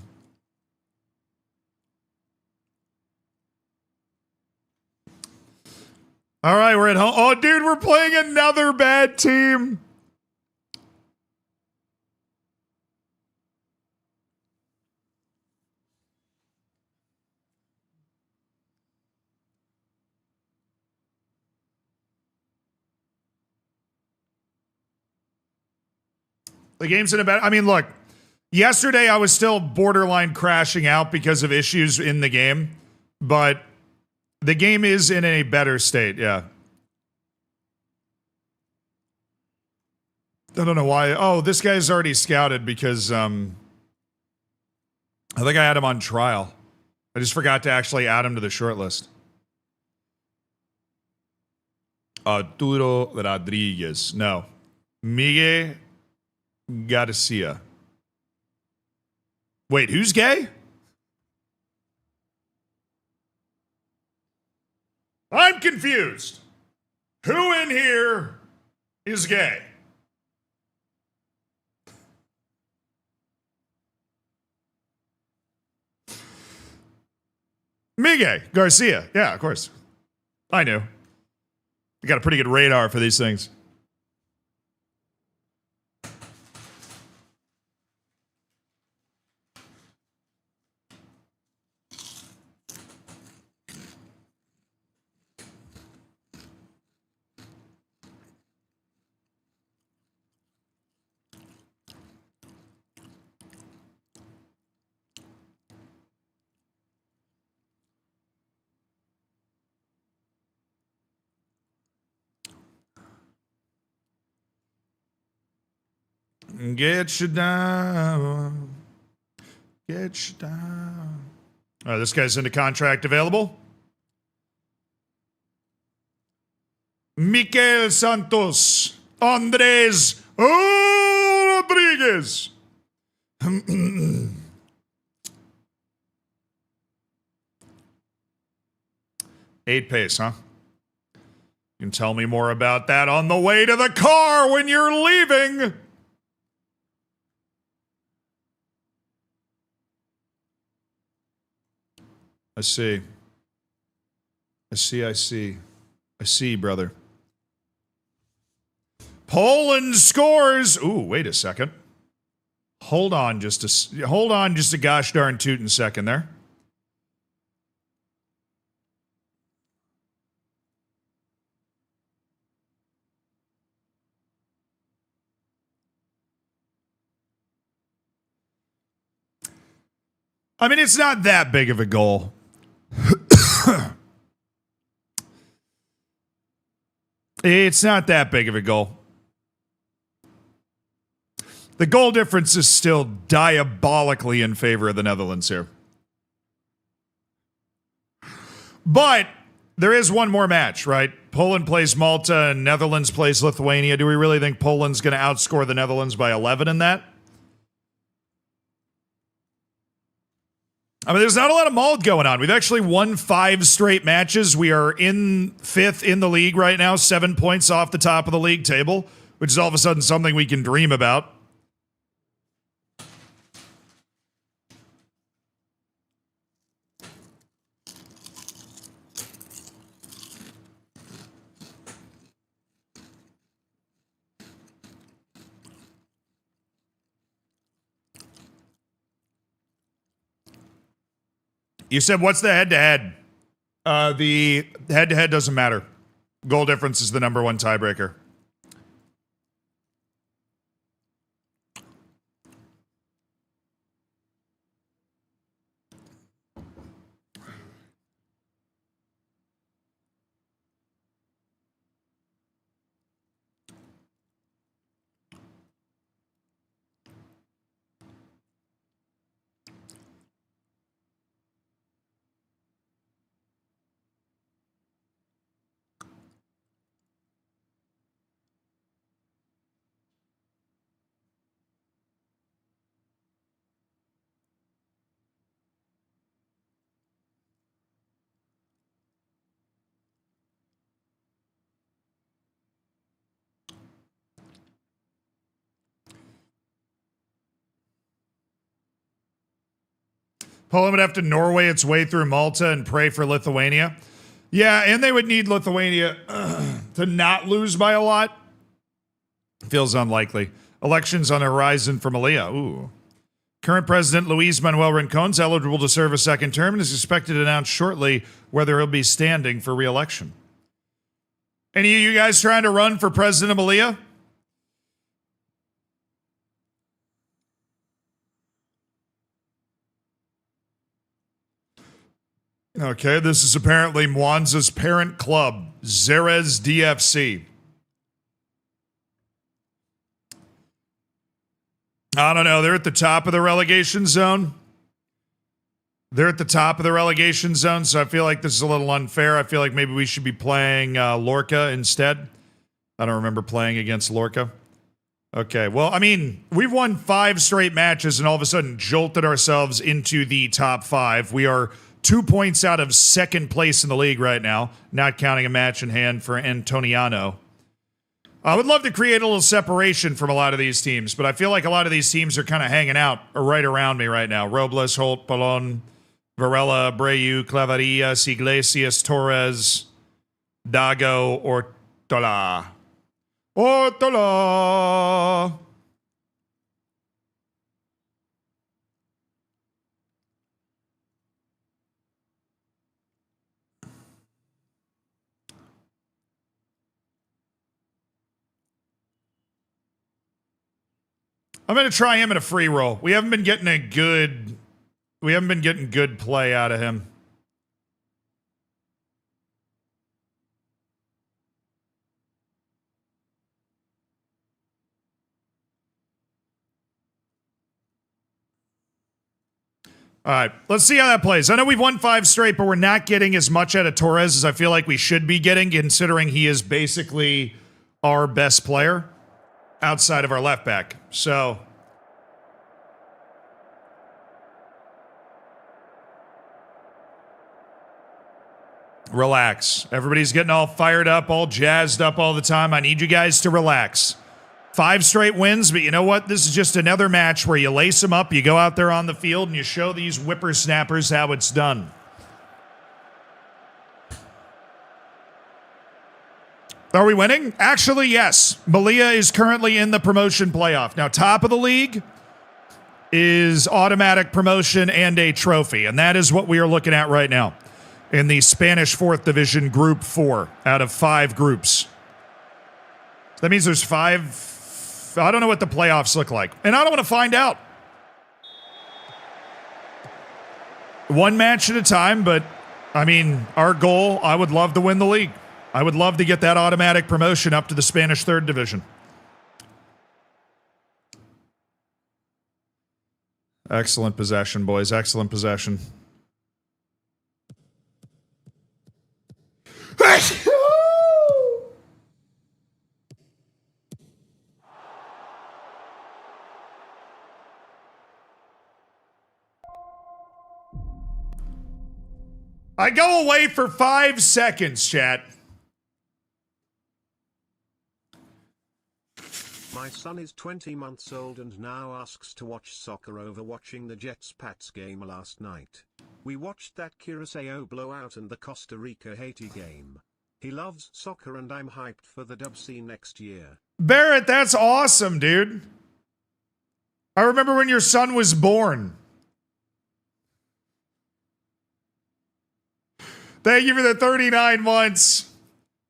All right, we're at home. Oh, dude, we're playing another bad team. The game's in a bad... I mean, look, yesterday I was still borderline crashing out because of issues in the game, but the game is in a better state, yeah. I don't know why. Oh, this guy's already scouted because I think I had him on trial. I just forgot to actually add him to the short list. Arturo Rodriguez. No. Miguel Garcia. Wait, who's gay? I'm confused. Who in here is gay? Miguel Garcia. Yeah, of course. I knew. You got a pretty good radar for these things. Get you down. Get you down. All right, this guy's into contract available. Mikel Santos. Andres Rodriguez. 8 pace, huh? You can tell me more about that on the way to the car when you're leaving. I see. I see, brother. Poland scores. Ooh, wait a second. Hold on just a gosh darn tootin' second there. I mean, it's not that big of a goal. It's not that big of a goal. The goal difference is still diabolically in favor of the Netherlands here. But there is one more match, right? Poland plays Malta and Netherlands plays Lithuania. Do we really think Poland's going to outscore the Netherlands by 11 in that? I mean, there's not a lot of mold going on. We've actually won 5 straight matches. We are in 5th in the league right now, 7 points off the top of the league table, which is all of a sudden something we can dream about. You said, what's the head-to-head? The head-to-head doesn't matter. Goal difference is the number one tiebreaker. Poland would have to Norway its way through Malta and pray for Lithuania. Yeah, and they would need Lithuania to not lose by a lot. Feels unlikely. Elections on the horizon for Melilla. Ooh. Current President Luis Manuel Rincón is eligible to serve a second term and is expected to announce shortly whether he'll be standing for re-election. Any of you guys trying to run for president of Melilla? Okay, this is apparently Mwanza's parent club, Xerez DFC. I don't know. They're at the top of the relegation zone. So I feel like this is a little unfair. I feel like maybe we should be playing Lorca instead. I don't remember playing against Lorca. Okay, well, I mean, we've won 5 straight matches and all of a sudden jolted ourselves into the top 5. We are 2 points out of second place in the league right now, not counting a match in hand for Antoniano. I would love to create a little separation from a lot of these teams, but I feel like a lot of these teams are kind of hanging out right around me right now. Robles, Holt, Polon, Varela, Abreu, Clavarillas, Iglesias, Torres, Dago, Ortola. Ortola! I'm going to try him in a free roll. We haven't been getting good play out of him. All right, let's see how that plays. I know we've won 5 straight, but we're not getting as much out of Torres as I feel like we should be getting, considering he is basically our best player outside of our left back. So relax. Everybody's getting all fired up, all jazzed up all the time. I need you guys to relax. 5 straight wins, but you know what? This is just another match where you lace them up, you go out there on the field, and you show these whippersnappers how it's done. Are we winning? Actually, yes. Melilla is currently in the promotion playoff. Now, top of the league is automatic promotion and a trophy, and that is what we are looking at right now in the Spanish 4th Division Group 4 out of 5 groups. That means there's 5. I don't know what the playoffs look like, and I don't want to find out. One match at a time, but, I mean, our goal, I would love to win the league. I would love to get that automatic promotion up to the Spanish 3rd Division. Excellent possession, boys. Excellent possession. I go away for 5 seconds, chat. My son is 20 months old and now asks to watch soccer over watching the Jets-Pats game last night. We watched that Curaçao blowout and the Costa Rica-Haiti game. He loves soccer and I'm hyped for the dub scene next year. Barrett, that's awesome, dude. I remember when your son was born. Thank you for the 39 months.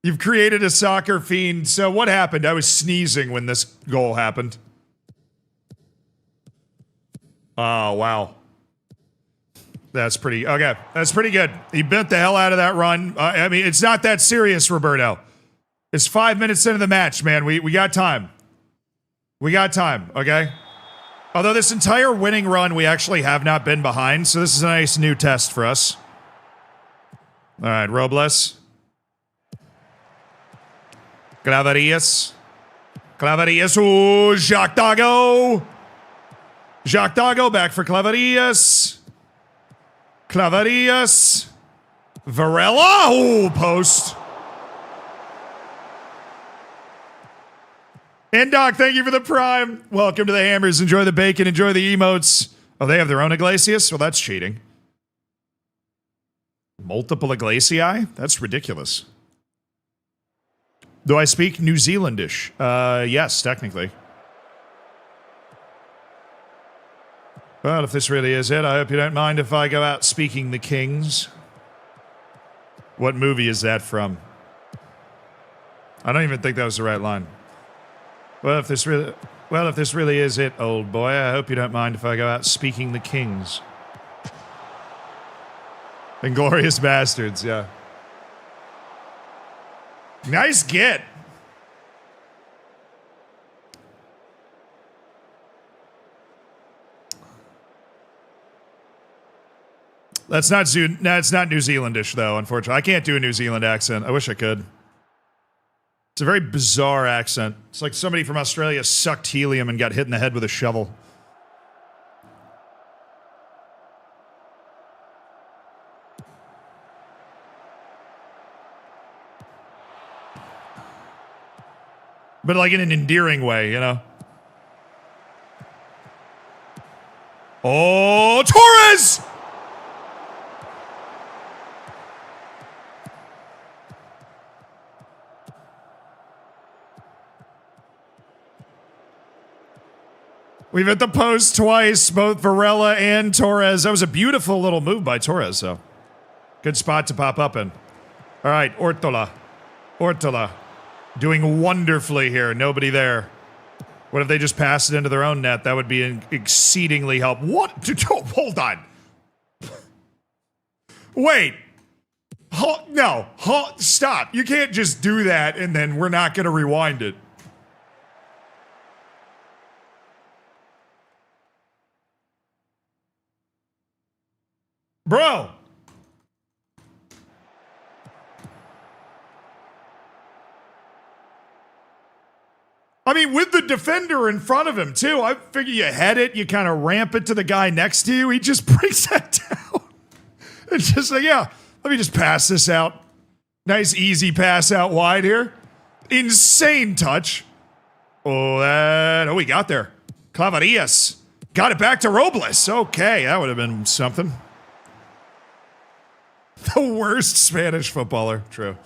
You've created a soccer fiend. So what happened? I was sneezing when this goal happened. Oh, wow. That's pretty, okay. That's pretty good. He bent the hell out of that run. I mean, it's not that serious, Roberto. It's 5 minutes into the match, man. We got time. We got time, okay? Although this entire winning run, we actually have not been behind. So this is a nice new test for us. All right, Robles. Clavarillas. Clavarillas. Ooh, Jacques Dago. Jacques Dago back for Clavarillas. Clavarillas. Varela. Ooh, post. And Doc, thank you for the prime. Welcome to the Hammers. Enjoy the bacon. Enjoy the emotes. Oh, they have their own Iglesias? Well, that's cheating. Multiple Iglesiae? That's ridiculous. Do I speak New Zealandish? Yes, technically. Well, if this really is it, I hope you don't mind if I go out speaking the Kings. What movie is that from? I don't even think that was the right line. Well, if this really is it, old boy, I hope you don't mind if I go out speaking the Kings. Inglorious Bastards, yeah. Nice get. That's not New Zealandish, though, unfortunately. I can't do a New Zealand accent. I wish I could. It's a very bizarre accent. It's like somebody from Australia sucked helium and got hit in the head with a shovel. But like in an endearing way, you know? Oh, Torres! We've hit the post twice, both Varela and Torres. That was a beautiful little move by Torres, though. Good spot to pop up in. All right, Ortola. Doing wonderfully here. Nobody there. What if they just pass it into their own net? That would be exceedingly helpful. What? Hold on. Wait. No. Stop. You can't just do that and then we're not going to rewind it. Bro. I mean, with the defender in front of him, too. I figure you head it, you kind of ramp it to the guy next to you. He just brings that down. It's just like, yeah, let me just pass this out. Nice, easy pass out wide here. Insane touch. Oh, we got there. Clavarillas. Got it back to Robles. Okay, that would have been something. The worst Spanish footballer. True.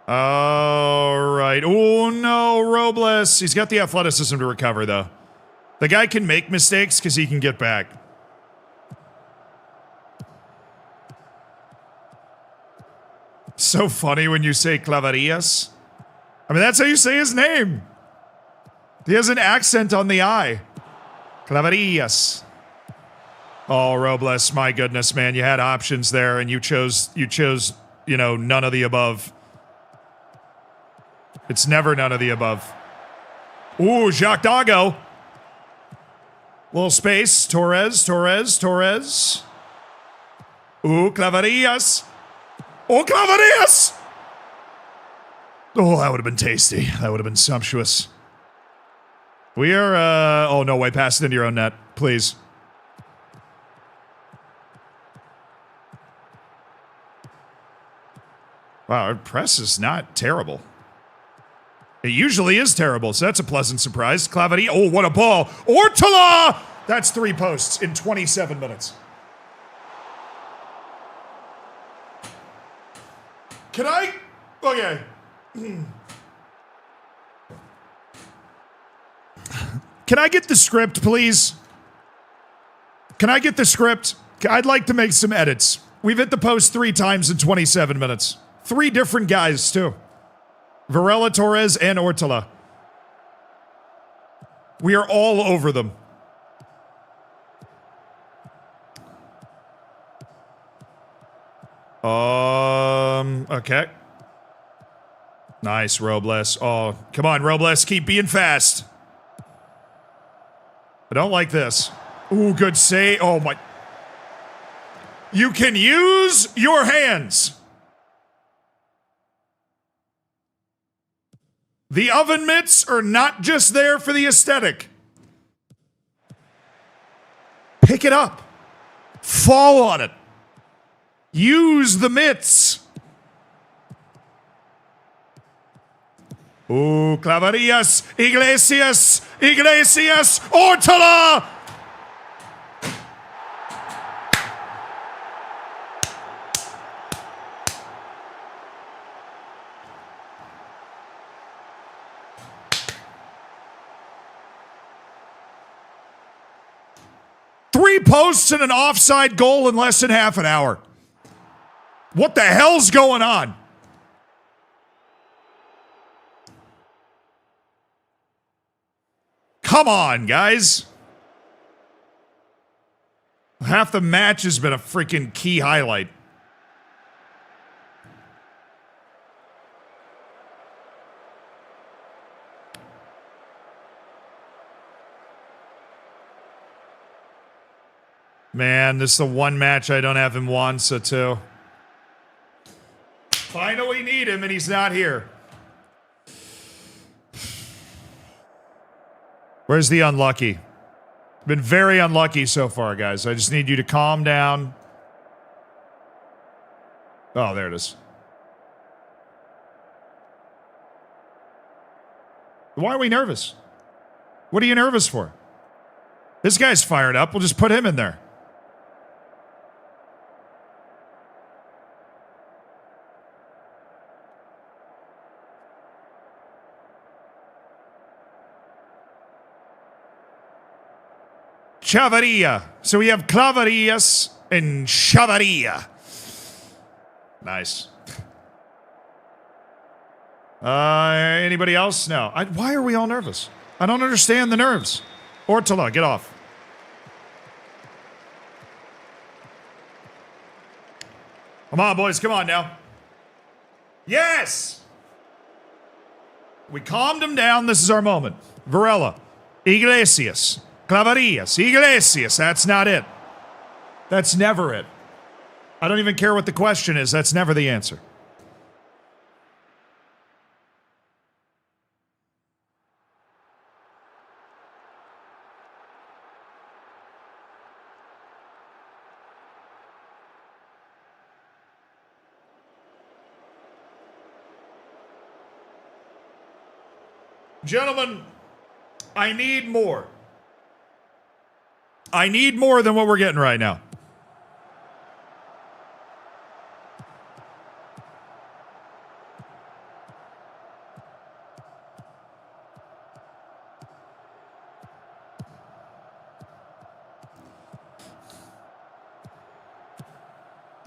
All right. Oh, no, Robles. He's got the athleticism to recover, though. The guy can make mistakes because he can get back. So funny when you say Clavarillas. I mean, that's how you say his name. He has an accent on the I. Clavarillas. Oh, Robles, my goodness, man. You had options there, and you chose, you know, none of the above. It's never none of the above. Ooh, Jacques Dago. Little space. Torres. Ooh, Clavarillas. Oh, Clavarillas! Oh, that would have been tasty. That would have been sumptuous. We are, oh, no way. Pass it into your own net, please. Wow, our press is not terrible. It usually is terrible, so that's a pleasant surprise. Claverie, oh, what a ball. Ortola! That's 3 posts in 27 minutes. Can I? Okay. Can I get the script, please? Can I get the script? I'd like to make some edits. We've hit the post 3 times in 27 minutes. 3 different guys, too. Varela, Torres, and Ortola. We are all over them. Okay. Nice, Robles. Oh, come on, Robles. Keep being fast. I don't like this. Ooh, good save. Oh, my. You can use your hands. The oven mitts are not just there for the aesthetic. Pick it up. Fall on it. Use the mitts. Ooh, Clavarillas, Iglesias, Ortola! 3 posts and an offside goal in less than half an hour. What the hell's going on? Come on, guys. Half the match has been a freaking key highlight. Man, this is the one match I don't have him Wansa to. Finally need him and he's not here. Where's the unlucky? Been very unlucky so far, guys. I just need you to calm down. Oh, there it is. Why are we nervous? What are you nervous for? This guy's fired up. We'll just put him in there. Chavaria. So we have Clavarias and Chavaria. Nice. Anybody else? No. Why are we all nervous? I don't understand the nerves. Ortola, get off. Come on, boys. Come on now. Yes! We calmed him down. This is our moment. Varela. Iglesias. Clavarias, Iglesias, that's not it. That's never it. I don't even care what the question is, that's never the answer. Gentlemen, I need more. I need more than what we're getting right now.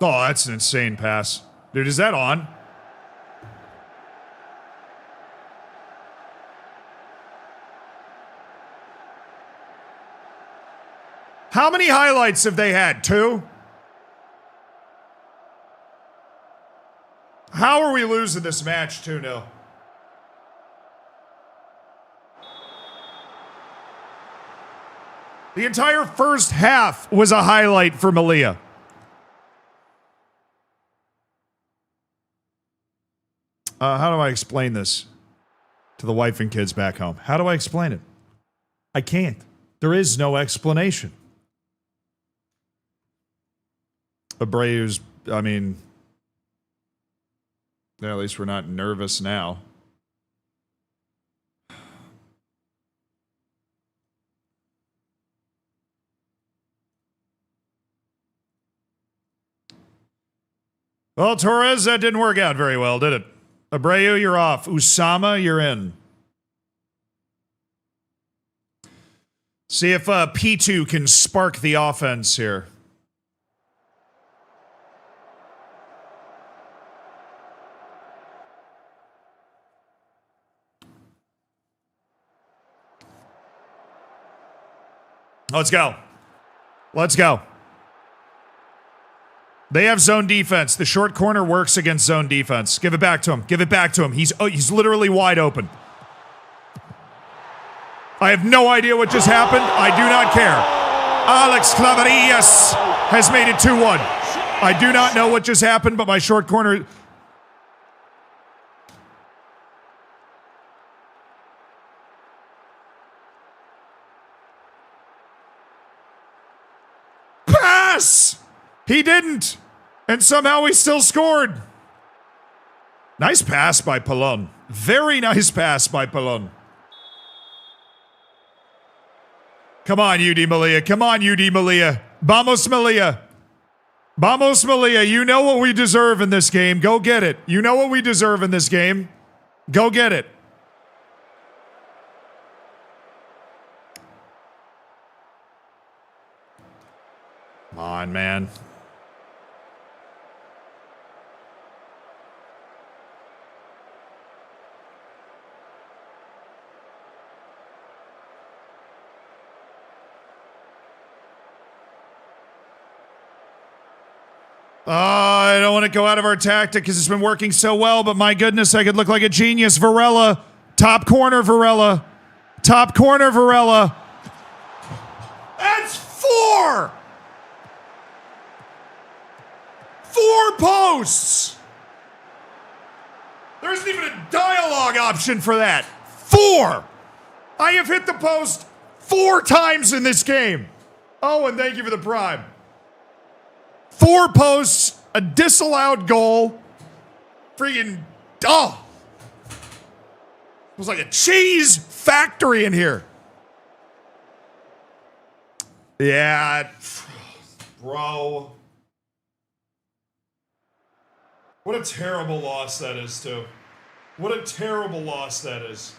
Oh, that's an insane pass. Dude, is that on? How many highlights have they had? 2? How are we losing this match 2-0? The entire first half was a highlight for Melilla. How do I explain this to the wife and kids back home? How do I explain it? I can't. There is no explanation. Abreu's, I mean, yeah, at least we're not nervous now. Well, Torres, that didn't work out very well, did it? Abreu, you're off. Usama, you're in. See if P2 can spark the offense here. Let's go. Let's go. They have zone defense. The short corner works against zone defense. Give it back to him. Give it back to him. He's literally wide open. I have no idea what just happened. I do not care. Alex Clavarias has made it 2-1. I do not know what just happened, but my short corner... Pass! He didn't. And somehow he still scored. Nice pass by Pallon. Very nice pass by Pallon. Come on, UD Melilla. Come on, UD Melilla. Vamos, Melilla. Vamos, Melilla. You know what we deserve in this game. Go get it. You know what we deserve in this game. Go get it. on, man. I don't want to go out of our tactic because it's been working so well, but my goodness, I could look like a genius. Varela. Top corner, Varela. Top corner, Varela. That's 4! 4 posts! There isn't even a dialogue option for that. 4! I have hit the post 4 times in this game. Oh, and thank you for the prime. 4 posts, a disallowed goal. Freaking, oh. It was like a cheese factory in here. Yeah, bro. What a terrible loss that is, too. What a terrible loss that is.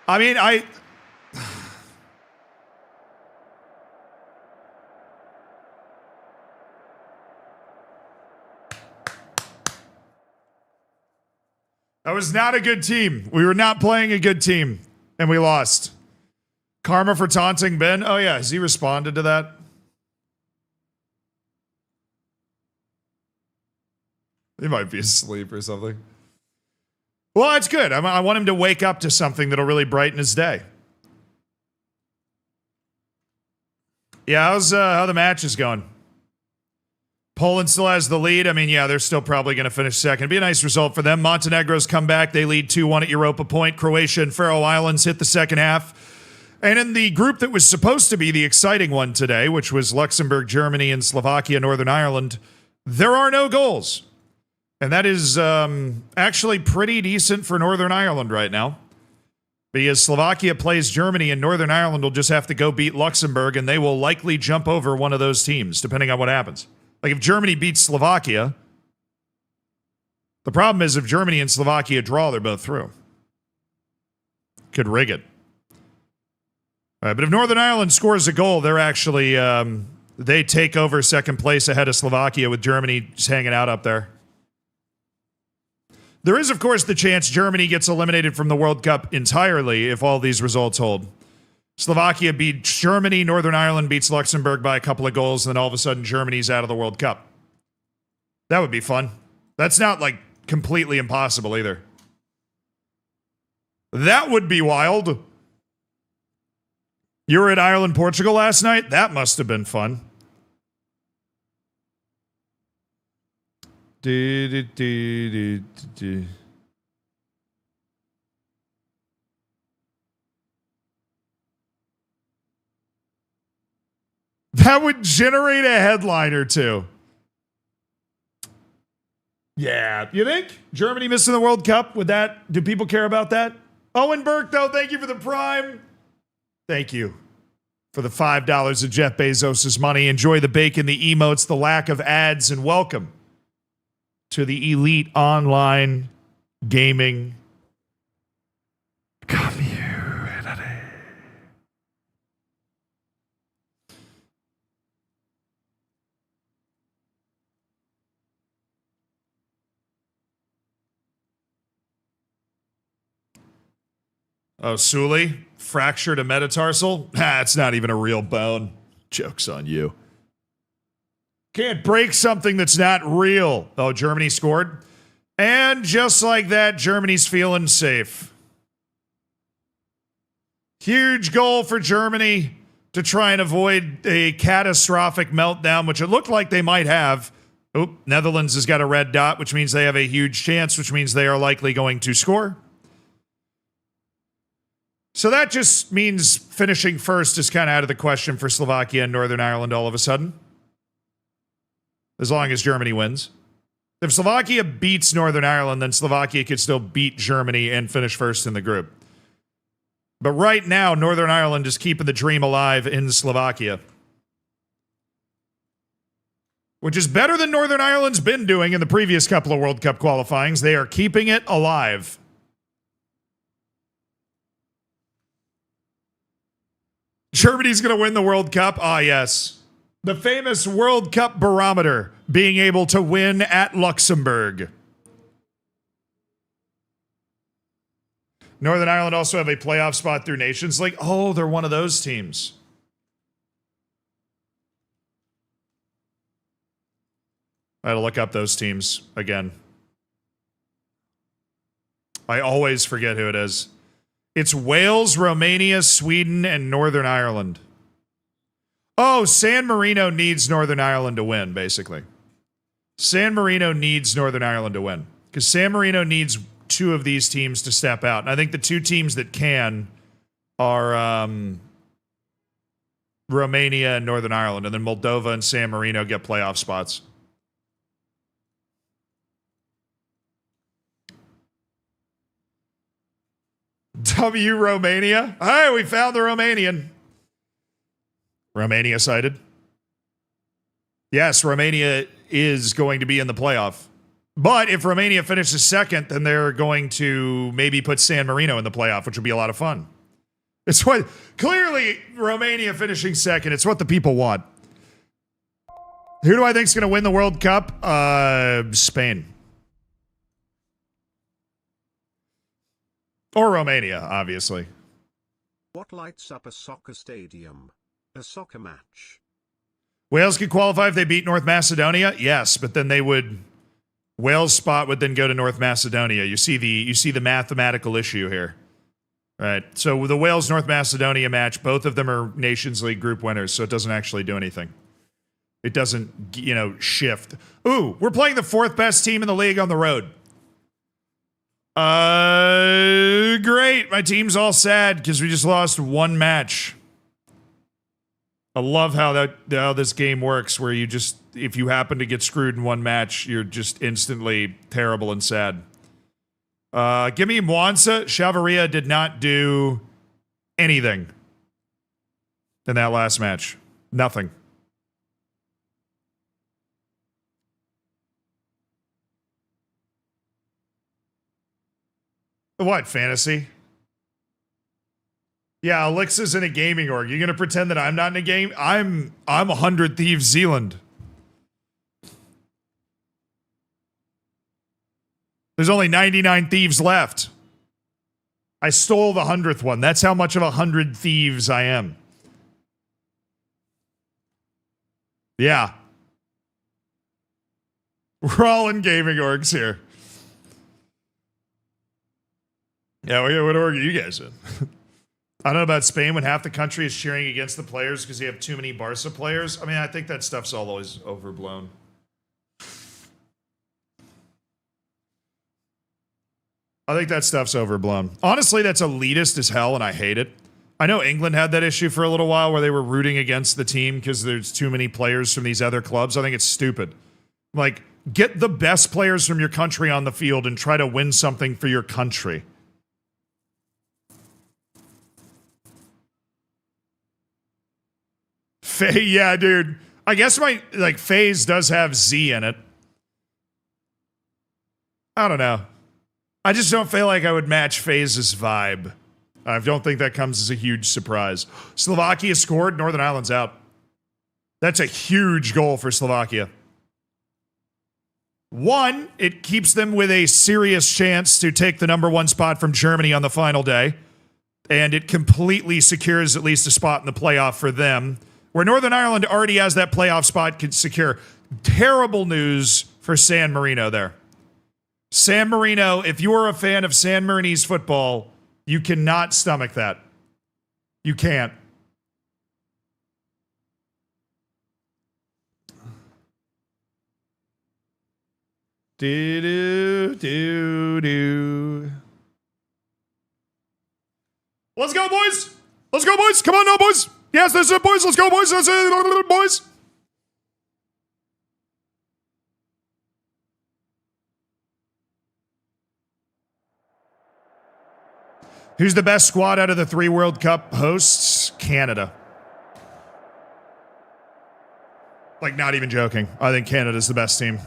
I mean, that was not a good team. We were not playing a good team, and we lost. Karma for taunting Ben. Oh, yeah. Has he responded to that? He might be asleep or something. Well, that's good. I want him to wake up to something that'll really brighten his day. Yeah, how the match is going? Poland still has the lead. I mean, yeah, they're still probably going to finish second. It'd be a nice result for them. Montenegro's come back. They lead 2-1 at Europa Point. Croatia and Faroe Islands hit the second half. And in the group that was supposed to be the exciting one today, which was Luxembourg, Germany, and Slovakia, Northern Ireland, there are no goals. And that is actually pretty decent for Northern Ireland right now. Because Slovakia plays Germany and Northern Ireland will just have to go beat Luxembourg and they will likely jump over one of those teams, depending on what happens. Like if Germany beats Slovakia, the problem is if Germany and Slovakia draw, they're both through. Could rig it. All right, but if Northern Ireland scores a goal, they're actually, they take over second place ahead of Slovakia with Germany just hanging out up there. There is, of course, the chance Germany gets eliminated from the World Cup entirely if all these results hold. Slovakia beats Germany, Northern Ireland beats Luxembourg by a couple of goals, and then all of a sudden Germany's out of the World Cup. That would be fun. That's not, like, completely impossible either. That would be wild. You were at Ireland, Portugal last night? That must have been fun. That would generate a headline or two. Yeah. You think? Germany missing the World Cup? Would that, do people care about that? Owen Burke, though, thank you for the prime. Thank you for the $5 of Jeff Bezos' money. Enjoy the bacon, the emotes, the lack of ads, and welcome to the elite online gaming community. Oh, Sully, fractured a metatarsal? It's not even a real bone. Joke's on you. Can't break something that's not real. Oh, Germany scored. And just like that, Germany's feeling safe. Huge goal for Germany to try and avoid a catastrophic meltdown, which it looked like they might have. Oop, Netherlands has got a red dot, which means they have a huge chance, which means they are likely going to score. So that just means finishing first is kind of out of the question for Slovakia and Northern Ireland all of a sudden. As long as Germany wins. If Slovakia beats Northern Ireland, then Slovakia could still beat Germany and finish first in the group. But right now, Northern Ireland is keeping the dream alive in Slovakia. Which is better than Northern Ireland's been doing in the previous couple of World Cup qualifyings. They are keeping it alive. Germany's going to win the World Cup? Ah, yes. The famous World Cup barometer, being able to win at Luxembourg. Northern Ireland also have a playoff spot through Nations League. Oh, they're one of those teams. I had to look up those teams again. I always forget who it is. It's Wales, Romania, Sweden, and Northern Ireland. Oh, San Marino needs Northern Ireland to win, basically. San Marino needs Northern Ireland to win. Because San Marino needs two of these teams to step out. And I think the two teams that can are Romania and Northern Ireland. And then Moldova and San Marino get playoff spots. W Romania. Hey, we found the Romanian. Romania cited. Yes, Romania is going to be in the playoff. But if Romania finishes second, then they're going to maybe put San Marino in the playoff, which would be a lot of fun. It's what clearly Romania finishing second. It's what the people want. Who do I think is going to win the World Cup? Spain. Or Romania, obviously. What lights up a soccer stadium? A soccer match. Wales could qualify if they beat North Macedonia? Yes, but then they would... Wales' spot would then go to North Macedonia. You see the mathematical issue here. Right. So the Wales-North Macedonia match, both of them are Nations League group winners, so it doesn't actually do anything. It doesn't, shift. Ooh, we're playing the fourth best team in the league on the road. Great. My team's all sad because we just lost one match. I love how this game works, where you just, if you happen to get screwed in one match, you're just instantly terrible and sad. Give me Mwanza. Chavaria did not do anything in that last match. Nothing. What, fantasy? Yeah, Alixa's in a gaming org. You're gonna pretend that I'm not in a game? I'm 100 Thieves Zealand. There's only 99 thieves left. I stole the 100th one. That's how much of 100 thieves I am. Yeah. We're all in gaming orgs here. Yeah, what org are you guys in? I don't know about Spain when half the country is cheering against the players because you have too many Barca players. I mean, I think that stuff's always overblown. I think that stuff's overblown. Honestly, that's elitist as hell, and I hate it. I know England had that issue for a little while where they were rooting against the team because there's too many players from these other clubs. I think it's stupid. Like, get the best players from your country on the field and try to win something for your country. Yeah, dude. I guess my, phase does have Z in it. I don't know. I just don't feel like I would match Phase's vibe. I don't think that comes as a huge surprise. Slovakia scored. Northern Ireland's out. That's a huge goal for Slovakia. One, it keeps them with a serious chance to take the number one spot from Germany on the final day. And it completely secures at least a spot in the playoff for them. Where Northern Ireland already has that playoff spot secure. Terrible news for San Marino there. San Marino, if you are a fan of San Marinese football, you cannot stomach that. You can't. Let's go, boys! Let's go, boys! Come on now, boys! Yes, that's it, boys! Let's go, boys! That's it, boys! Who's the best squad out of the 3 World Cup hosts? Canada. Like, not even joking. I think Canada's the best team.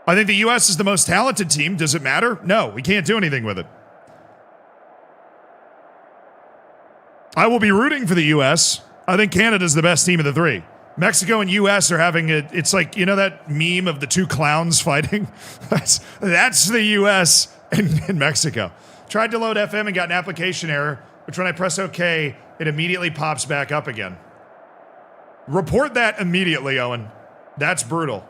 I think the U.S. is the most talented team. Does it matter? No, we can't do anything with it. I will be rooting for the U.S. I think Canada's the best team of the three. Mexico and U.S. are having it's like, you know that meme of the two clowns fighting? That's the U.S. and Mexico. Tried to load FM and got an application error, which when I press OK, it immediately pops back up again. Report that immediately, Owen. That's brutal.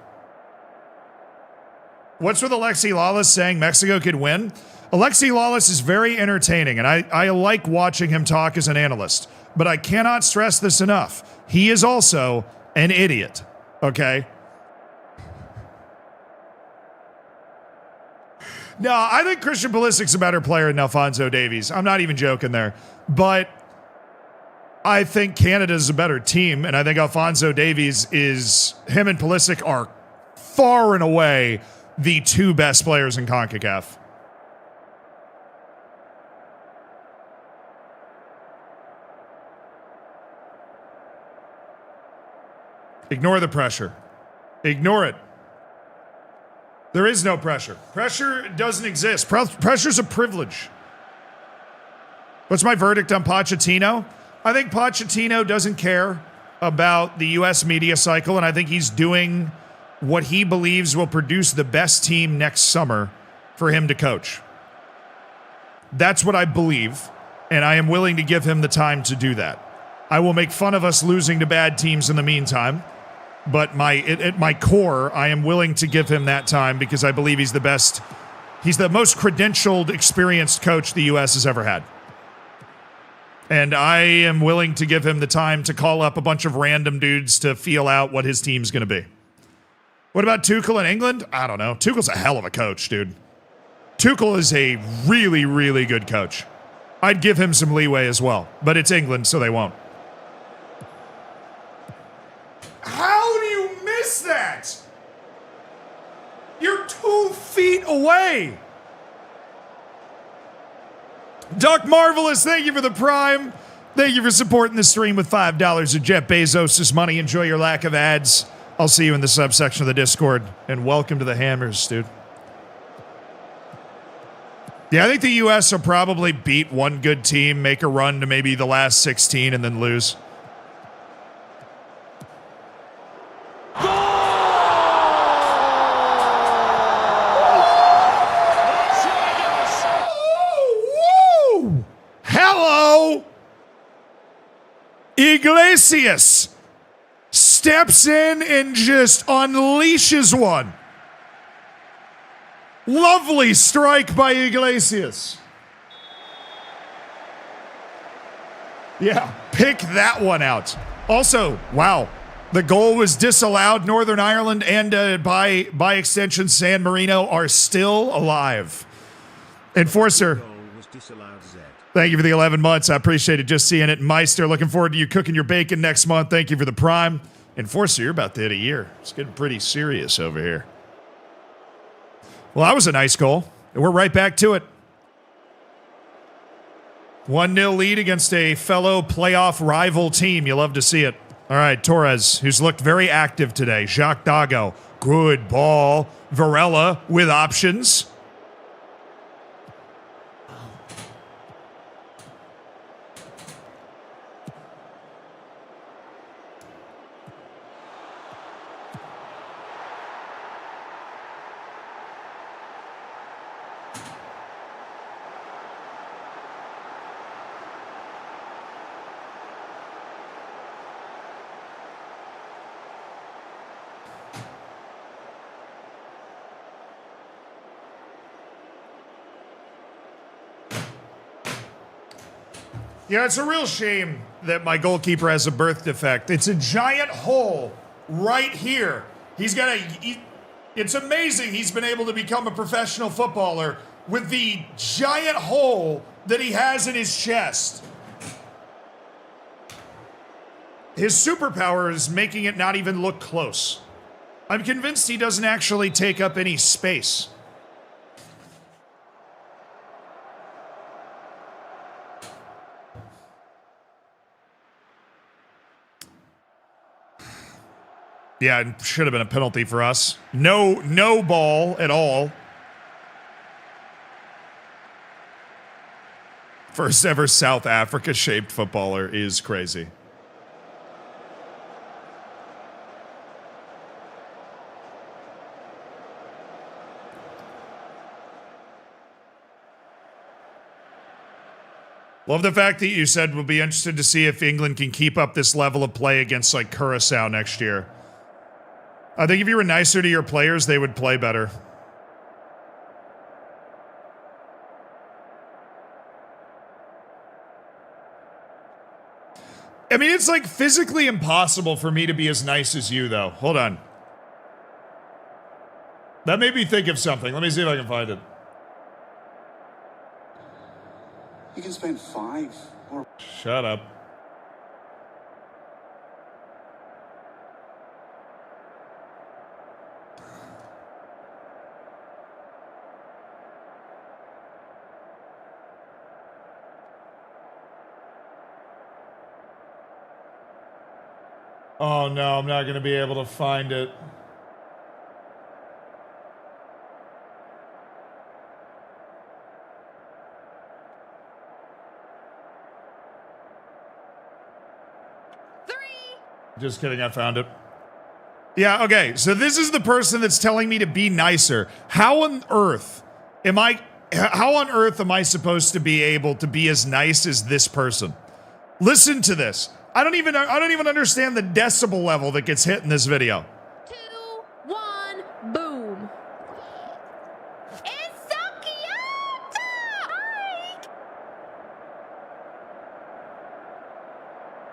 What's with Alexi Lawless saying Mexico could win? Alexi Lawless is very entertaining, and I like watching him talk as an analyst, but I cannot stress this enough. He is also an idiot, okay? No, I think Christian Pulisic's a better player than Alphonso Davies. I'm not even joking there. But I think Canada's a better team, and I think Alphonso Davies him and Pulisic are far and away the two best players in CONCACAF. Ignore the pressure. Ignore it. There is no pressure. Pressure doesn't exist. Pressure's a privilege. What's my verdict on Pochettino? I think Pochettino doesn't care about the U.S. media cycle, and I think he's doing what he believes will produce the best team next summer for him to coach. That's what I believe, and I am willing to give him the time to do that. I will make fun of us losing to bad teams in the meantime, but at my core, I am willing to give him that time because I believe he's the best. He's the most credentialed, experienced coach the U.S. has ever had. And I am willing to give him the time to call up a bunch of random dudes to feel out what his team's going to be. What about Tuchel in England? I don't know. Tuchel's a hell of a coach, dude. Tuchel is a really, really good coach. I'd give him some leeway as well, but it's England, so they won't. How do you miss that? You're 2 feet away. Duck Marvelous, thank you for the prime. Thank you for supporting the stream with $5 of Jeff Bezos' money. Enjoy your lack of ads. I'll see you in the subsection of the Discord. And welcome to the Hammers, dude. Yeah, I think the U.S. will probably beat one good team, make a run to maybe the last 16, and then lose. Hello! Iglesias steps in and just unleashes one. Lovely strike by Iglesias. Yeah, pick that one out. Also, wow, the goal was disallowed. Northern Ireland and by extension San Marino are still alive. Enforcer. Thank you for the 11 months. I appreciate it. Just seeing it. Meister, looking forward to you cooking your bacon next month. Thank you for the prime. Enforcer, you're about to hit a year. It's getting pretty serious over here. Well, that was a nice goal. We're right back to it. 1-0 lead against a fellow playoff rival team. You love to see it. All right, Torres, who's looked very active today. Jacques Dago, good ball. Varela with options. Yeah, it's a real shame that my goalkeeper has a birth defect. It's a giant hole right here. It's amazing he's been able to become a professional footballer with the giant hole that he has in his chest. His superpower is making it not even look close. I'm convinced he doesn't actually take up any space. Yeah, it should have been a penalty for us. No ball at all. First ever South Africa shaped footballer is crazy. Love the fact that you said we'll be interested to see if England can keep up this level of play against like Curacao next year. I think if you were nicer to your players, they would play better. I mean, it's like physically impossible for me to be as nice as you, though. Hold on. That made me think of something. Let me see if I can find it. You can spend 5 or... Shut up. Oh no, I'm not going to be able to find it. Just kidding, I found it. Yeah, okay, so this is the person that's telling me to be nicer. How on earth am I supposed to be able to be as nice as this person? Listen to this. I don't even understand the decibel level that gets hit in this video. 2, 1, boom. It's so cute! Hi!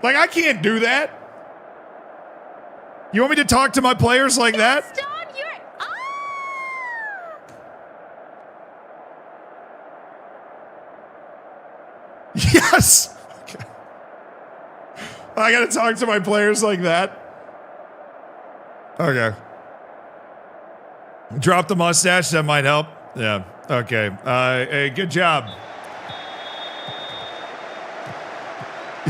Like, I can't do that. You want me to talk to my players like that? Stop your... Yes! Okay. I gotta talk to my players like that. Okay. Drop the mustache, that might help. Yeah, okay. Hey, good job.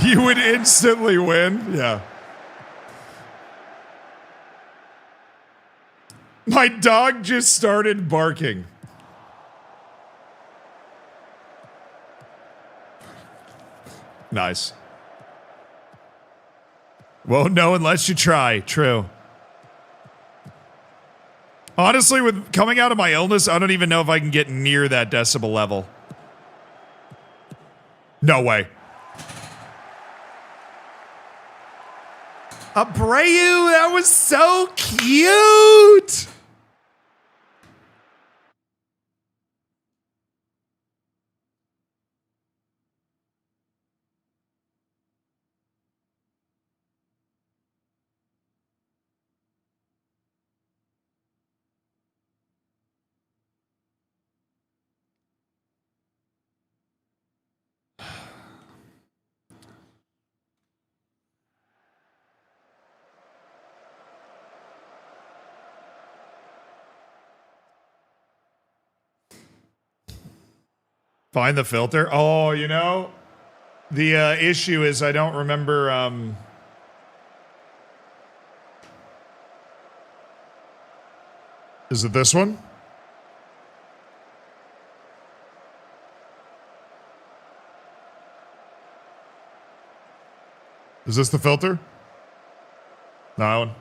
You would instantly win? Yeah. My dog just started barking. Nice. Won't know unless you try. True. Honestly, with coming out of my illness, I don't even know if I can get near that decibel level. No way. Abreu, that was so cute. Find the filter? Oh, you know, the issue is I don't remember. Is it this one? Is this the filter? No, that one.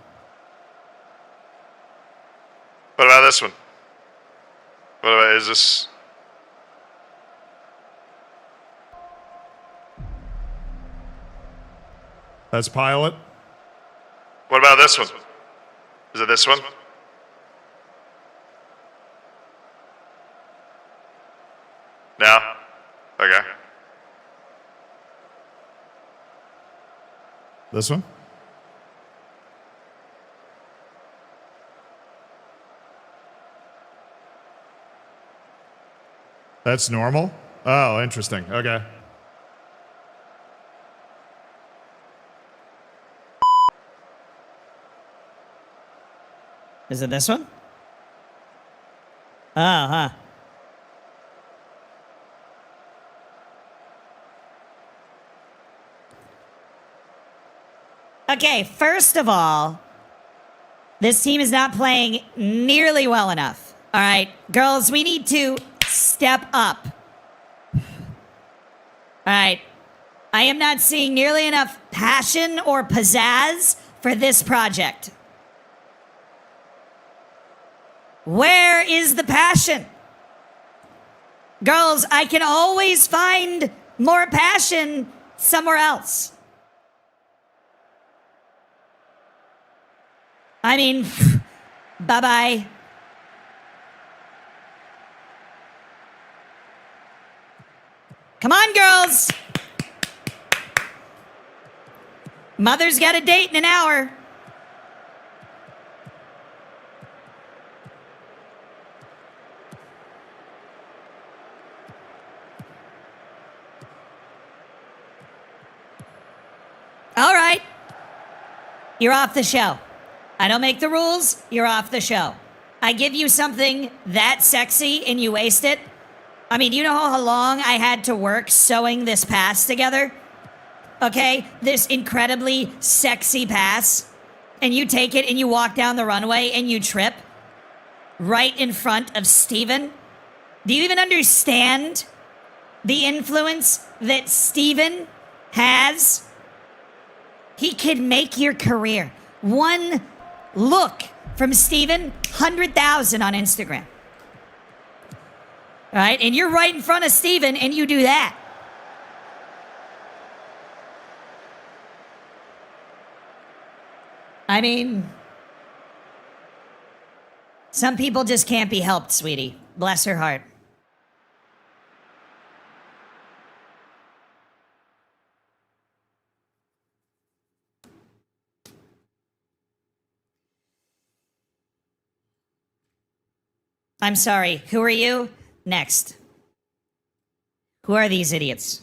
What about this one? What about, is this? That's pilot. What about this one? Is it this one? No? Okay. This one? That's normal? Oh, interesting. Okay. Is it this one? Oh, huh. Okay, first of all, this team is not playing nearly well enough. All right, girls, we need to step up. All right. I am not seeing nearly enough passion or pizzazz for this project. Where is the passion? Girls, I can always find more passion somewhere else. I mean, bye-bye. Come on, girls. Mother's got a date in an hour. All right. You're off the show. I don't make the rules. You're off the show. I give you something that sexy and you waste it. I mean, you know how long I had to work sewing this pass together? Okay? This incredibly sexy pass. And you take it and you walk down the runway and you trip right in front of Steven. Do you even understand the influence that Steven has? He could make your career. One look from Steven, 100,000 on Instagram. All right, and you're right in front of Steven and you do that. I mean, some people just can't be helped, sweetie. Bless her heart. I'm sorry, who are you? Next. Who are these idiots?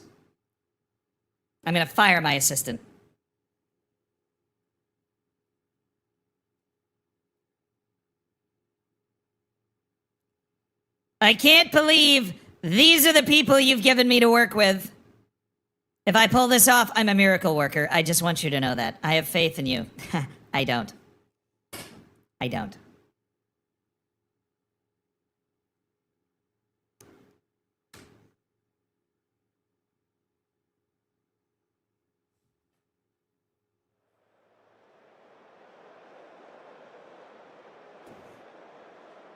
I'm gonna fire my assistant. I can't believe these are the people you've given me to work with. If I pull this off, I'm a miracle worker. I just want you to know that. I have faith in you. I don't. I don't.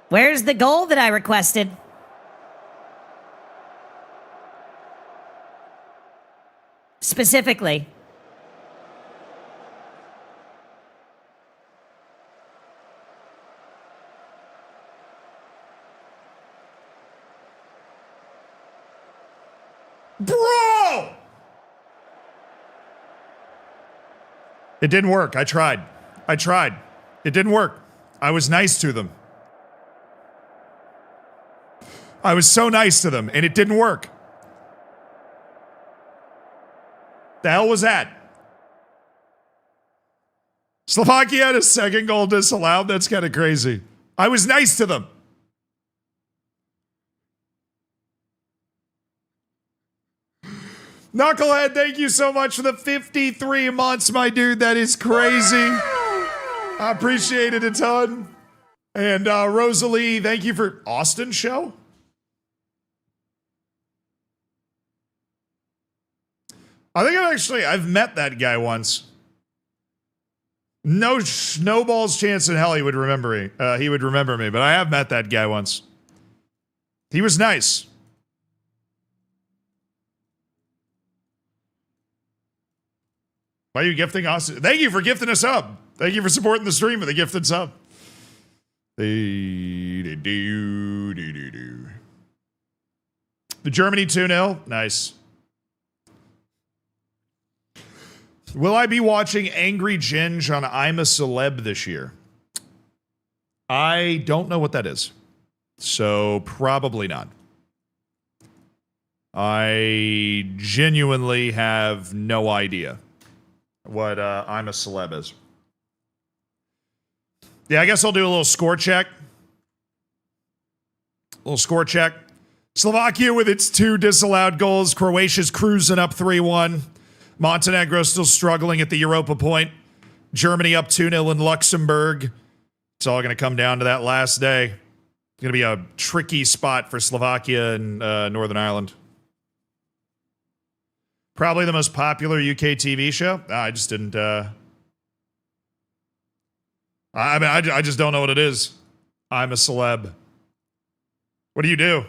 Where's the goal that I requested? Specifically. Bro! It didn't work. I tried. It didn't work. I was nice to them. I was so nice to them, and it didn't work. The hell was that? Slovakia had a second goal disallowed? That's kind of crazy. I was nice to them. Knucklehead, thank you so much for the 53 months, my dude. That is crazy. I appreciate it a ton. And Rosalie, thank you for Austin show. I think I've met that guy once. No snowball's chance in hell he would remember me. But I have met that guy once. He was nice. Why are you gifting us? Thank you for gifting us up. Thank you for supporting the stream with a gifted sub. The Germany 2-0. Nice. Will I be watching Angry Ginge on I'm a Celeb this year? I don't know what that is. So probably not. I genuinely have no idea what I'm a Celeb is. Yeah, I guess I'll do a little score check. Slovakia with its 2 disallowed goals. Croatia's cruising up 3-1. Montenegro still struggling at the Europa point. Germany up 2-0 in Luxembourg. It's all going to come down to that last day. It's going to be a tricky spot for Slovakia and Northern Ireland. Probably the most popular UK TV show. I just didn't. I just don't know what it is. I'm a celeb. What do you do?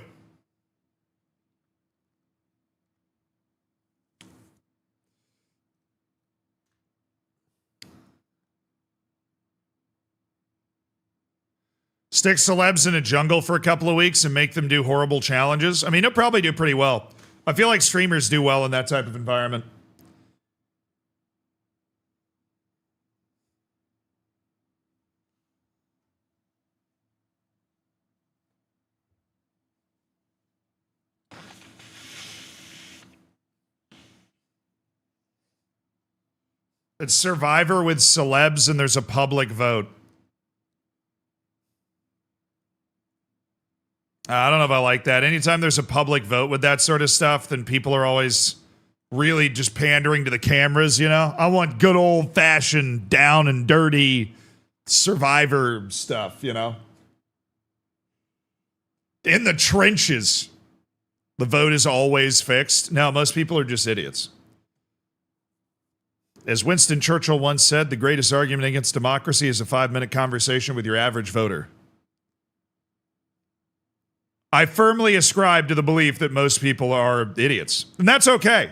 Stick celebs in a jungle for a couple of weeks and make them do horrible challenges. I mean, they'll probably do pretty well. I feel like streamers do well in that type of environment. It's Survivor with celebs and there's a public vote. I don't know if I like that. Anytime there's a public vote with that sort of stuff, then people are always really just pandering to the cameras, you know? I want good old-fashioned, down and dirty Survivor stuff, you know? In the trenches. The vote is always fixed. No, most people are just idiots. As Winston Churchill once said, the greatest argument against democracy is a 5-minute conversation with your average voter. I firmly ascribe to the belief that most people are idiots, and that's okay.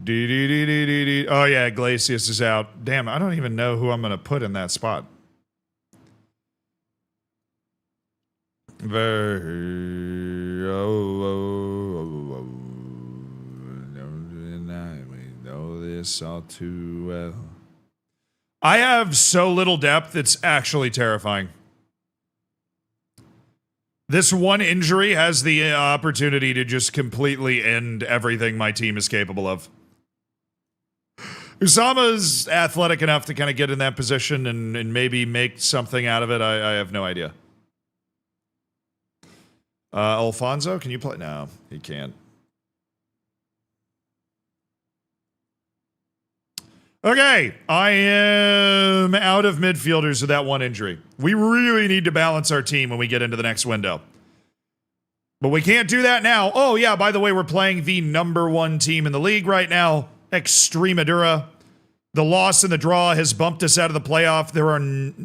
Oh yeah, Glacius is out. Damn, I don't even know who I'm going to put in that spot. We know this all too well. I have so little depth, it's actually terrifying. This one injury has the opportunity to just completely end everything my team is capable of. Usama's athletic enough to kind of get in that position and maybe make something out of it. I have no idea. Alfonso, can you play? No, he can't. Okay, I am out of midfielders with that one injury. We really need to balance our team when we get into the next window. But we can't do that now. Oh, yeah, by the way, we're playing the #1 team in the league right now, Extremadura. The loss and the draw has bumped us out of the playoff. There are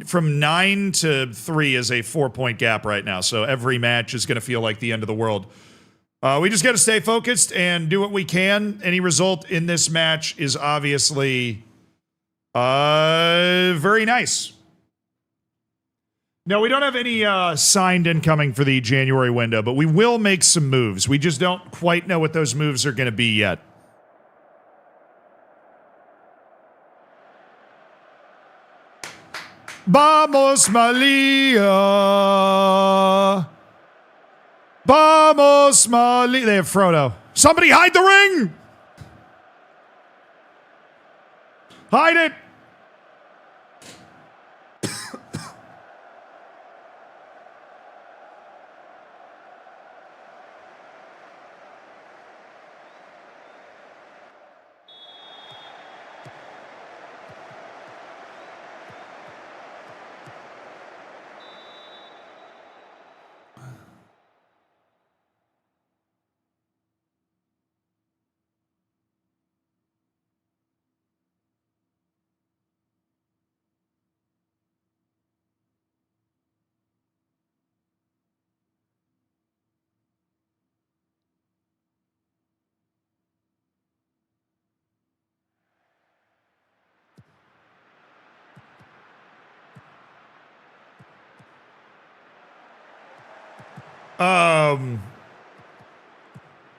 from 9 to 3 is a 4-point gap right now. So every match is going to feel like the end of the world. We just got to stay focused and do what we can. Any result in this match is obviously very nice. No, we don't have any signed incoming for the January window, but we will make some moves. We just don't quite know what those moves are going to be yet. Vamos, Melilla. Vamos, Melilla. They have Frodo. Somebody hide the ring! Hide it!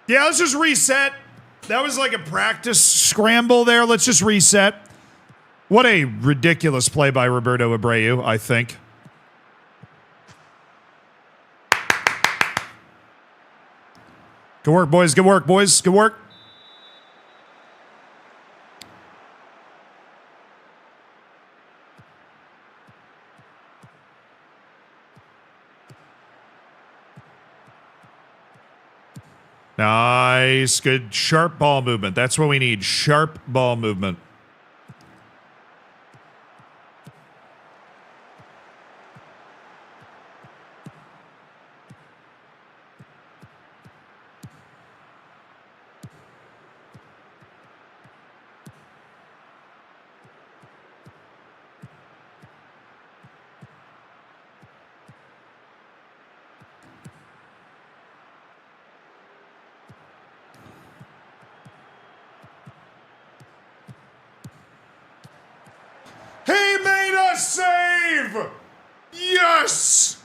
Yeah, let's just reset. That was like a practice scramble there. Let's just reset. What a ridiculous play by Roberto Abreu, I think. Good work, boys. Good work, boys. Good work. Nice. Good sharp ball movement. That's what we need. Sharp ball movement. He made a save! Yes!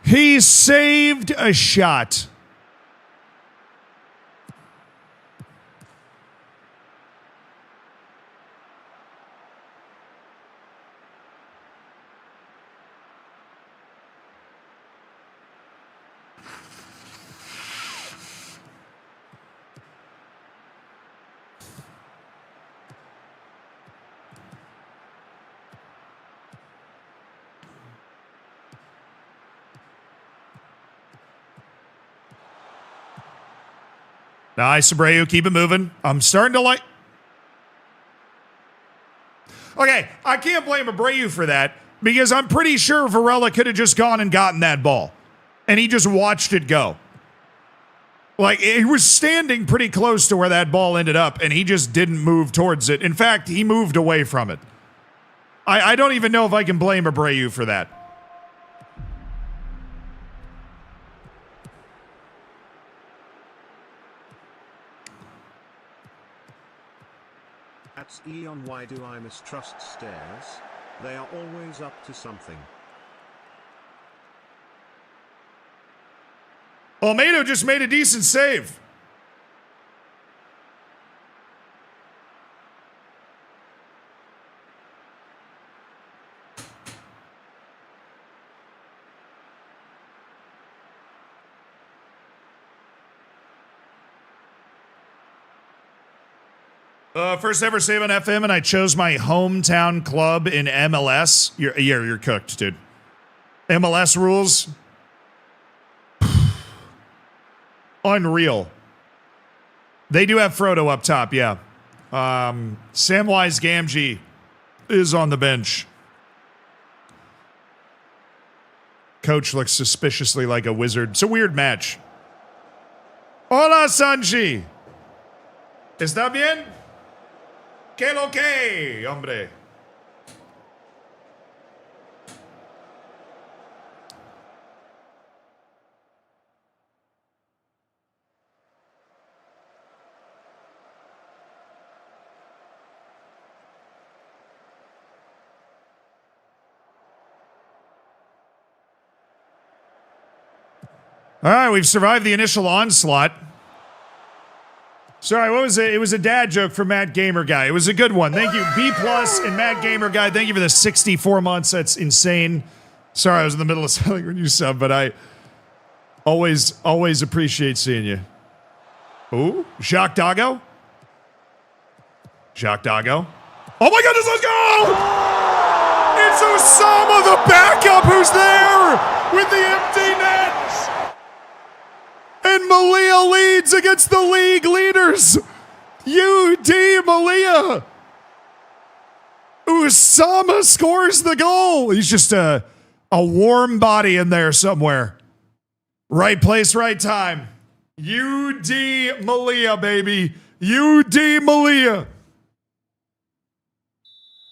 He saved a shot. Nice, Abreu. Keep it moving. I'm starting to like... Okay, I can't blame Abreu for that because I'm pretty sure Varela could have just gone and gotten that ball. And he just watched it go. Like, he was standing pretty close to where that ball ended up, and he just didn't move towards it. In fact, he moved away from it. I don't even know if I can blame Abreu for that. That's Eon. Why do I mistrust stairs? They are always up to something. Almeida just made a decent save. First ever save on FM, and I chose my hometown club in MLS. You're cooked, dude. MLS rules. Unreal. They do have Frodo up top, yeah. Samwise Gamgee is on the bench. Coach looks suspiciously like a wizard. It's a weird match. Hola, Sanji. ¿Está bien? ¿Qué lo que, hombre? All right, we've survived the initial onslaught. Sorry, what was it? It was a dad joke from Matt Gamer Guy. It was a good one. Thank you. B+ and Matt Gamer Guy, thank you for the 64 months. That's insane. Sorry, I was in the middle of selling when you sub, but I always appreciate seeing you. Ooh, Jacques Dago. Jacques Dago. Oh my goodness, let's go! It's Osama, the backup, who's there with the empty net. And Melilla leads against the league leaders. UD Melilla. Osama scores the goal. He's just a warm body in there somewhere. Right place, right time. UD Melilla, baby. UD Melilla.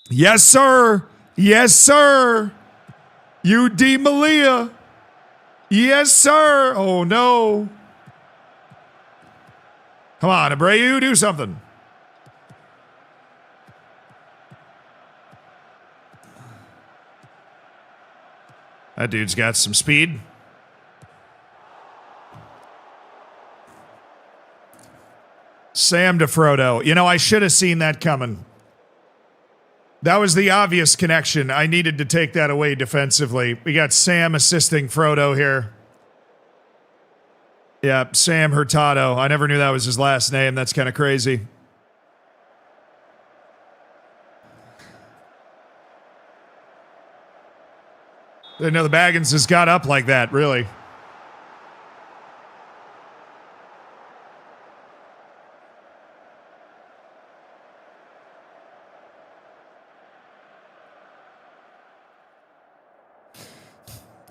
Yes, sir. Yes, sir. UD Melilla. Yes, sir. Oh, no. Come on, Abreu, do something. That dude's got some speed. Sam to Frodo. You know, I should have seen that coming. That was the obvious connection. I needed to take that away defensively. We got Sam assisting Frodo here. Yeah, Sam Hurtado. I never knew that was his last name. That's kind of crazy. Didn't know the Bagginses got up like that, really.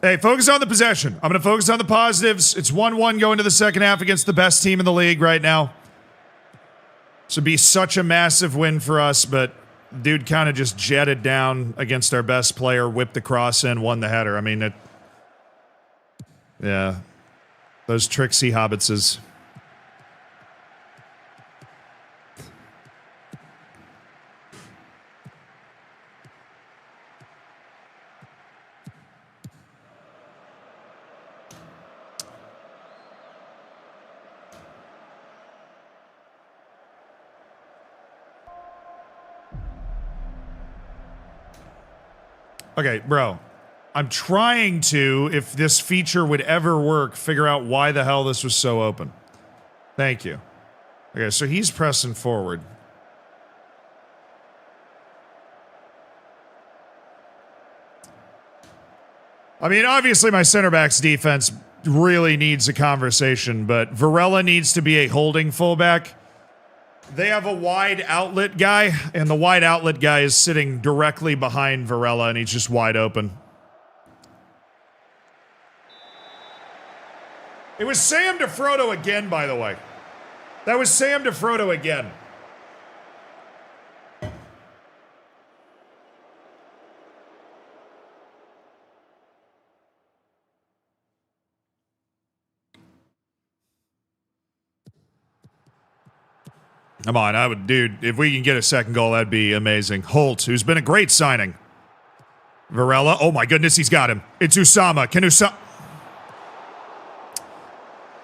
Hey, focus on the possession. I'm going to focus on the positives. It's 1-1 going to the second half against the best team in the league right now. This would be such a massive win for us, but dude kind of just jetted down against our best player, whipped the cross in, won the header. I mean, yeah. Those tricksy hobbitses. Okay, bro. I'm trying to, if this feature would ever work, figure out why the hell this was so open. Thank you. Okay, so he's pressing forward. I mean, obviously my center back's defense really needs a conversation, but Varela needs to be a holding fullback. They have a wide outlet guy, and the wide outlet guy is sitting directly behind Varela, and he's just wide open. It was Sam DeFrodo again, by the way. That was Sam DeFrodo again. Come on, dude, if we can get a second goal, that'd be amazing. Holt, who's been a great signing. Varela, oh my goodness, he's got him. It's Usama.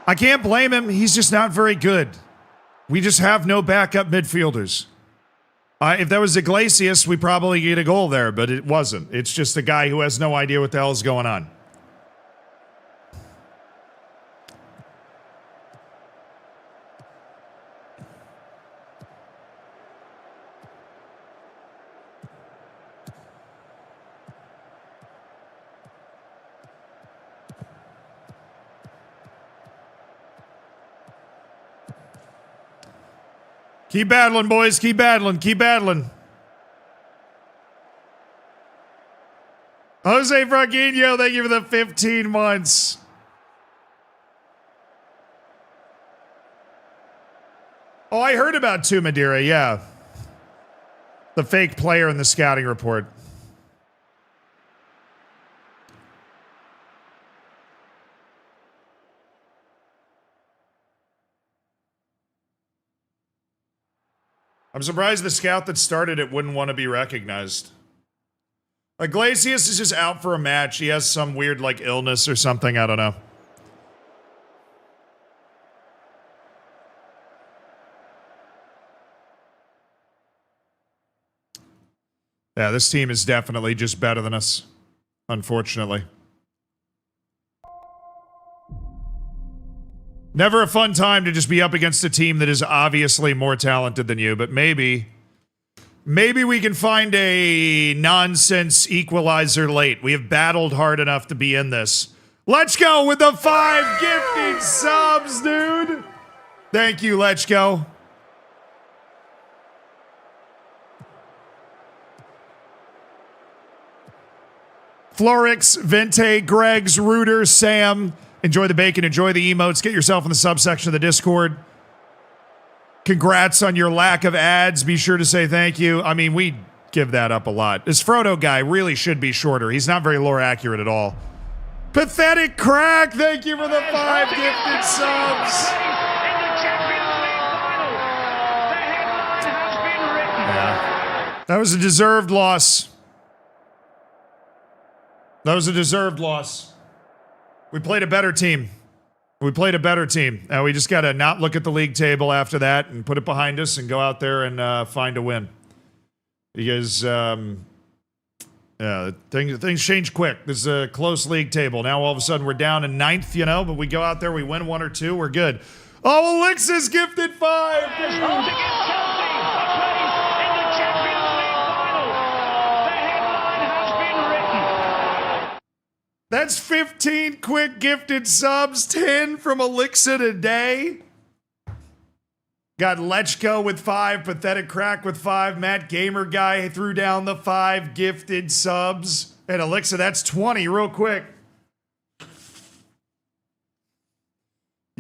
I can't blame him. He's just not very good. We just have no backup midfielders. If that was Iglesias, we probably get a goal there, but it wasn't. It's just a guy who has no idea what the hell is going on. Keep battling, boys. Keep battling. Keep battling. Jose Fraguinho, thank you for the 15 months. Oh, I heard about Tu Madeira, yeah. The fake player in the scouting report. I'm surprised the scout that started it wouldn't want to be recognized. Iglesias is just out for a match. He has some weird, like, illness or something. I don't know. Yeah, this team is definitely just better than us, unfortunately. Never a fun time to just be up against a team that is obviously more talented than you, but maybe we can find a nonsense equalizer late. We have battled hard enough to be in this. Let's go with the 5 gifted subs, dude. Thank you, Let's go. Florix, Vente, Greg's, Rooter, Sam. Enjoy the bacon, enjoy the emotes, get yourself in the subsection of the Discord. Congrats on your lack of ads. Be sure to say thank you. I mean, we give that up a lot. This Frodo guy really should be shorter. He's not very lore accurate at all. Pathetic Crack, thank you for the 5 gifted subs. Yeah. That was a deserved loss. That was a deserved loss. We played a better team. We played a better team. We just got to not look at the league table after that and put it behind us and go out there and find a win. Because, yeah, things change quick. This is a close league table. Now all of a sudden we're down in 9th, you know, but we go out there, we win 1 or 2, we're good. Oh, Alexis gifted 5! That's 15 quick gifted subs, 10 from Elixir today. Got Lechko with 5, Pathetic Crack with 5, Matt Gamer Guy threw down the 5 gifted subs. And Elixir, that's 20 real quick.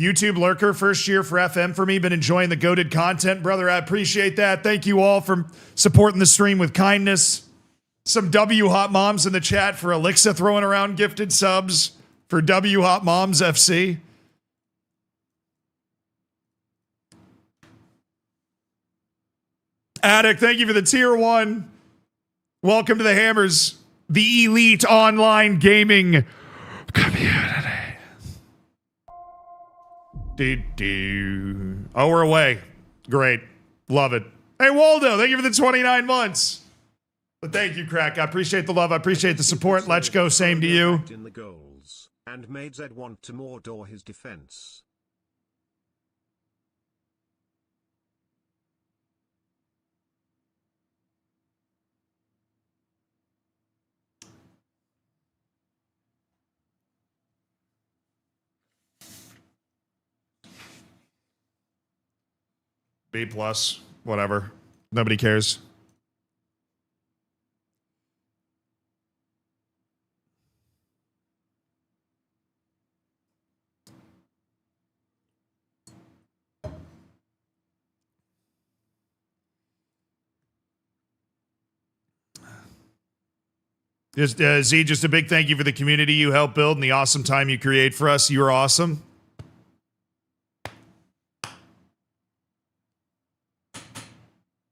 YouTube lurker, first year for FM for me. Been enjoying the goated content, brother. I appreciate that. Thank you all for supporting the stream with kindness. Some W Hot Moms in the chat for Alexa throwing around gifted subs for W Hot Moms FC. Attic, thank you for the tier 1. Welcome to the Hammers, the elite online gaming community. Oh, we're away. Great. Love it. Hey, Waldo, thank you for the 29 months. But thank you, Crack. I appreciate the love. I appreciate the support. Let's go. Same to you. In the goals, and made Zed want to more door his defense. B plus, whatever. Nobody cares. Z, just a big thank you for the community you help build and the awesome time you create for us. You're awesome.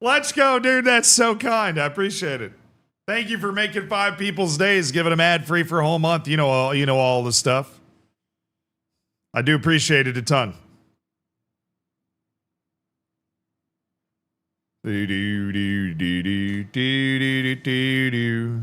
Let's go, dude. That's so kind. I appreciate it. Thank you for making 5 people's days, giving them ad-free for a whole month. You know all the stuff. I do appreciate it a ton. Do do do do do do do do do.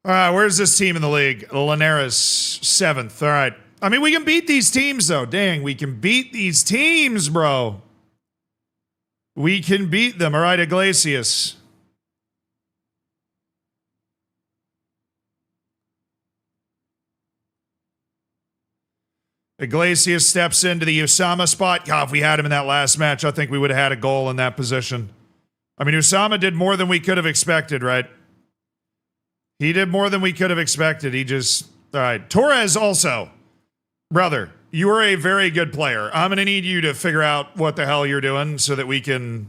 All right, where's this team in the league? Linares, 7th. All right. I mean, we can beat these teams, though. Dang, we can beat these teams, bro. We can beat them. All right, Iglesias. Iglesias steps into the Usama spot. God, if we had him in that last match, I think we would have had a goal in that position. I mean, Usama did more than we could have expected, right? He did more than we could have expected. He just... All right. Torres also. Brother, you are a very good player. I'm going to need you to figure out what the hell you're doing so that we can...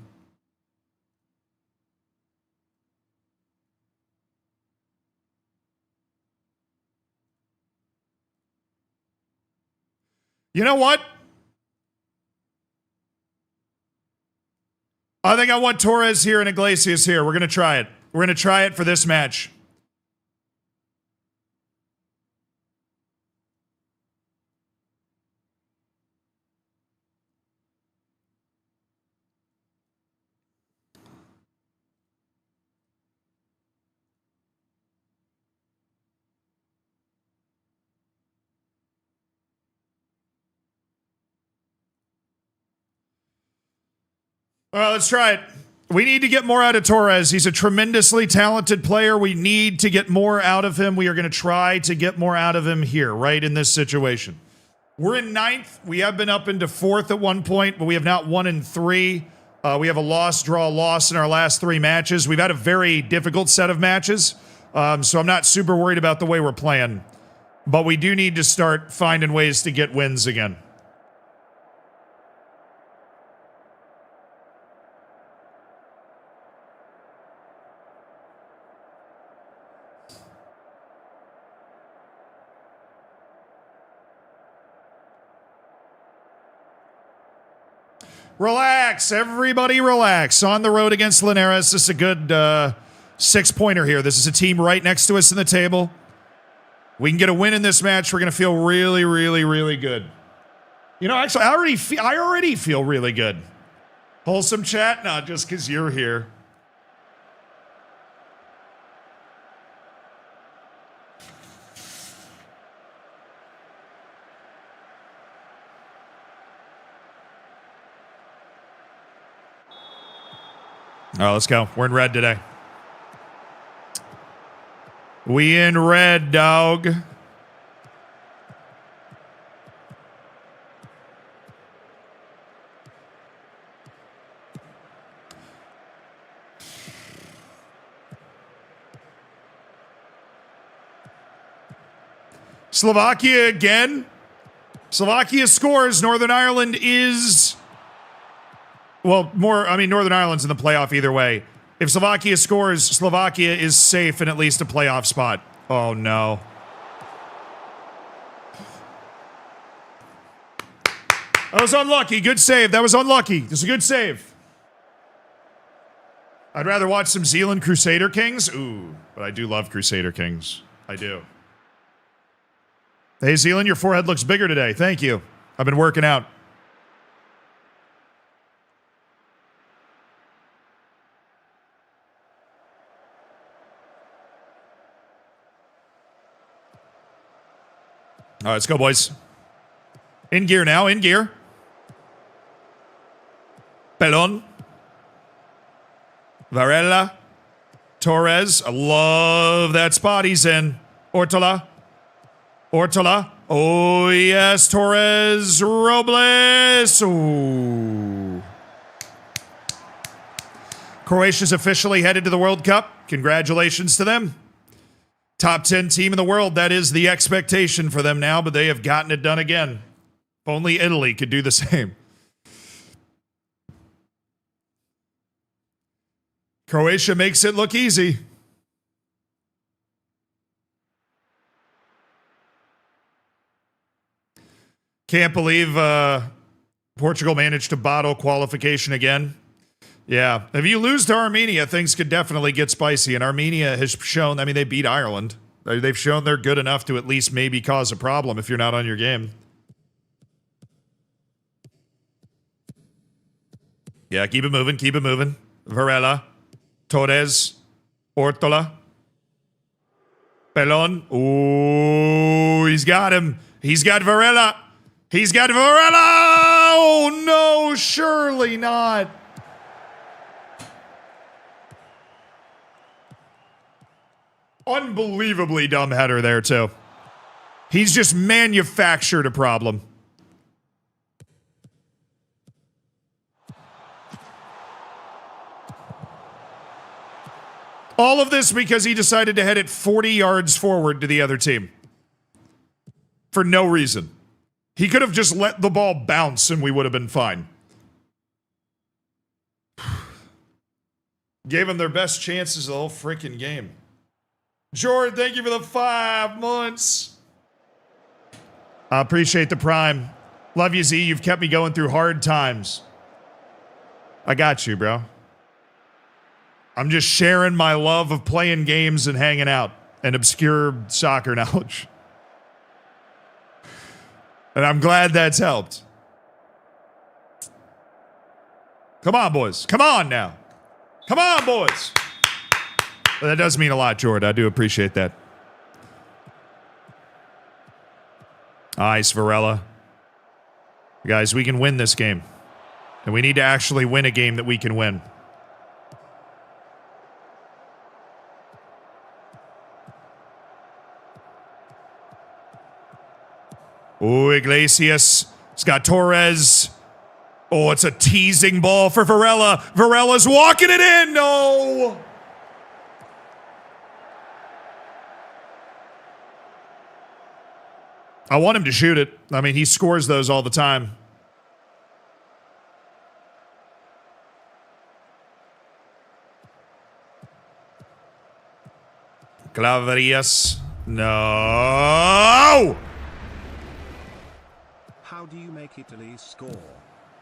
You know what? I think I want Torres here and Iglesias here. We're going to try it. We're going to try it for this match. All right, let's try it. We need to get more out of Torres. He's a tremendously talented player. We need to get more out of him. We are going to try to get more out of him here, right, in this situation. We're in 9th. We have been up into 4th at one point, but we have not won in 3. We have a loss, draw, loss in our last 3 matches. We've had a very difficult set of matches, so I'm not super worried about the way we're playing. But we do need to start finding ways to get wins again. Relax, everybody relax. On the road against Linares. This is a good 6-pointer here. This is a team right next to us in the table. We can get a win in this match. We're going to feel really, really, really good. You know, actually, I already feel really good. Wholesome chat? Not just because you're here. All right, let's go. We're in red today. We in red, dog. Slovakia again. Slovakia scores. Northern Ireland is... Well, Northern Ireland's in the playoff either way. If Slovakia scores, Slovakia is safe in at least a playoff spot. Oh, no. That was unlucky. Good save. That was unlucky. This is a good save. I'd rather watch some Zealand Crusader Kings. Ooh, but I do love Crusader Kings. I do. Hey, Zealand, your forehead looks bigger today. Thank you. I've been working out. All right, let's go, boys. In gear now, in gear. Pelon. Varela. Torres. I love that spot he's in. Ortola. Oh, yes. Torres. Robles. Ooh. Croatia's officially headed to the World Cup. Congratulations to them. Top 10 team in the world. That is the expectation for them now, but they have gotten it done again. If only Italy could do the same. Croatia makes it look easy. Can't believe Portugal managed to bottle qualification again. Yeah. If you lose to Armenia, things could definitely get spicy. And Armenia has shown, they beat Ireland. They've shown they're good enough to at least maybe cause a problem if you're not on your game. Yeah, keep it moving, keep it moving. Varela. Torres. Ortola. Pelon. Ooh, he's got him. He's got Varela. He's got Varela! Oh, no, surely not. Unbelievably dumb header there, too. He's just manufactured a problem. All of this because he decided to head it 40 yards forward to the other team. For no reason. He could have just let the ball bounce and we would have been fine. Gave them their best chances of the whole freaking game. Jordan, thank you for the 5 months. I appreciate the prime. Love you, Z. You've kept me going through hard times. I got you, bro. I'm just sharing my love of playing games and hanging out and obscure soccer knowledge. And I'm glad that's helped. Come on, boys. Come on now. Come on, boys. That does mean a lot, Jordan. I do appreciate that. Nice, Varela. Guys, we can win this game. And we need to actually win a game that we can win. Oh, Iglesias. It's got Torres. Oh, it's a teasing ball for Varela. Varela's walking it in. No. I want him to shoot it. I mean, he scores those all the time. Claverias. No! How do you make Italy score?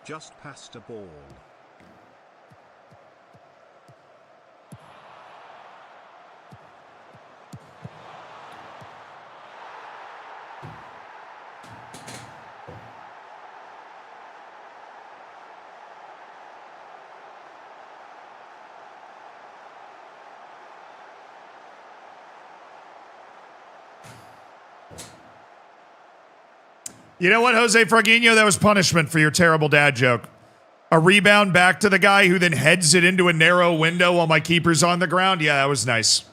Just passed a ball. You know what, Jose Fraguinho? That was punishment for your terrible dad joke. A rebound back to the guy who then heads it into a narrow window while my keeper's on the ground. Yeah, that was nice.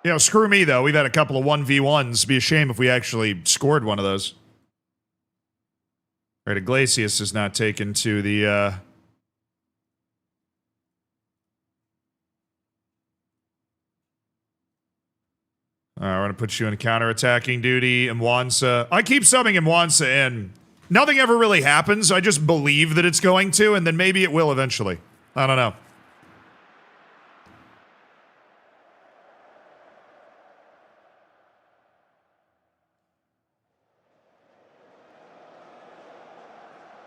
You know, screw me, though. We've had a couple of 1v1s. Be a shame if we actually scored one of those. Right, Iglesias is not taken to the... We're going to put you in counter-attacking duty. Mwansa. I keep subbing Mwansa in. Nothing ever really happens. I just believe that it's going to, and then maybe it will eventually. I don't know.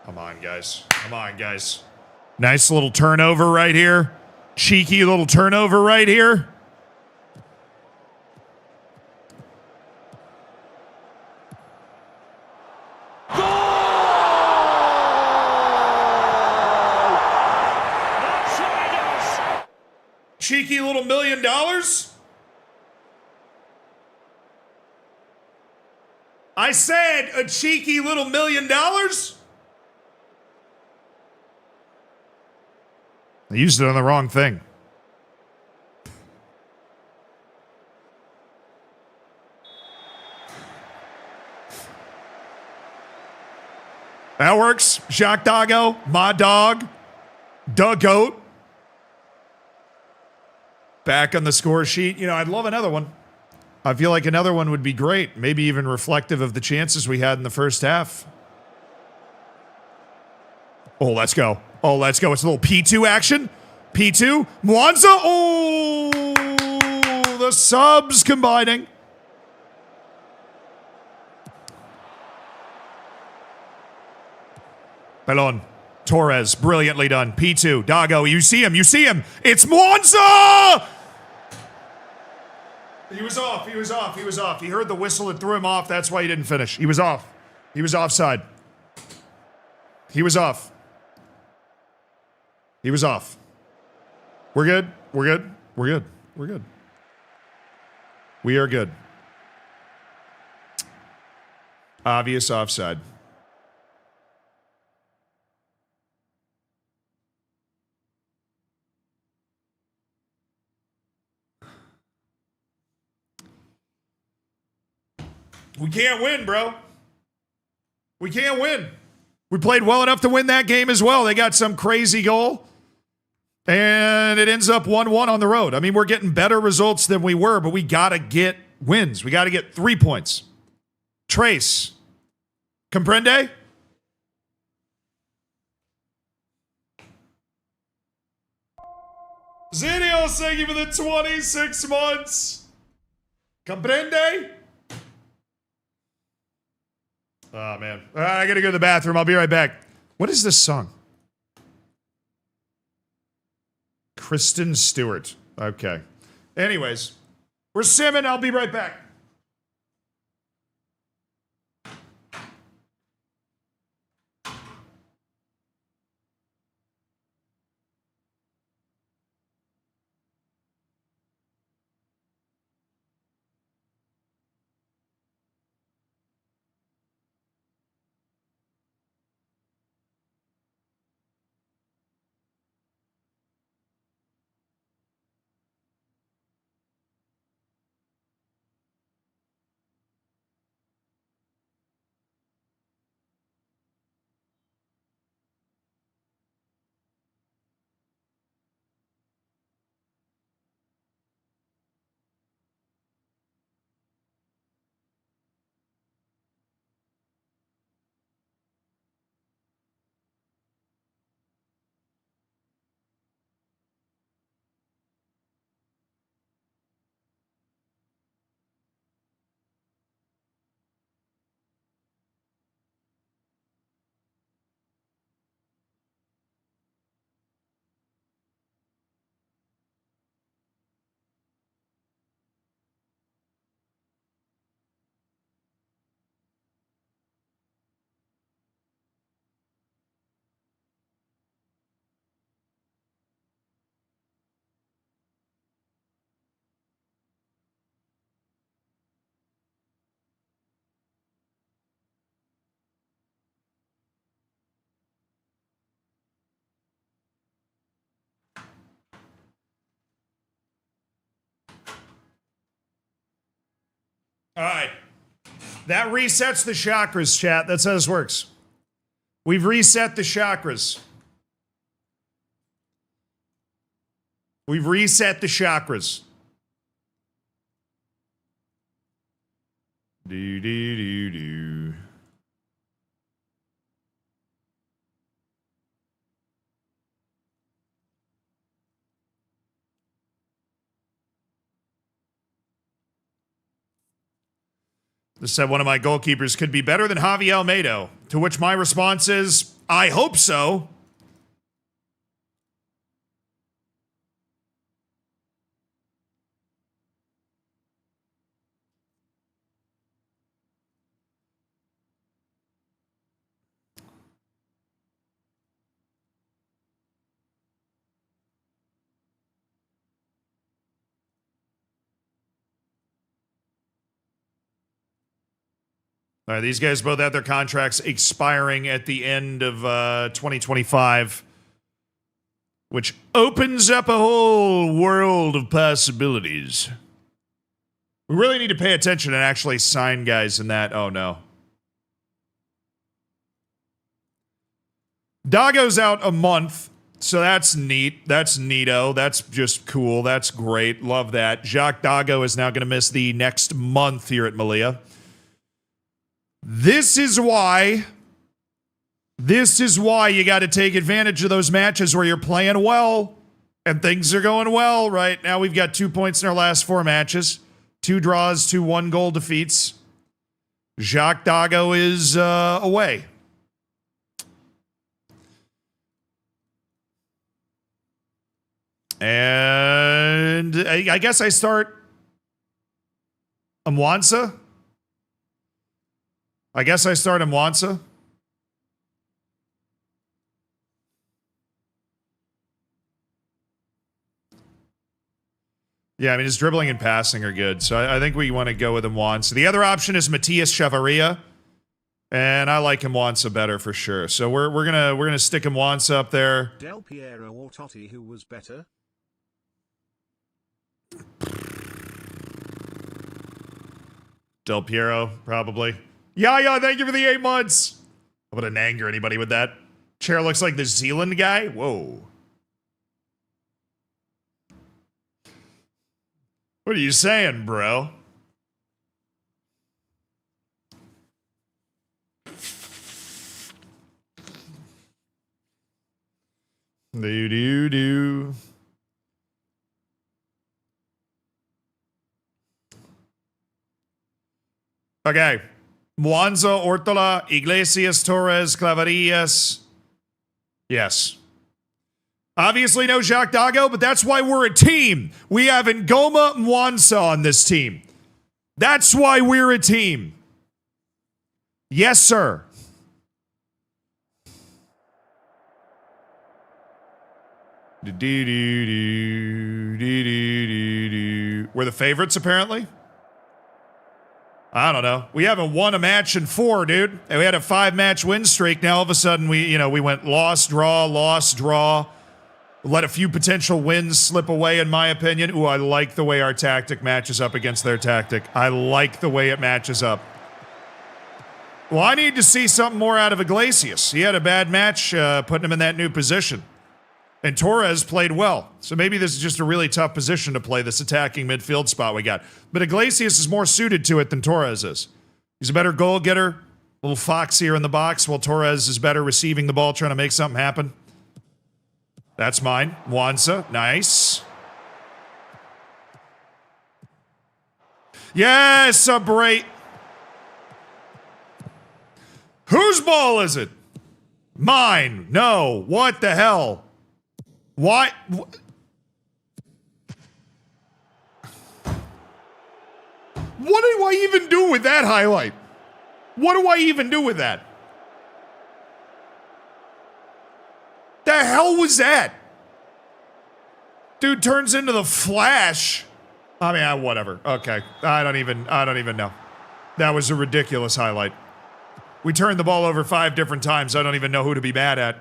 Come on, guys. Come on, guys. Nice little turnover right here. Cheeky little turnover right here. Cheeky little $1 million? I said a cheeky little $1 million? I used it on the wrong thing. That works. Jacques Doggo, my dog, Doug Goat. Back on the score sheet. You know, I'd love another one. I feel like another one would be great. Maybe even reflective of the chances we had in the first half. Oh, let's go. Oh, let's go. It's a little P2 action. P2. Mwanza. Oh, the subs combining. Pelon. Torres. Brilliantly done. P2. Dago. You see him. You see him. It's Mwanza! He was off. He was off. He was off. He heard the whistle and threw him off. That's why he didn't finish. He was off. He was offside. He was off. He was off. We're good. We're good. We're good. We're good. We are good. Obvious offside. We can't win, bro. We can't win. We played well enough to win that game as well. They got some crazy goal, and it ends up 1-1 on the road. I mean, we're getting better results than we were, but we got to get wins. We got to get 3 points. Trace. Comprende? Zinio, thank you for the 26 months. Comprende? Oh, man. All right, I got to go to the bathroom. I'll be right back. What is this song? Kristen Stewart. Okay. Anyways, we're simming. I'll be right back. All right. That resets the chakras, chat. That's how this works. We've reset the chakras. We've reset the chakras. This said one of my goalkeepers could be better than Javi Almeida, to which my response is, I hope so. All right, these guys both have their contracts expiring at the end of 2025, which opens up a whole world of possibilities. We really need to pay attention and actually sign guys in that. Oh, no. Dago's out a month, so that's neat. That's neato. That's just cool. That's great. Love that. Jacques Dago is now going to miss the next month here at Melilla. This is why you got to take advantage of those matches where you're playing well and things are going well. Right now, we've got 2 points in our last 4 matches, 2 draws, 2 1-goal defeats. Jacques Dago is away. And I guess I start Mwansa. Yeah, I mean, his dribbling and passing are good, so I think we want to go with Mwansa. The other option is Matias Chavarria, and I like Mwansa better for sure. So we're gonna stick Mwansa up there. Del Piero or Totti, who was better? Del Piero, probably. Yeah, thank you for the 8 months. I wouldn't anger anybody with that. Chair looks like the Zealand guy. Whoa. What are you saying, bro? Do. Okay. Mwanza, Ortola, Iglesias, Torres, Clavarillas. Yes. Obviously no Jacques Dago, but that's why we're a team. We have Ngoma Mwanza on this team. That's why we're a team. Yes, sir. We're the favorites, apparently. I don't know. We haven't won a match in 4, dude. And we had a 5-match win streak. Now all of a sudden we went loss, draw. Let a few potential wins slip away, in my opinion. Ooh, I like the way our tactic matches up against their tactic. I like the way it matches up. Well, I need to see something more out of Iglesias. He had a bad match putting him in that new position. And Torres played well. So maybe this is just a really tough position to play, this attacking midfield spot we got. But Iglesias is more suited to it than Torres is. He's a better goal getter, a little foxier in the box, while Torres is better receiving the ball, trying to make something happen. That's mine. Mwansa, nice. Yes, a break. Whose ball is it? Mine. No. What the hell? Why? What do I even do with that highlight? What do I even do with that? The hell was that? Dude turns into the Flash. I mean, whatever. Okay. I don't even know. That was a ridiculous highlight. We turned the ball over 5 different times. I don't even know who to be mad at.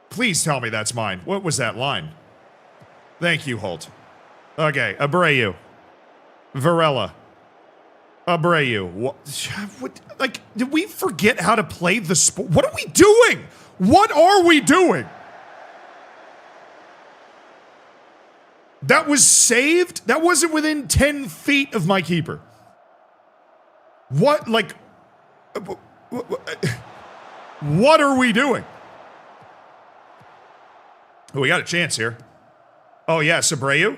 Please tell me that's mine. What was that line? Thank you, Holt. Okay, Abreu. Varela. Abreu. What, like, did we forget how to play the sport? What are we doing? What are we doing? That was saved? That wasn't within 10 feet of my keeper. What, like... What are we doing? Oh, we got a chance here. Oh, yes, Abreu.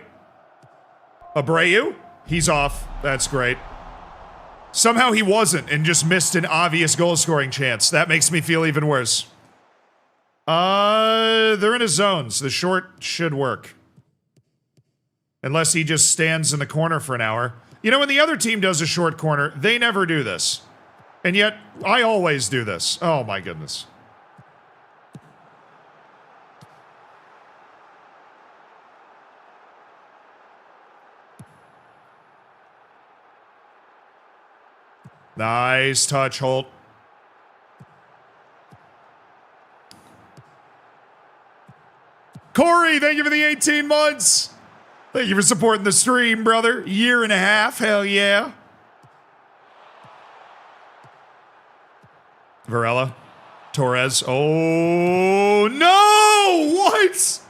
Abreu? He's off. That's great. Somehow he wasn't and just missed an obvious goal-scoring chance. That makes me feel even worse. They're in a zone, so the short should work. Unless he just stands in the corner for an hour. You know, when the other team does a short corner, they never do this. And yet, I always do this. Oh my goodness. Nice touch, Holt. Corey, thank you for the 18 months. Thank you for supporting the stream, brother. Year and a half, hell yeah. Varela. Torres. Oh, no! What?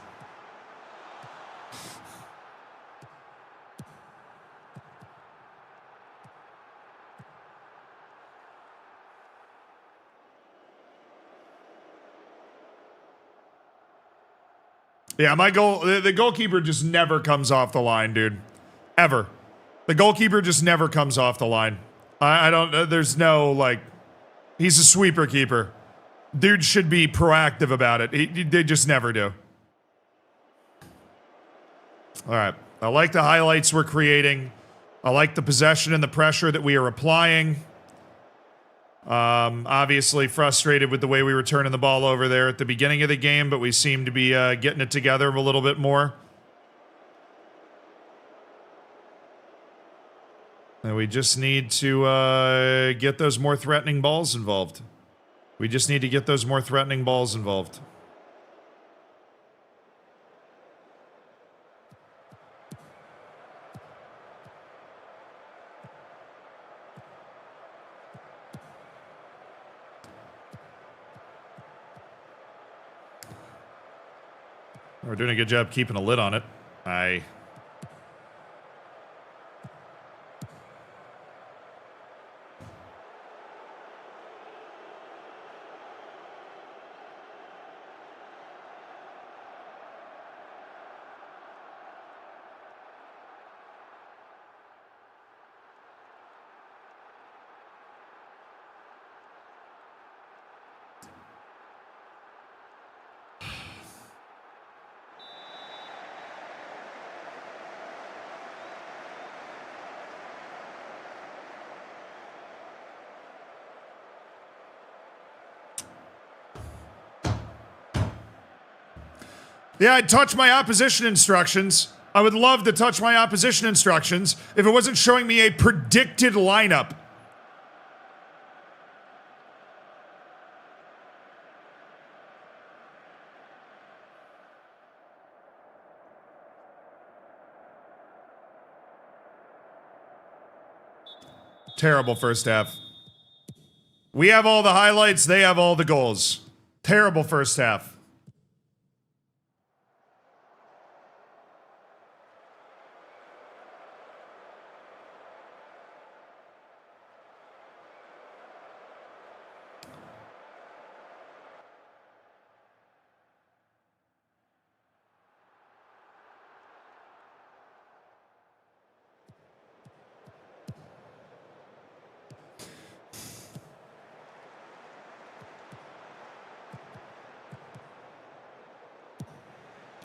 Yeah, my goal, the goalkeeper just never comes off the line, dude. Ever. The goalkeeper just never comes off the line. I don't, there's no, like, he's a sweeper keeper. Dude should be proactive about it. They just never do. All right. I like the highlights we're creating. I like the possession and the pressure that we are applying. Obviously frustrated with the way we were turning the ball over there at the beginning of the game, but we seem to be getting it together a little bit more. And we just need to get those more threatening balls involved. We just need to get those more threatening balls involved. We're doing a good job keeping a lid on it. Yeah, I'd touch my opposition instructions. I would love to touch my opposition instructions if it wasn't showing me a predicted lineup. Terrible first half. We have all the highlights, they have all the goals. Terrible first half.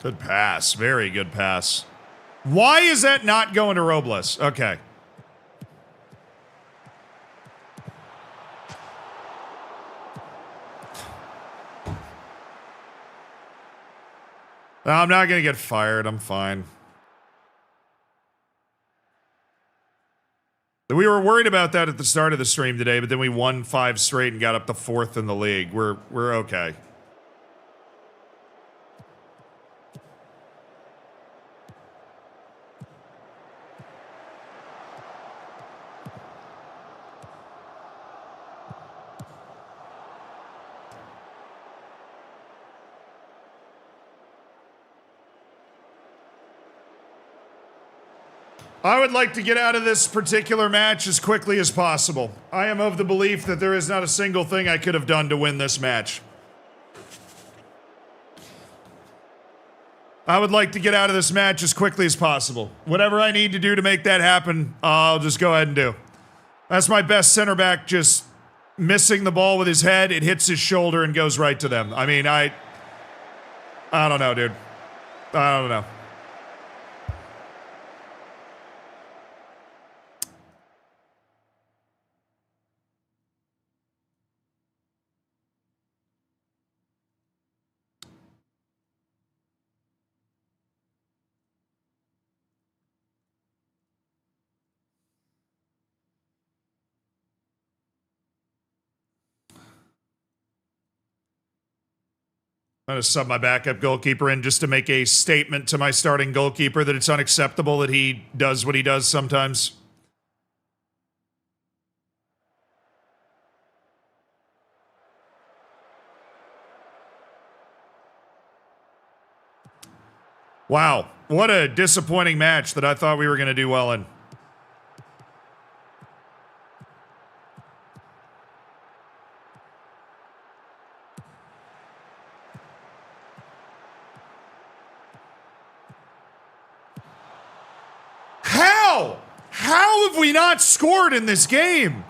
Good pass. Very good pass. Why is that not going to Robles? Okay. No, I'm not going to get fired. I'm fine. We were worried about that at the start of the stream today, but then we won 5 straight and got up to 4th in the league. We're okay. I would like to get out of this particular match as quickly as possible. I am of the belief that there is not a single thing I could have done to win this match. I would like to get out of this match as quickly as possible. Whatever I need to do to make that happen, I'll just go ahead and do. That's my best center back just missing the ball with his head. It hits his shoulder and goes right to them. I mean, I don't know, dude. I don't know. I'm going to sub my backup goalkeeper in just to make a statement to my starting goalkeeper that it's unacceptable that he does what he does sometimes. Wow, what a disappointing match that I thought we were going to do well in. How have we not scored in this game?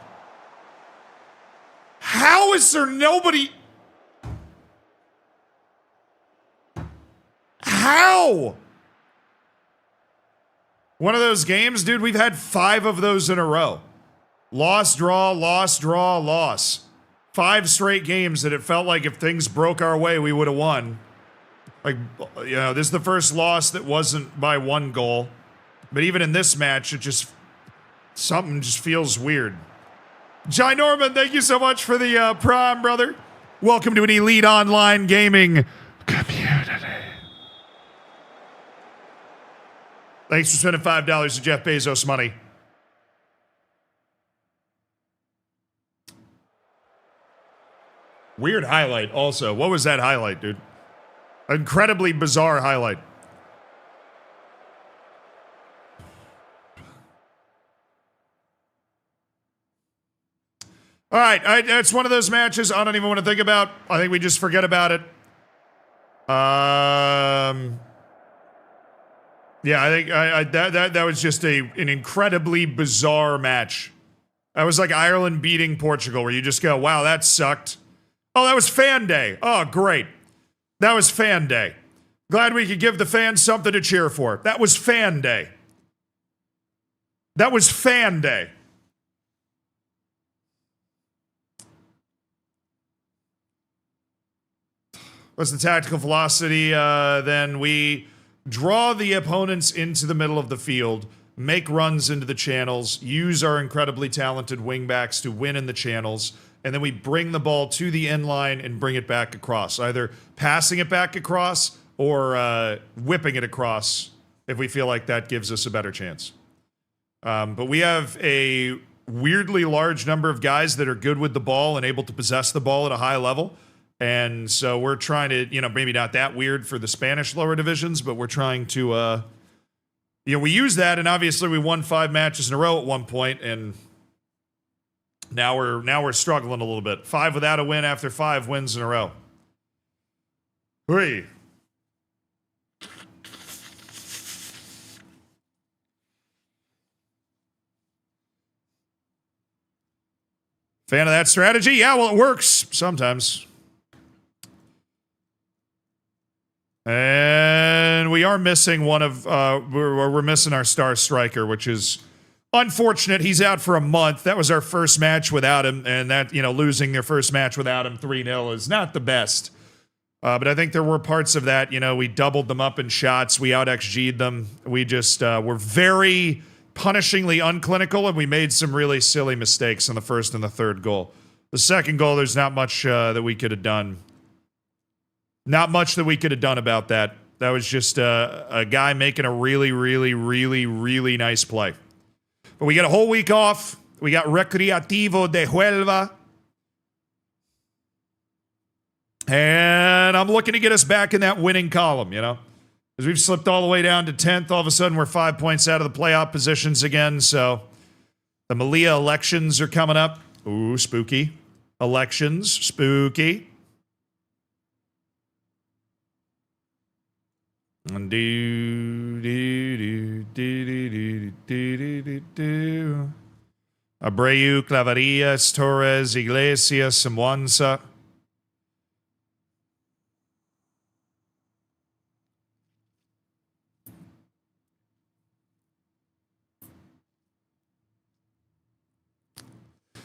How is there nobody? How? One of those games, dude, we've had 5 of those in a row. Loss, draw, loss, draw, loss. 5 straight games that it felt like if things broke our way, we would have won. Like, you know, this is the first loss that wasn't by 1 goal. But even in this match, it just... something just feels weird. Jai Norman, thank you so much for the prime, brother. Welcome to an elite online gaming community. Thanks for spending $5 of Jeff Bezos money. Weird highlight also. What was that highlight, dude? Incredibly bizarre highlight. All right, it's one of those matches I don't even want to think about. I think we just forget about it. Yeah, I think that was just an incredibly bizarre match. That was like Ireland beating Portugal, where you just go, "Wow, that sucked." Oh, that was fan day. Oh, great. That was fan day. Glad we could give the fans something to cheer for. That was fan day. That was fan day. What's the tactical velocity? Then we draw the opponents into the middle of the field, make runs into the channels, use our incredibly talented wingbacks to win in the channels, and then we bring the ball to the end line and bring it back across. Either passing it back across or whipping it across if we feel like that gives us a better chance. But we have a weirdly large number of guys that are good with the ball and able to possess the ball at a high level. And so we're trying to, you know, maybe not that weird for the Spanish lower divisions, but we're trying to, you know, we use that, and obviously we won 5 matches in a row at one point, and now we're struggling a little bit. 5 without a win after 5 wins in a row. Hooray. Fan of that strategy? Yeah, well, it works sometimes. And we are missing one of, we're missing our star striker, which is unfortunate. He's out for a month. That was our first match without him, and that, you know, losing their first match without him 3-0 is not the best. But I think there were parts of that, you know, we doubled them up in shots. We out-XG'd them. We just were very punishingly unclinical, and we made some really silly mistakes on the first and the third goal. The second goal, there's not much that we could have done. Not much that we could have done about that. That was just a guy making a really, really, really, really nice play. But we got a whole week off. We got Recreativo de Huelva. And I'm looking to get us back in that winning column, you know? Because we've slipped all the way down to 10th. All of a sudden, we're 5 points out of the playoff positions again. So the Melilla elections are coming up. Ooh, spooky. Elections, spooky. All Abreu, Clavarillas, Torres, Iglesias, Mwanza.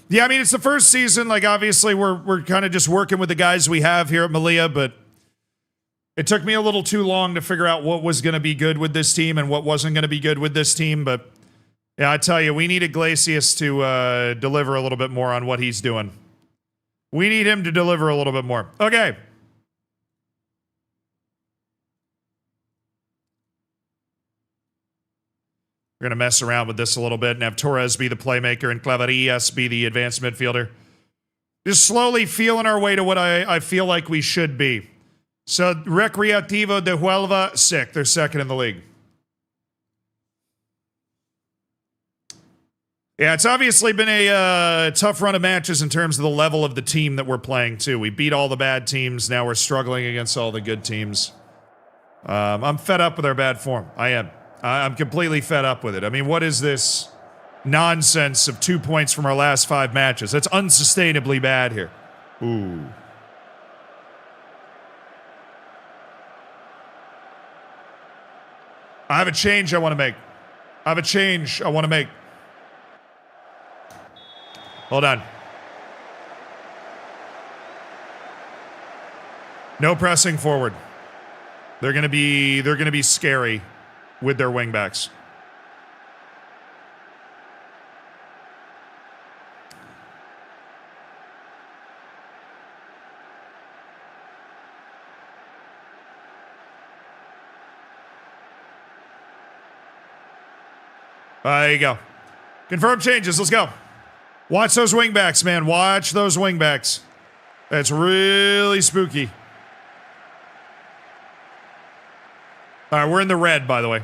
Yeah, I mean, it's the first season. Like, obviously, we're kind of just working with the guys we have here at Melilla, but it took me a little too long to figure out what was going to be good with this team and what wasn't going to be good with this team. But yeah, I tell you, we need Iglesias to deliver a little bit more on what he's doing. We need him to deliver a little bit more. Okay. We're going to mess around with this a little bit and have Torres be the playmaker and Clavarillas be the advanced midfielder. Just slowly feeling our way to what I feel like we should be. So, Recreativo de Huelva, sick. They're second in the league. Yeah, it's obviously been a tough run of matches in terms of the level of the team that we're playing, too. We beat all the bad teams. Now we're struggling against all the good teams. I'm fed up with our bad form. I am. I'm completely fed up with it. I mean, what is this nonsense of 2 points from our last 5 matches? That's unsustainably bad here. Ooh. I have a change I want to make. Hold on. No pressing forward. They're gonna be scary with their wingbacks. There you go. Confirm changes. Let's go. Watch those wingbacks, man. Watch those wingbacks. That's really spooky. All right, we're in the red, by the way.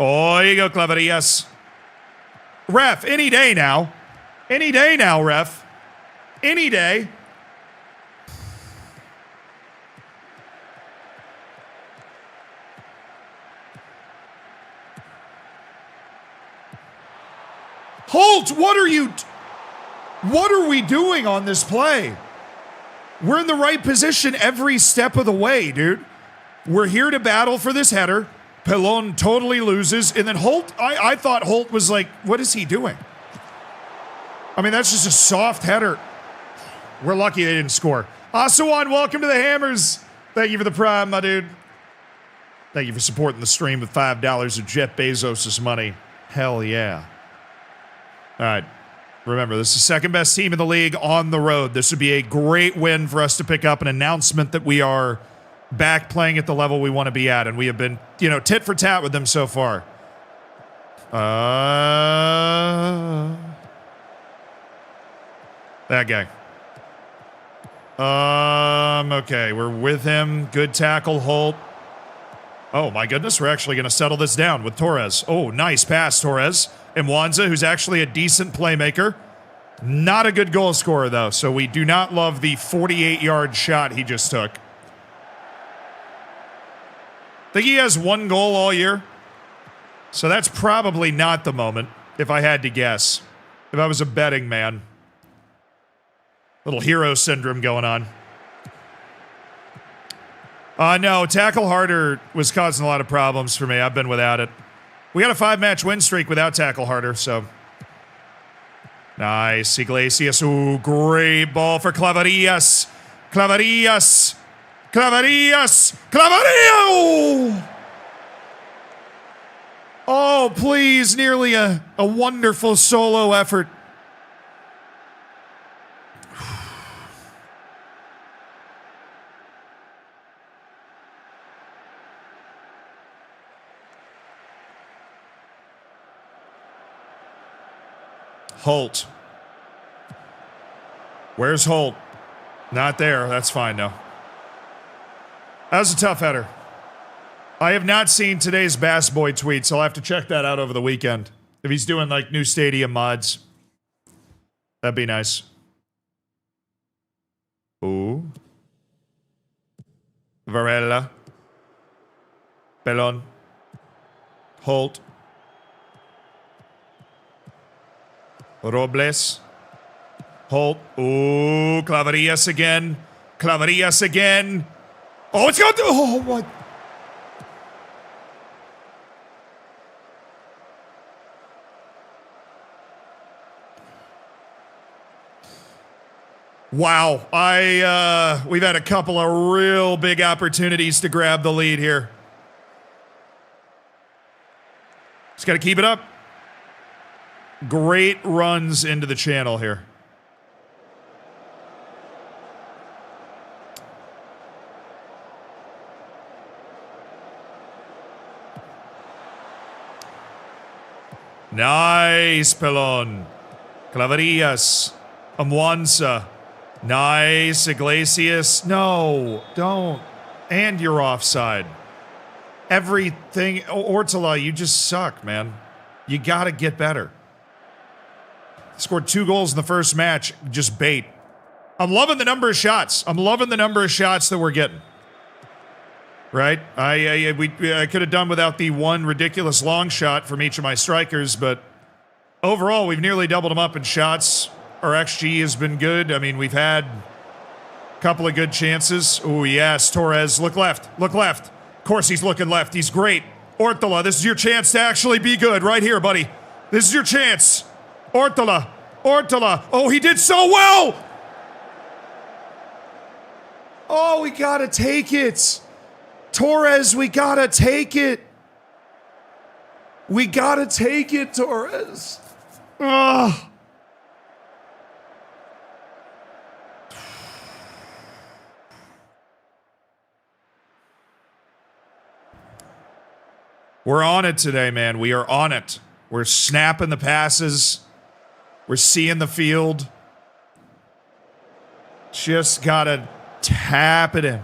Oh, there you go, Clavarillas. Ref, any day now. Any day now, ref. Any day. Holt, what are we doing on this play? We're in the right position every step of the way, dude. We're here to battle for this header. Pelon totally loses. And then Holt, I thought Holt was like, what is he doing? I mean, that's just a soft header. We're lucky they didn't score. Asuan, welcome to the Hammers. Thank you for the prime, my dude. Thank you for supporting the stream with $5 of Jeff Bezos' money. Hell yeah. All right. Remember, this is the second best team in the league on the road. This would be a great win for us to pick up an announcement that we are back playing at the level we want to be at. And we have been, tit for tat with them so far. That guy. Okay. We're with him. Good tackle, Holt. Oh, my goodness. We're actually going to settle this down with Torres. Oh, nice pass, Torres. And Mwanza, who's actually a decent playmaker. Not a good goal scorer, though, so we do not love the 48-yard shot he just took. I think he has 1 goal all year. So that's probably not the moment, if I had to guess. If I was a betting man. Little hero syndrome going on. No, tackle harder was causing a lot of problems for me. I've been without it. We got a 5-match win streak without tackle harder, so. Nice, Iglesias. Ooh, great ball for Clavarillas. Clavarillas. Oh, please, nearly a wonderful solo effort. Holt. Where's Holt? Not there. That's fine, though. That was a tough header. I have not seen today's Bass Boy tweet, so I'll have to check that out over the weekend. If he's doing, like, new stadium mods. That'd be nice. Ooh. Varela. Pelon. Holt. Robles. Holt. Ooh, Claverillas again. Claverillas again. Oh, it's going to... Oh, what? Wow. We've had a couple of real big opportunities to grab the lead here. Just got to keep it up. Great runs into the channel here. Nice, Pelon. Claverillas. Amwansa. Nice, Iglesias. No, don't. And you're offside. Everything. Ortola, you just suck, man. You got to get better. Scored 2 goals in the first match. Just bait. I'm loving the number of shots. I'm loving the number of shots that we're getting. Right? I could have done without the one ridiculous long shot from each of my strikers, but overall, we've nearly doubled them up in shots. Our XG has been good. I mean, we've had a couple of good chances. Oh, yes. Torres, look left. Look left. Of course he's looking left. He's great. Ortola, this is your chance to actually be good right here, buddy. This is your chance. Ortola. Ortola. Oh, he did so well. Oh, we got to take it. Torres, we got to take it. We got to take it, Torres. Ugh. We're on it today, man. We are on it. We're snapping the passes. We're seeing the field. Just gotta tap it in.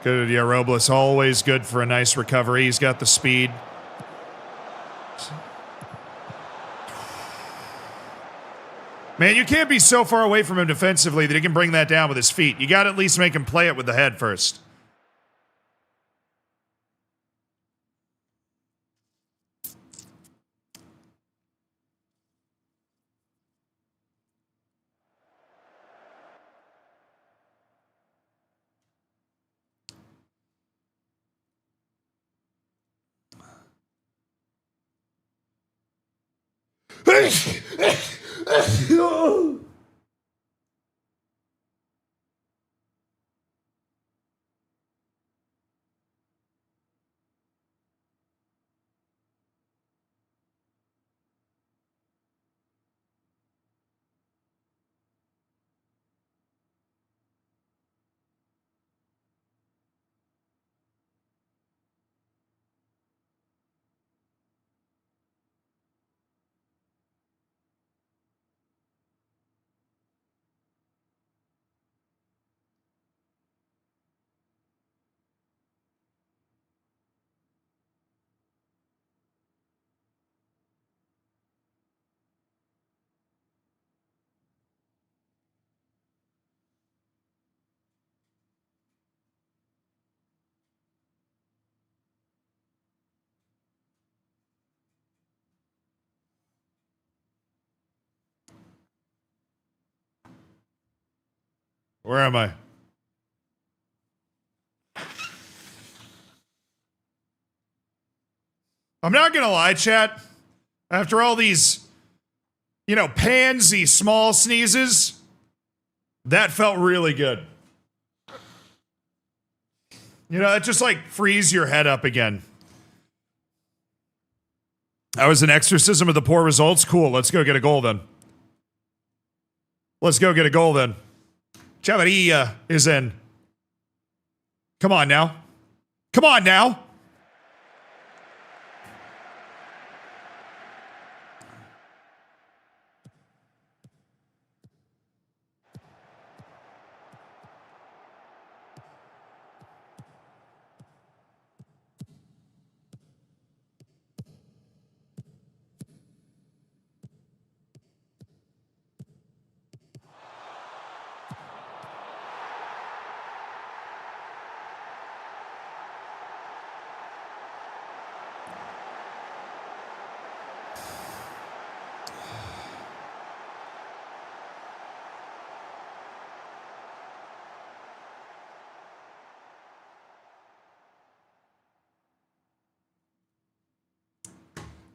Good, yeah, Robles, always good for a nice recovery. He's got the speed. Man, you can't be so far away from him defensively that he can bring that down with his feet. You got to at least make him play it with the head first. Where am I? I'm not gonna lie, chat. After all these, pansy small sneezes, that felt really good. It just frees your head up again. That was an exorcism of the poor results. Cool, let's go get a goal then. Chavarria is in. Come on now. Come on now.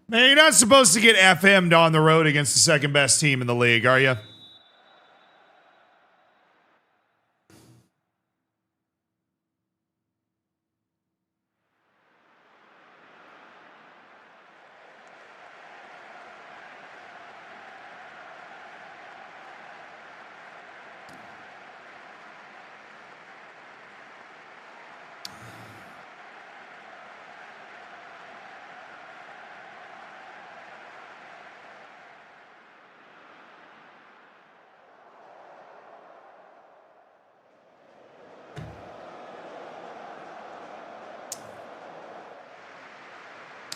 Man, you're not supposed to get FM'd on the road against the second best team in the league, are you?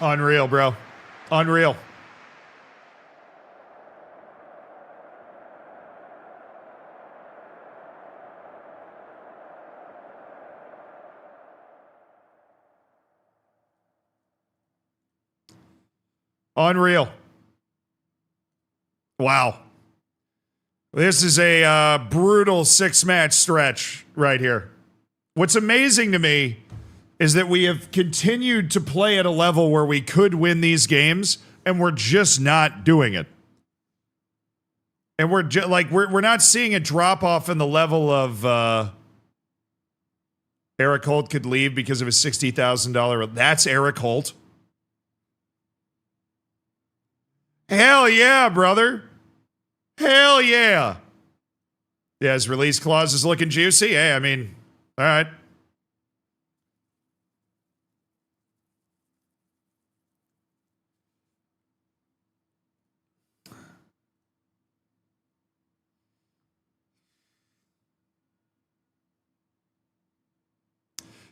Unreal, bro. Unreal. Unreal. Wow. This is a brutal 6-match stretch right here. What's amazing to me is that we have continued to play at a level where we could win these games, and we're just not doing it. And we're not seeing a drop off in the level of Eric Holt could leave because of his $60,000. That's Eric Holt. Hell yeah, brother. Hell yeah. Yeah, his release clause is looking juicy. Hey, I mean, all right.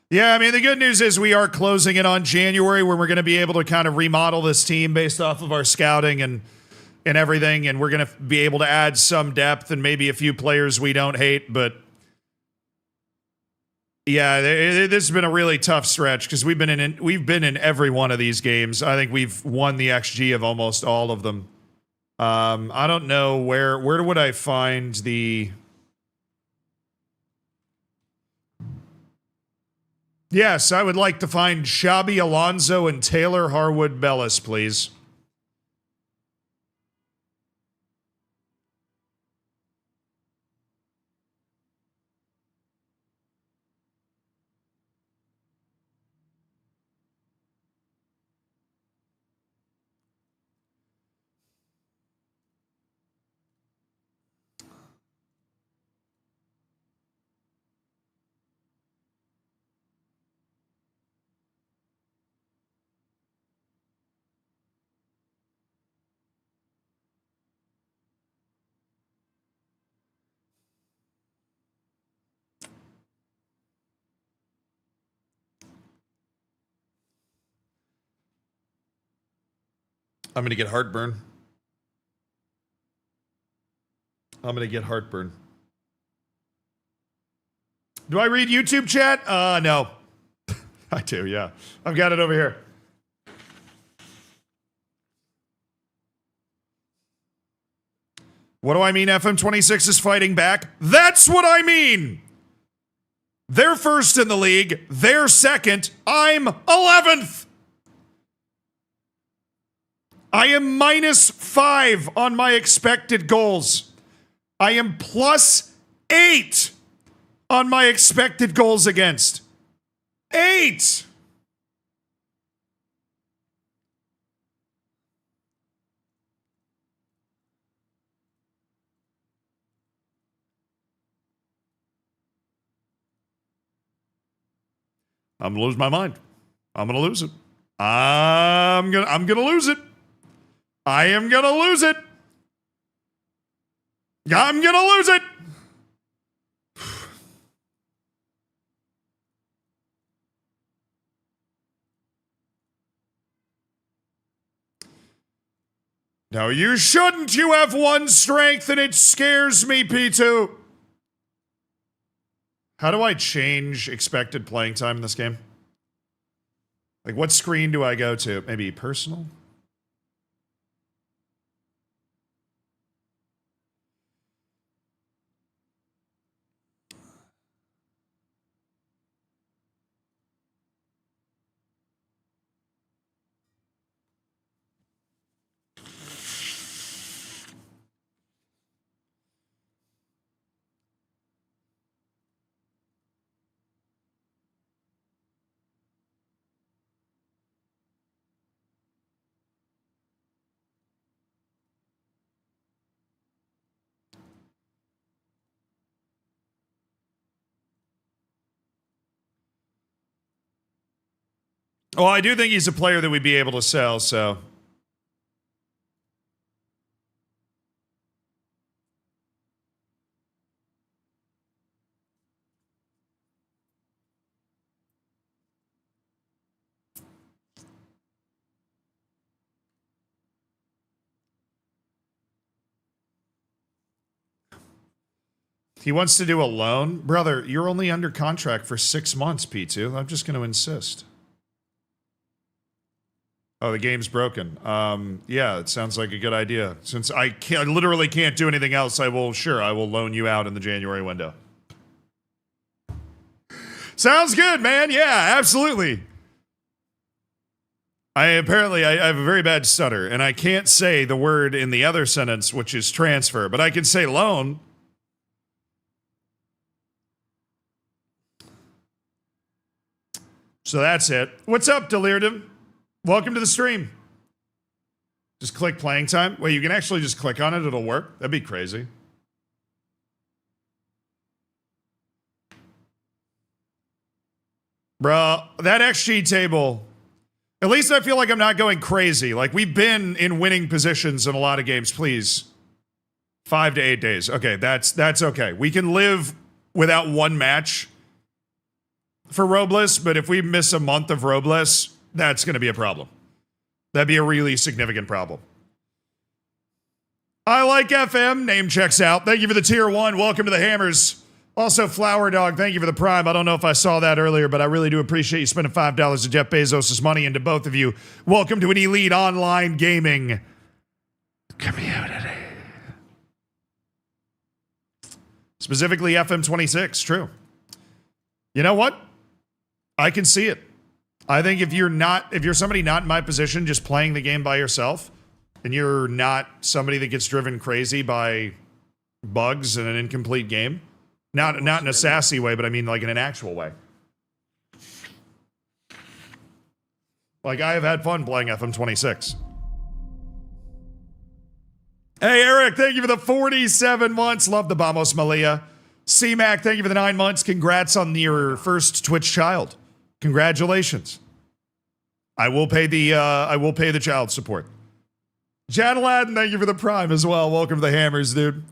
Yeah, I mean, the good news is we are closing in on January where we're going to be able to kind of remodel this team based off of our scouting and everything, and we're going to be able to add some depth and maybe a few players we don't hate, but yeah, this has been a really tough stretch because we've been in every one of these games. I think we've won the XG of almost all of them. I don't know where would I find the... Yes, I would like to find Xabi Alonso and Taylor Harwood Bellis, please. I'm going to get heartburn. I'm going to get heartburn. Do I read YouTube chat? No. I do, yeah. I've got it over here. What do I mean FM26 is fighting back? That's what I mean! They're first in the league. They're second. I'm 11th! I am -5 on my expected goals. I am +8 on my expected goals against. 8! I'm gonna lose my mind. I'm gonna lose it. I'm gonna lose it. I am gonna lose it. I'm gonna lose it. No, you shouldn't. You have one strength and it scares me, P2. How do I change expected playing time in this game? Like, what screen do I go to? Maybe personal? Oh, I do think he's a player that we'd be able to sell, so. He wants to do a loan. Brother, you're only under contract for 6 months, P2. I'm just going to insist. Oh, the game's broken. Yeah, it sounds like a good idea. Since I literally can't do anything else, I will loan you out in the January window. Sounds good, man. Yeah, absolutely. I have a very bad stutter, and I can't say the word in the other sentence, which is transfer, but I can say loan. So that's it. What's up, Delirium? Welcome to the stream. Just click playing time. Wait, you can actually just click on it. It'll work. That'd be crazy. Bro, that XG table, at least I feel like I'm not going crazy. Like, we've been in winning positions in a lot of games. Please. 5 to 8 days. Okay, that's okay. We can live without one match for Robles, but if we miss a month of Robles, that's going to be a problem. That'd be a really significant problem. I like FM. Name checks out. Thank you for the tier 1. Welcome to the Hammers. Also, Flower Dog, thank you for the prime. I don't know if I saw that earlier, but I really do appreciate you spending $5 of Jeff Bezos' money. And to both of you, welcome to an elite online gaming community. Specifically FM26, true. You know what? I can see it. I think if you're somebody not in my position, just playing the game by yourself, and you're not somebody that gets driven crazy by bugs in an incomplete game, not in a sassy way, but I mean like in an actual way. Like, I have had fun playing FM26. Hey, Eric, thank you for the 47 months. Love the Vamos Melilla. C-Mac, thank you for the 9 months. Congrats on your first Twitch child. Congratulations. I will pay the child support. Chad Aladdin, thank you for the prime as well. Welcome to the Hammers, dude.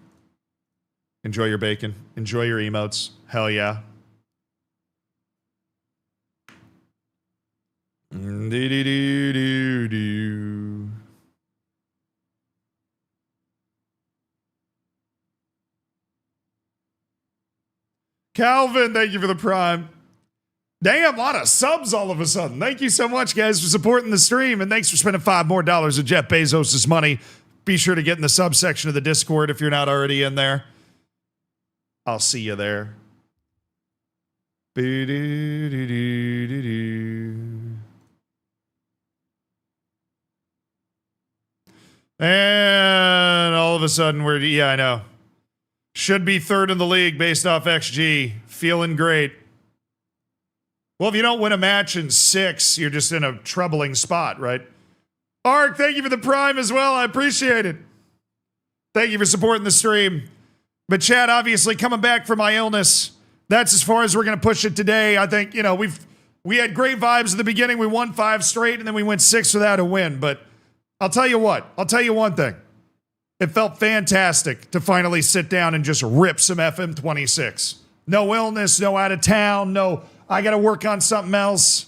Enjoy your bacon. Enjoy your emotes. Hell yeah. Do-do-do-do-do. Calvin, thank you for the prime. Damn, a lot of subs all of a sudden. Thank you so much, guys, for supporting the stream, and thanks for spending $5 more of Jeff Bezos' money. Be sure to get in the subsection of the Discord if you're not already in there. I'll see you there. And all of a sudden, yeah, I know. Should be third in the league based off XG. Feeling great. Well, if you don't win a match in 6, you're just in a troubling spot, right? Ark, thank you for the prime as well. I appreciate it. Thank you for supporting the stream. But Chad, obviously, coming back from my illness, that's as far as we're going to push it today. I think, we had great vibes at the beginning. We won 5 straight, and then we went 6 without a win. But I'll tell you what. I'll tell you one thing. It felt fantastic to finally sit down and just rip some FM26. No illness, no out of town, no, I got to work on something else.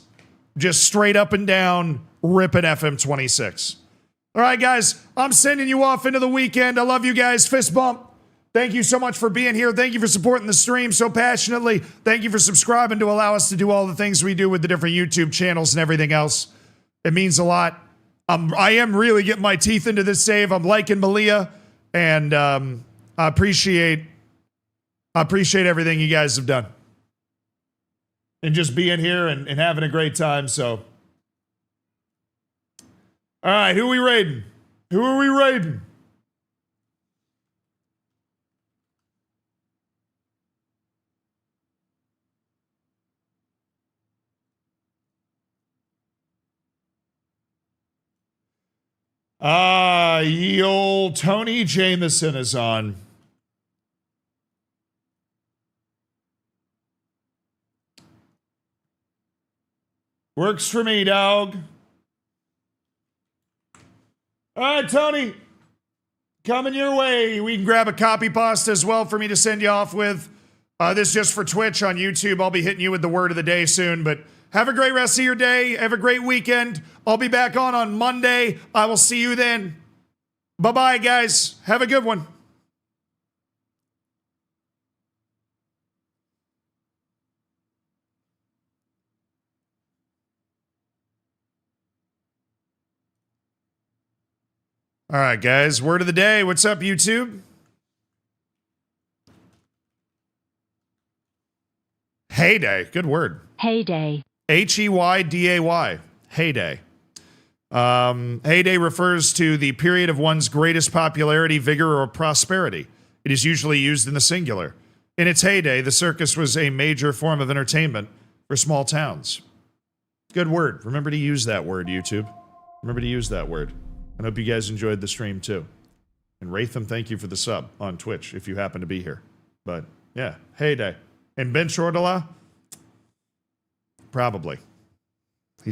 Just straight up and down, ripping FM26. All right, guys, I'm sending you off into the weekend. I love you guys. Fist bump. Thank you so much for being here. Thank you for supporting the stream so passionately. Thank you for subscribing to allow us to do all the things we do with the different YouTube channels and everything else. It means a lot. I am really getting my teeth into this save. I'm liking Melilla, and I appreciate everything you guys have done. And just being here and having a great time, so. All right, who are we raiding? Who are we raiding? Ye old Tony Jameson is on. Works for me, dog. All right, Tony. Coming your way. We can grab a copy pasta as well for me to send you off with. This is just for Twitch on YouTube. I'll be hitting you with the word of the day soon, but have a great rest of your day. Have a great weekend. I'll be back on Monday. I will see you then. Bye-bye, guys. Have a good one. All right, guys. Word of the day. What's up, YouTube? Heyday. Good word. Heyday. Heyday. Heyday. Heyday refers to the period of one's greatest popularity, vigor, or prosperity. It is usually used in the singular. In its heyday, the circus was a major form of entertainment for small towns. Good word. Remember to use that word, YouTube. Remember to use that word. I hope you guys enjoyed the stream too. And Ratham, thank you for the sub on Twitch if you happen to be here. But yeah, heyday. And Ben Shortala? Probably.